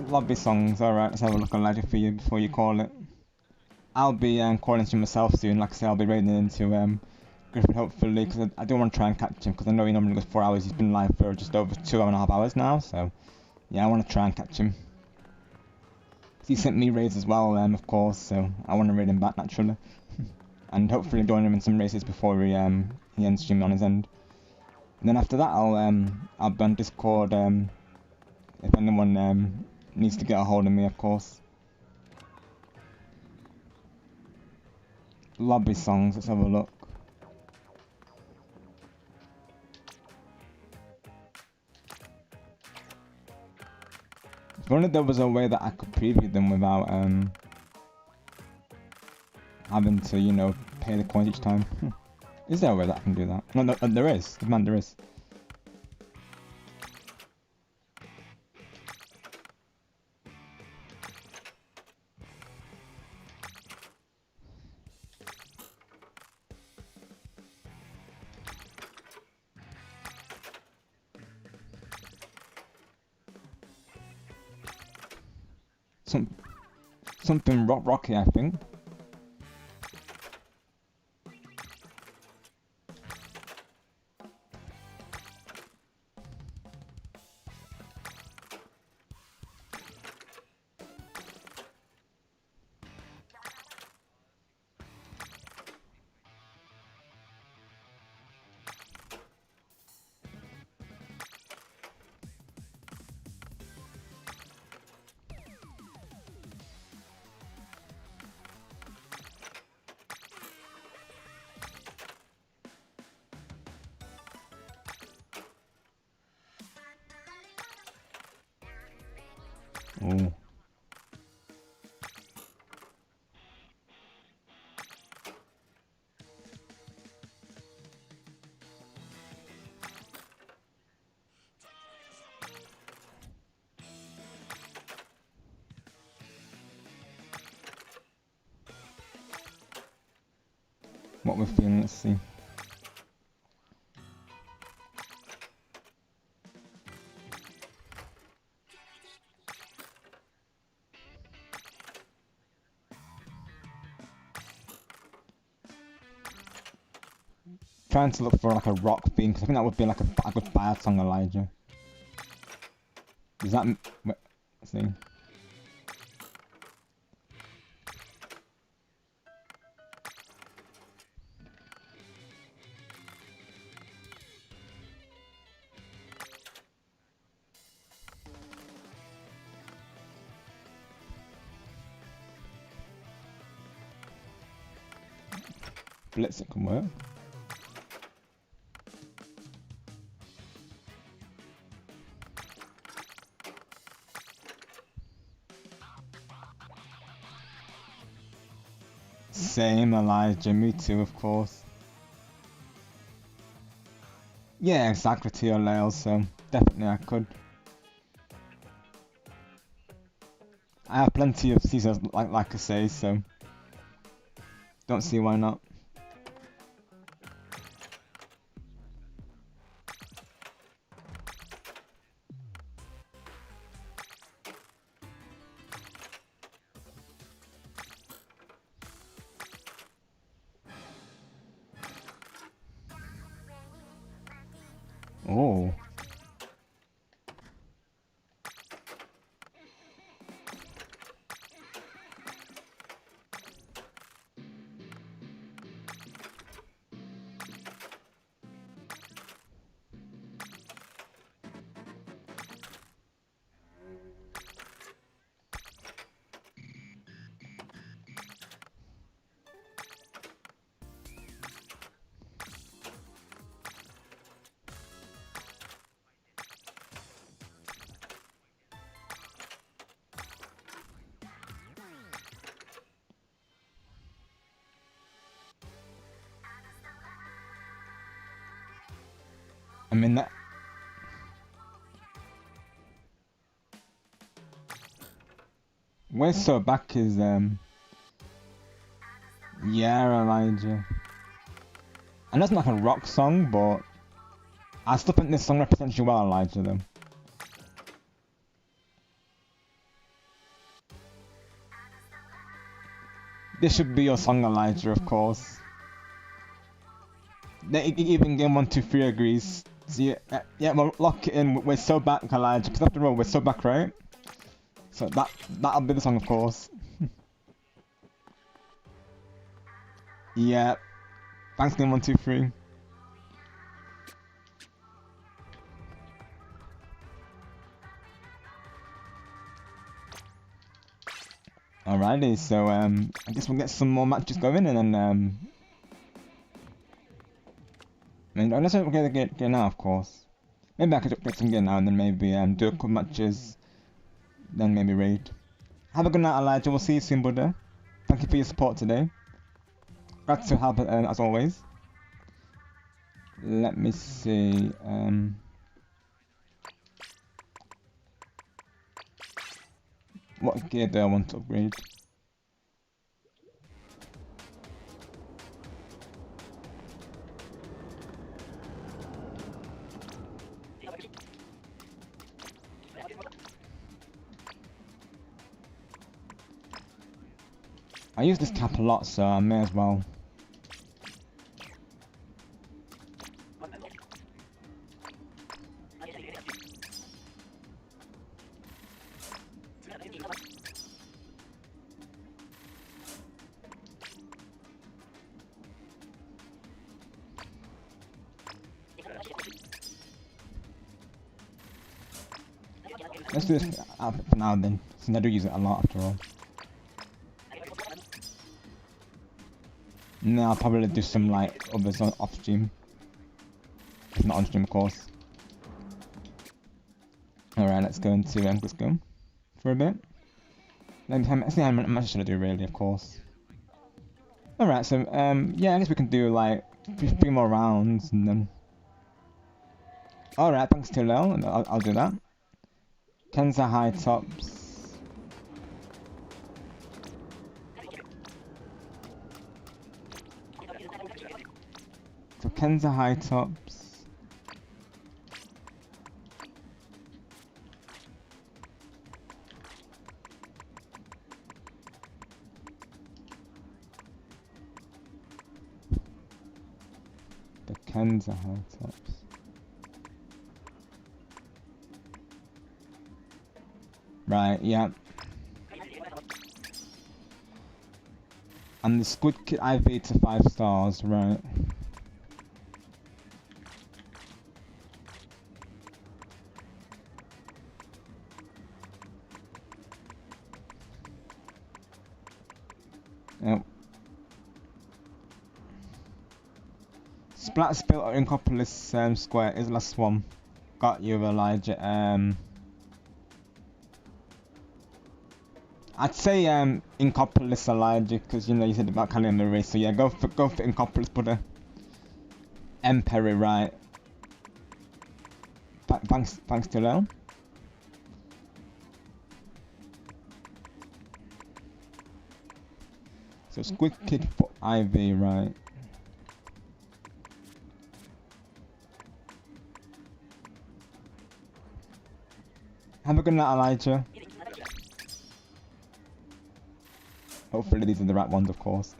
lobby songs? Alright, let's have a look, Elijah, for you before you call it. I'll be calling to myself soon, like I say, I'll be raiding into Griffin, hopefully, because I do want to try and catch him, because I know he normally goes 4 hours. He's been live for just over 2.5 hours now, so yeah, I want to try and catch him. He sent me raids as well, of course, so I want to raid him back naturally. And hopefully join him in some races before he ends streaming on his end. And then after that, I'll be on Discord, if anyone needs to get a hold of me, of course. Lobby songs, let's have a look. If only there was a way that I could preview them without having to, you know, pay the coins each time. Is there a way that I can do that? No, there is. Man, there is. Something rocky, I think. Oh. What we're feeling, let's see. Trying to look for like a rock theme, because I think that would be like a good fire song, Elijah. Does that... Let's see. Blitz, it can work. Same, Elijah, me too, of course. Yeah, exactly, to your lails, so definitely I could. I have plenty of Caesars, like I say, so don't see why not. Oh. I mean that... We're so back is, yeah, Elijah. And that's not like a rock song, but I still think this song represents you well, Elijah, though. This should be your song, Elijah, of course. Even game 1, 2, 3 agrees. So yeah, we'll lock it in. We're so back, Elijah. Because after all, we're so back, right? So that'll be the song, of course. Yeah. Thanks, game 1, 2, 3. Alrighty, so I guess we'll get some more matches going, and then I mean, unless we're gonna get now, of course. Maybe I could get some gear now, and then maybe do a couple matches, then maybe raid. Have a good night, Elijah. We'll see you soon, brother. Thank you for your support today. Glad to help as always. Let me see. What gear do I want to upgrade? I use this cap a lot, so I may as well. Let's do this outfit for now then, since I do use it a lot after all. No, I'll probably do some like others off stream. If not on stream, of course. Alright, let's go into let's go for a bit. Let's see how much should I do really, of course. Alright, so yeah, I guess we can do like three more rounds and then. Alright, thanks to Lil, I'll do that. Kenza high tops. So Kenza high tops. The Kenza high tops. Right, yeah. And the Squid Kid IV to 5 stars, right. Yep. Splat Spill or Incopolis Square is the last one. Got you, Elijah. I'd say Incopolis, Elijah, because you know you said about calendar race, so yeah, go for Incopolis, brother. Emperor, right? Thanks to Lel. So Squid Kid for IV, right? Have a good night, Elijah. Hopefully these are the right ones, of course.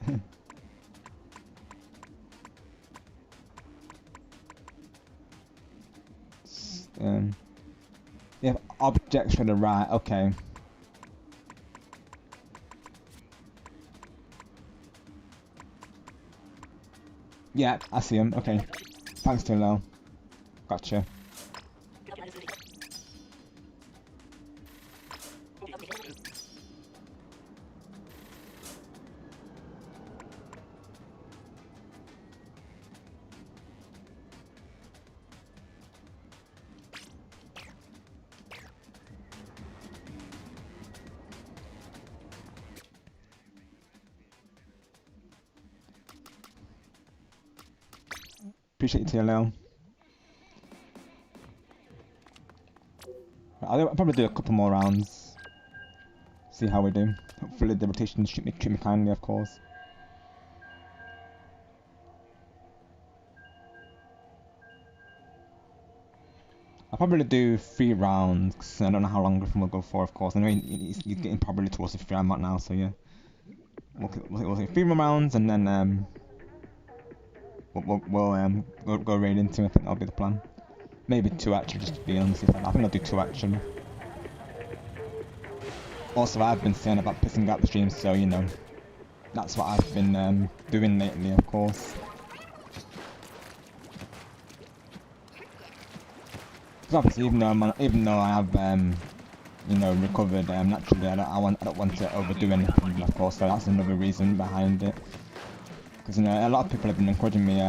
Yeah, objects for the right, okay. Yeah, I see him, okay. Thanks to Lil. Gotcha. Appreciate you, TLL. I'll probably do a couple more rounds. See how we do. Hopefully the rotation treat me kindly, of course. I'll probably do 3 rounds, cause I don't know how long Griffin will go for, of course. I mean, he's getting probably towards the 3 I'm at now, so yeah. We'll say 3 more rounds and then we'll go raid into. I think that'll be the plan. Maybe 2 actually, just to be honest. I think I'll do 2 actually. Also, I've been saying about pissing out the stream, so you know, that's what I've been doing lately, of course. Because obviously, even though I have you know, recovered naturally, I don't want to overdo anything, of course. So that's another reason behind it. Because you know, a lot of people have been encouraging me,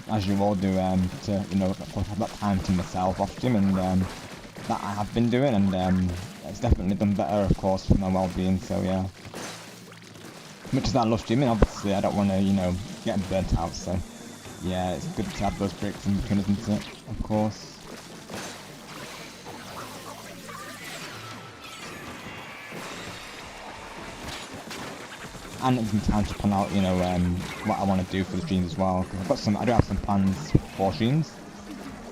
as you all do, to you know, of course, have that time to myself off gym, and that I have been doing, and it's definitely done better, of course, for my well-being. So yeah, as much as I love gymming, obviously I don't want to, you know, get burnt out. So yeah, it's good to have those breaks in between, isn't it? Of course. And it's in time to plan out, you know, what I want to do for the streams as well. Cause I do have some plans for streams.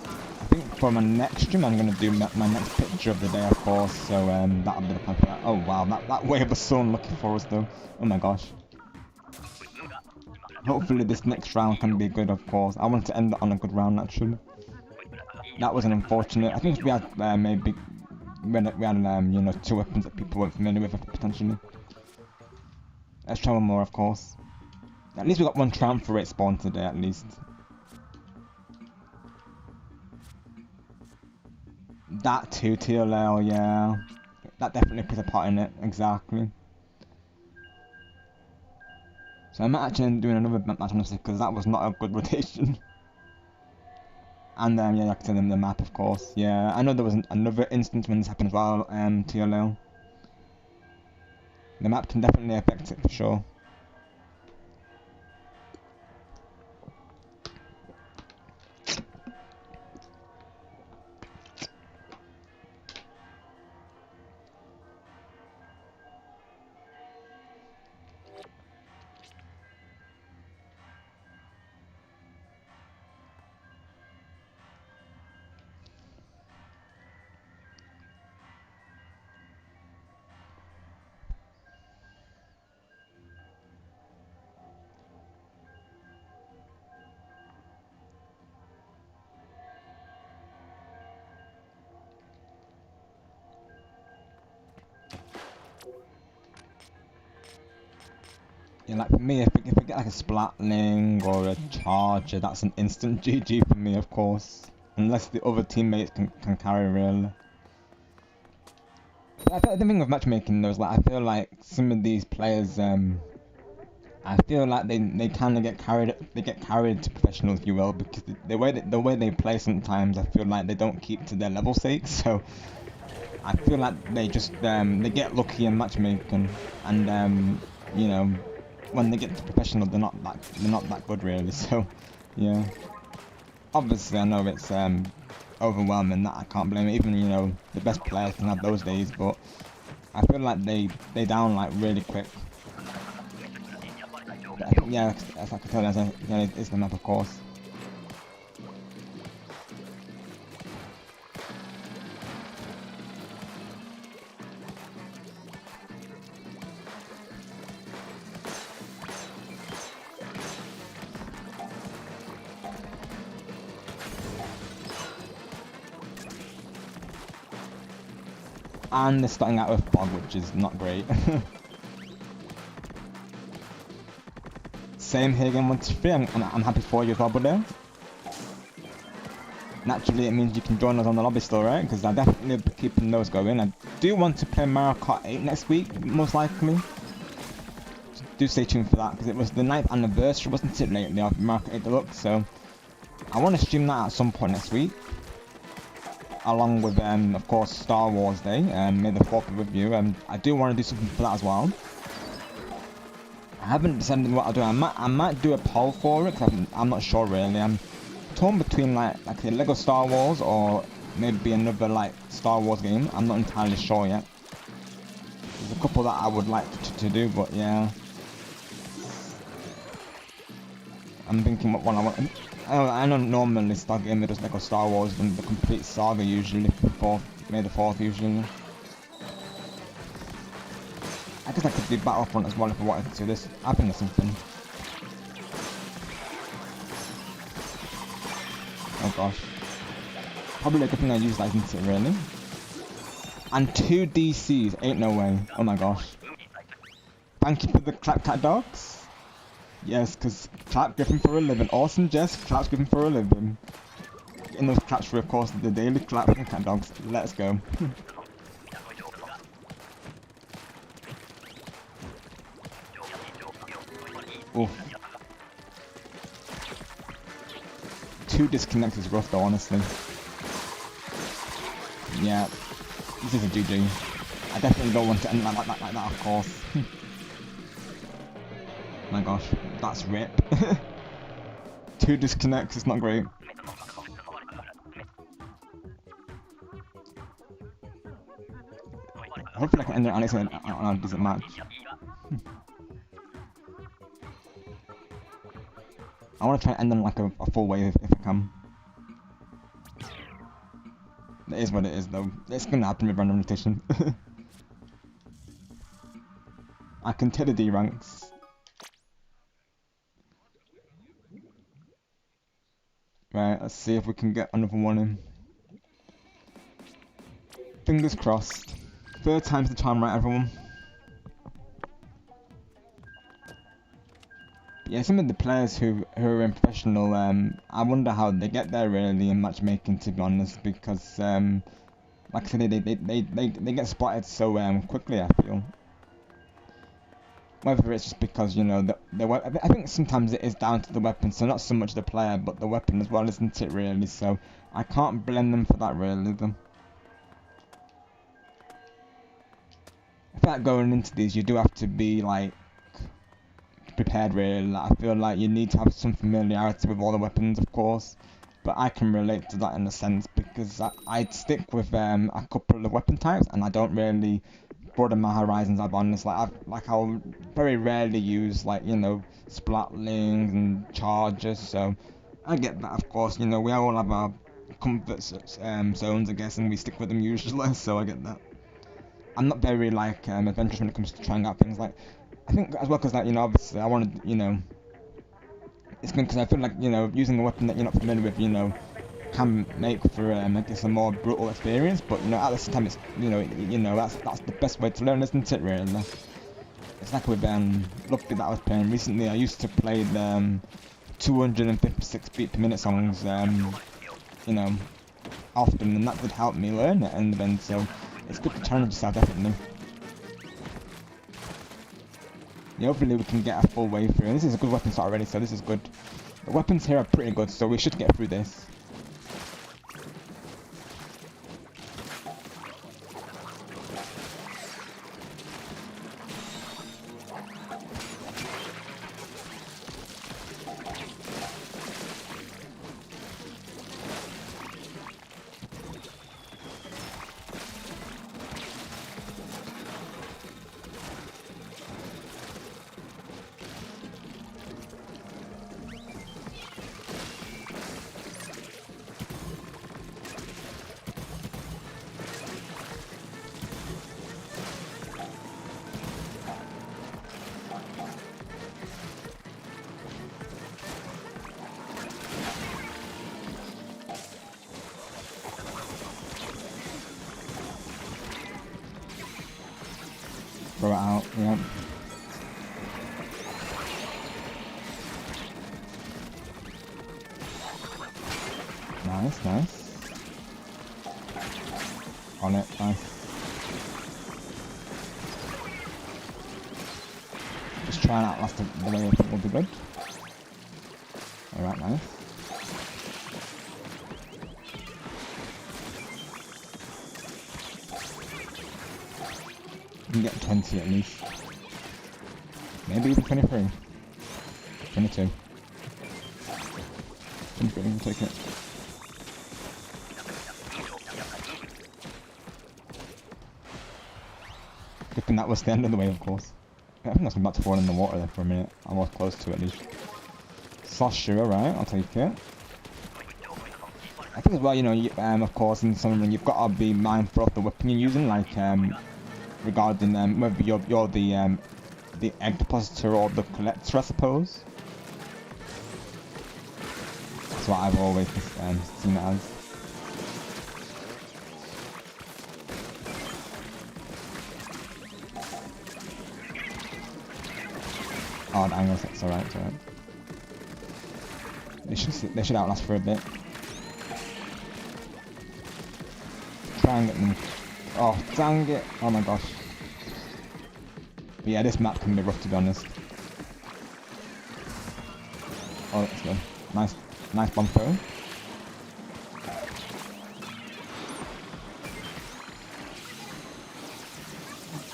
I think for my next stream, I'm gonna do my next picture of the day, of course. So that'll be the plan for that. Oh wow, that wave was so unlucky for us though. Oh my gosh. Hopefully this next round can be good, of course. I want to end it on a good round actually. That was an unfortunate. I think if we had maybe we had you know, 2 weapons that people weren't familiar with potentially. Let's try one more, of course. At least we got 1 Triumvirate spawn today, at least. That too, TLL, yeah. That definitely plays a part in it, exactly. So I might actually end up doing another match on this because that was not a good rotation. And yeah, like I said, in the map, of course. Yeah, I know there was another instance when this happened as well, TLL. The map can definitely affect it for sure. Yeah, like for me, if we get like a Splatling or a Charger, that's an instant GG for me, of course. Unless the other teammates can carry really. But the thing with matchmaking though is like, I feel like some of these players, I feel like they kind of get carried to professional, if you will, because the way they play sometimes, I feel like they don't keep to their level sake. So I feel like they just they get lucky in matchmaking, and you know, when they get to professional, they're not that good really. So yeah, obviously I know it's overwhelming. That I can't blame it. Even you know the best players can have those days, but I feel like they down like really quick. But I think, yeah, as I can tell, yeah, it's the map, of course. And they're starting out with fog, which is not great. Same here again, 1, 2, 3. I'm happy for you as well, buddy. Naturally, it means you can join us on the lobby still, right? Because I definitely be keeping those going. I do want to play Mario Kart 8 next week, most likely. So do stay tuned for that, because it was the 9th anniversary, wasn't it, lately, of Mario Kart 8 Deluxe, so I want to stream that at some point next week. Along with, of course, Star Wars Day, May the 4th be with you. I do want to do something for that as well. I haven't decided what I'll do. I might do a poll for it, because I'm not sure really. I'm torn between like a Lego Star Wars or maybe another like Star Wars game. I'm not entirely sure yet. There's a couple that I would like to do, but yeah. I'm thinking what one I want. I know normally Star Gamer does Lego Star Wars and the complete saga usually before May the 4th usually. I guess I could do Battlefront as well if I wanted to do this. I think there's something. Oh gosh. Probably a good thing I used that, isn't it, really? And 2 DCs, ain't no way. Oh my gosh. Thank you for the clap cat dogs. Yes, because clap Griffin for a living. Awesome, Jess. Claps Griffin for a living. Getting those claps for, of course, the daily clap from cat dogs. Let's go. Oof. 2 disconnects is rough though, honestly. Yeah, this is a GG. I definitely don't want to end like that, of course. My gosh, that's rip. 2 disconnects, it's not great. Hopefully I can end it on a decent match. I want to try and end on like a full wave if I can. It is what it is though. It's gonna happen with random rotation. I can tell the D ranks. Right, let's see if we can get another one in. Fingers crossed. 3rd time's the charm, right, everyone? Yeah, some of the players who are in professional, I wonder how they get there really in matchmaking, to be honest, because like I said, they get spotted so quickly, I feel. Whether it's just because, you know, I think sometimes it is down to the weapon, so not so much the player, but the weapon as well, isn't it, really? So I can't blame them for that, really, though. I feel like going into these, you do have to be, like, prepared, really. Like, I feel like you need to have some familiarity with all the weapons, of course. But I can relate to that in a sense, because I'd stick with a couple of weapon types, and I don't really broaden my horizons, I'll be honest. I'll very rarely use, like, you know, splatlings and chargers, so I get that, of course. You know, we all have our comfort zones, I guess, and we stick with them usually, so I get that. I'm not very, like, adventurous when it comes to trying out things. Like, I think as well, because, like, you know, obviously I want to, you know, it's good because I feel like, you know, using a weapon that you're not familiar with, you know, can make for I guess a more brutal experience, but you know, at the same time, it's, you know that's the best way to learn, isn't it, really? It's like with Lucky that I was playing recently. I used to play the 256 beat per minute songs, you know, often, and that did help me learn it, and then so it's good to challenge yourself, definitely. Yeah, hopefully we can get a full way through. And this is a good weapon start already, so this is good. The weapons here are pretty good, so we should get through this. Throw it out, yeah. Nice, nice. On it, nice. Just try and outlast the way I think will be good. Alright, nice. You can get 20 at least. Maybe even 23. 22. 23, we'll take it. Good thing that was the end of the wave, of course. I think that's about to fall in the water there for a minute. I was close to it at least. Sasha, alright, I'll take it. I think as well, you know, of course, in Salmon, you've got to be mindful of the weapon you're using, like, regarding whether you're the egg depositor or the collector, I suppose. That's what I've always seen it as. Oh, the angles, it's alright, it's alright. They should outlast for a bit. Try and get them. Oh, dang it! Oh my gosh. But yeah, this map can be rough, to be honest. Oh, let's go. Nice bomb throw.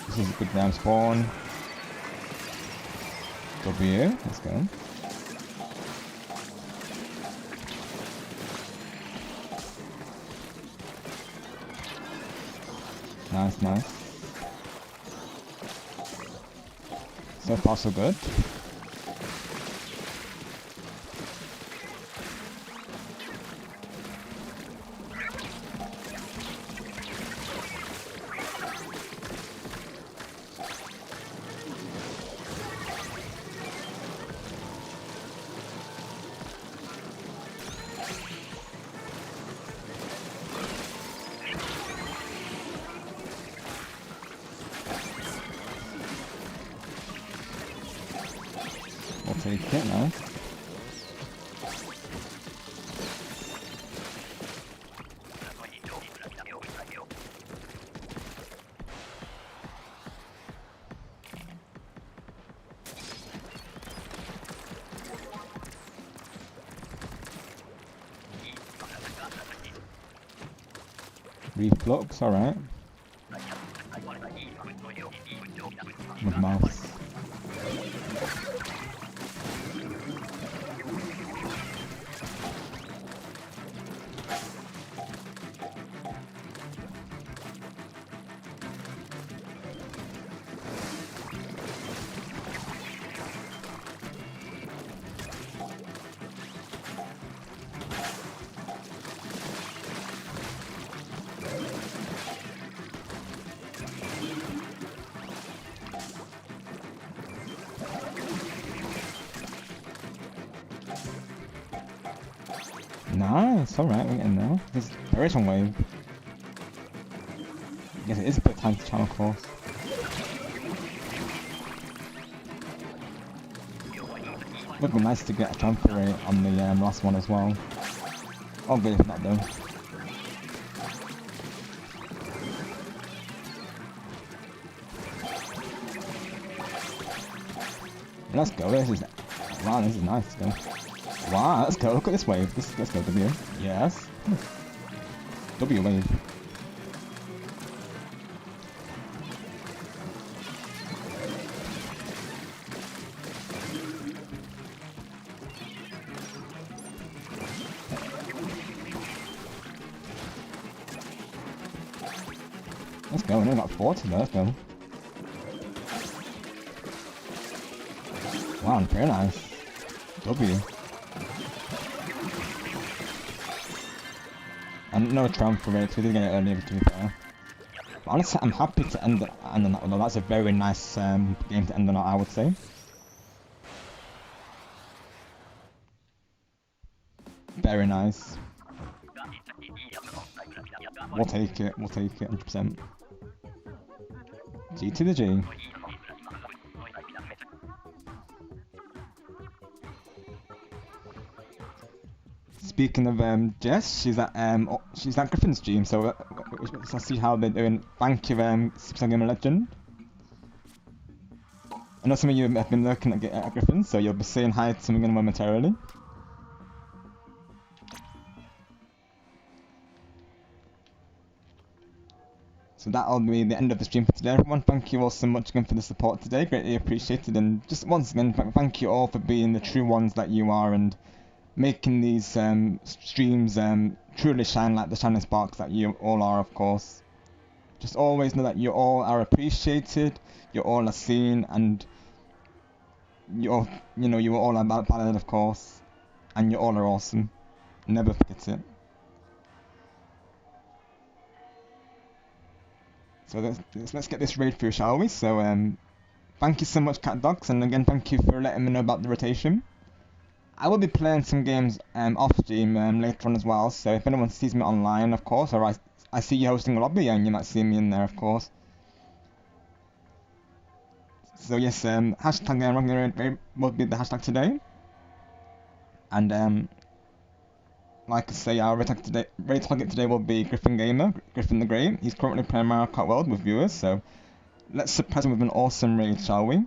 This is a good down spawn. W, let's go. Nice. So far so good. We'll take it now. Reflux, alright. With mouse. Nice, alright, we're getting there. This is a very strong wave. I guess it is a bit time to channel course. Would be nice to get a Triumvirate on the last one as well. Oh, good if not though. Let's go, this is nice though. Wow, let's go, look at this wave. Let's go, W. Yes. W wave. Let's go, and I got 40 there, let's go. Wow, very nice. W. And no Triumvirate, we did get it earlier to be fair. But honestly, I'm happy to end on that, although that's a very nice game to end on, I would say. Very nice. We'll take it, 100%. G to the G. Speaking of Jess, she's at Griffin's Gym, so let's see how they're doing. Thank you, Super Gamer Legend. I know some of you have been looking at Griffin, so you'll be saying hi to some of them momentarily. So that'll be the end of the stream for today, everyone. Thank you all so much again for the support today, greatly appreciated. And just once again, thank you all for being the true ones that you are and making these streams truly shine like the shining sparks that you all are, of course. Just always know that you all are appreciated, you all are seen, and you all are valid, of course, and you all are awesome. Never forget it. So let's get this raid through, shall we? So thank you so much, Cat Dogs, and again thank you for letting me know about the rotation. I will be playing some games off stream later on as well, so if anyone sees me online, of course, or I see you hosting a lobby, and you might see me in there, of course. So yes, hashtag Triumvirate will be the hashtag today. And like I say, our raid target today will be Griffin Gamer, Griffin the Great. He's currently playing Mario Kart World with viewers, so let's surprise him with an awesome raid, shall we?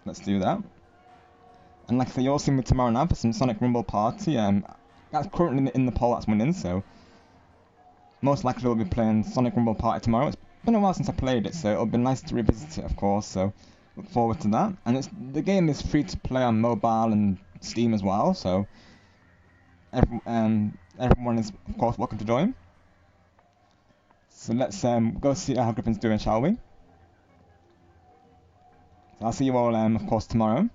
Let's do that. And like I say, you'll see me tomorrow night for some Sonic Rumble Party. That's currently in the poll that's winning, so most likely we'll be playing Sonic Rumble Party tomorrow. It's been a while since I played it, so it'll be nice to revisit it, of course. So look forward to that. And the game is free to play on mobile and Steam as well, so everyone is of course welcome to join. So let's go see how Griffin's doing, shall we? So I'll see you all of course tomorrow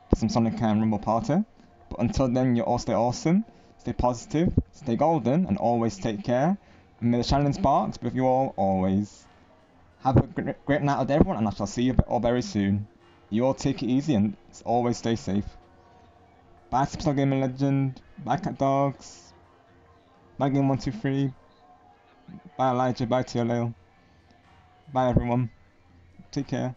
for some Sonic Rumble Party. But until then, you all stay awesome, stay positive, stay golden, and always take care. And may the shining sparks be with you all always. Have a great night with everyone, and I shall see you all very soon. You all take it easy and always stay safe. Bye Superstar Gaming Legend, bye Cat Dogs, bye Game123, bye Elijah, bye Teolale, bye everyone, take care.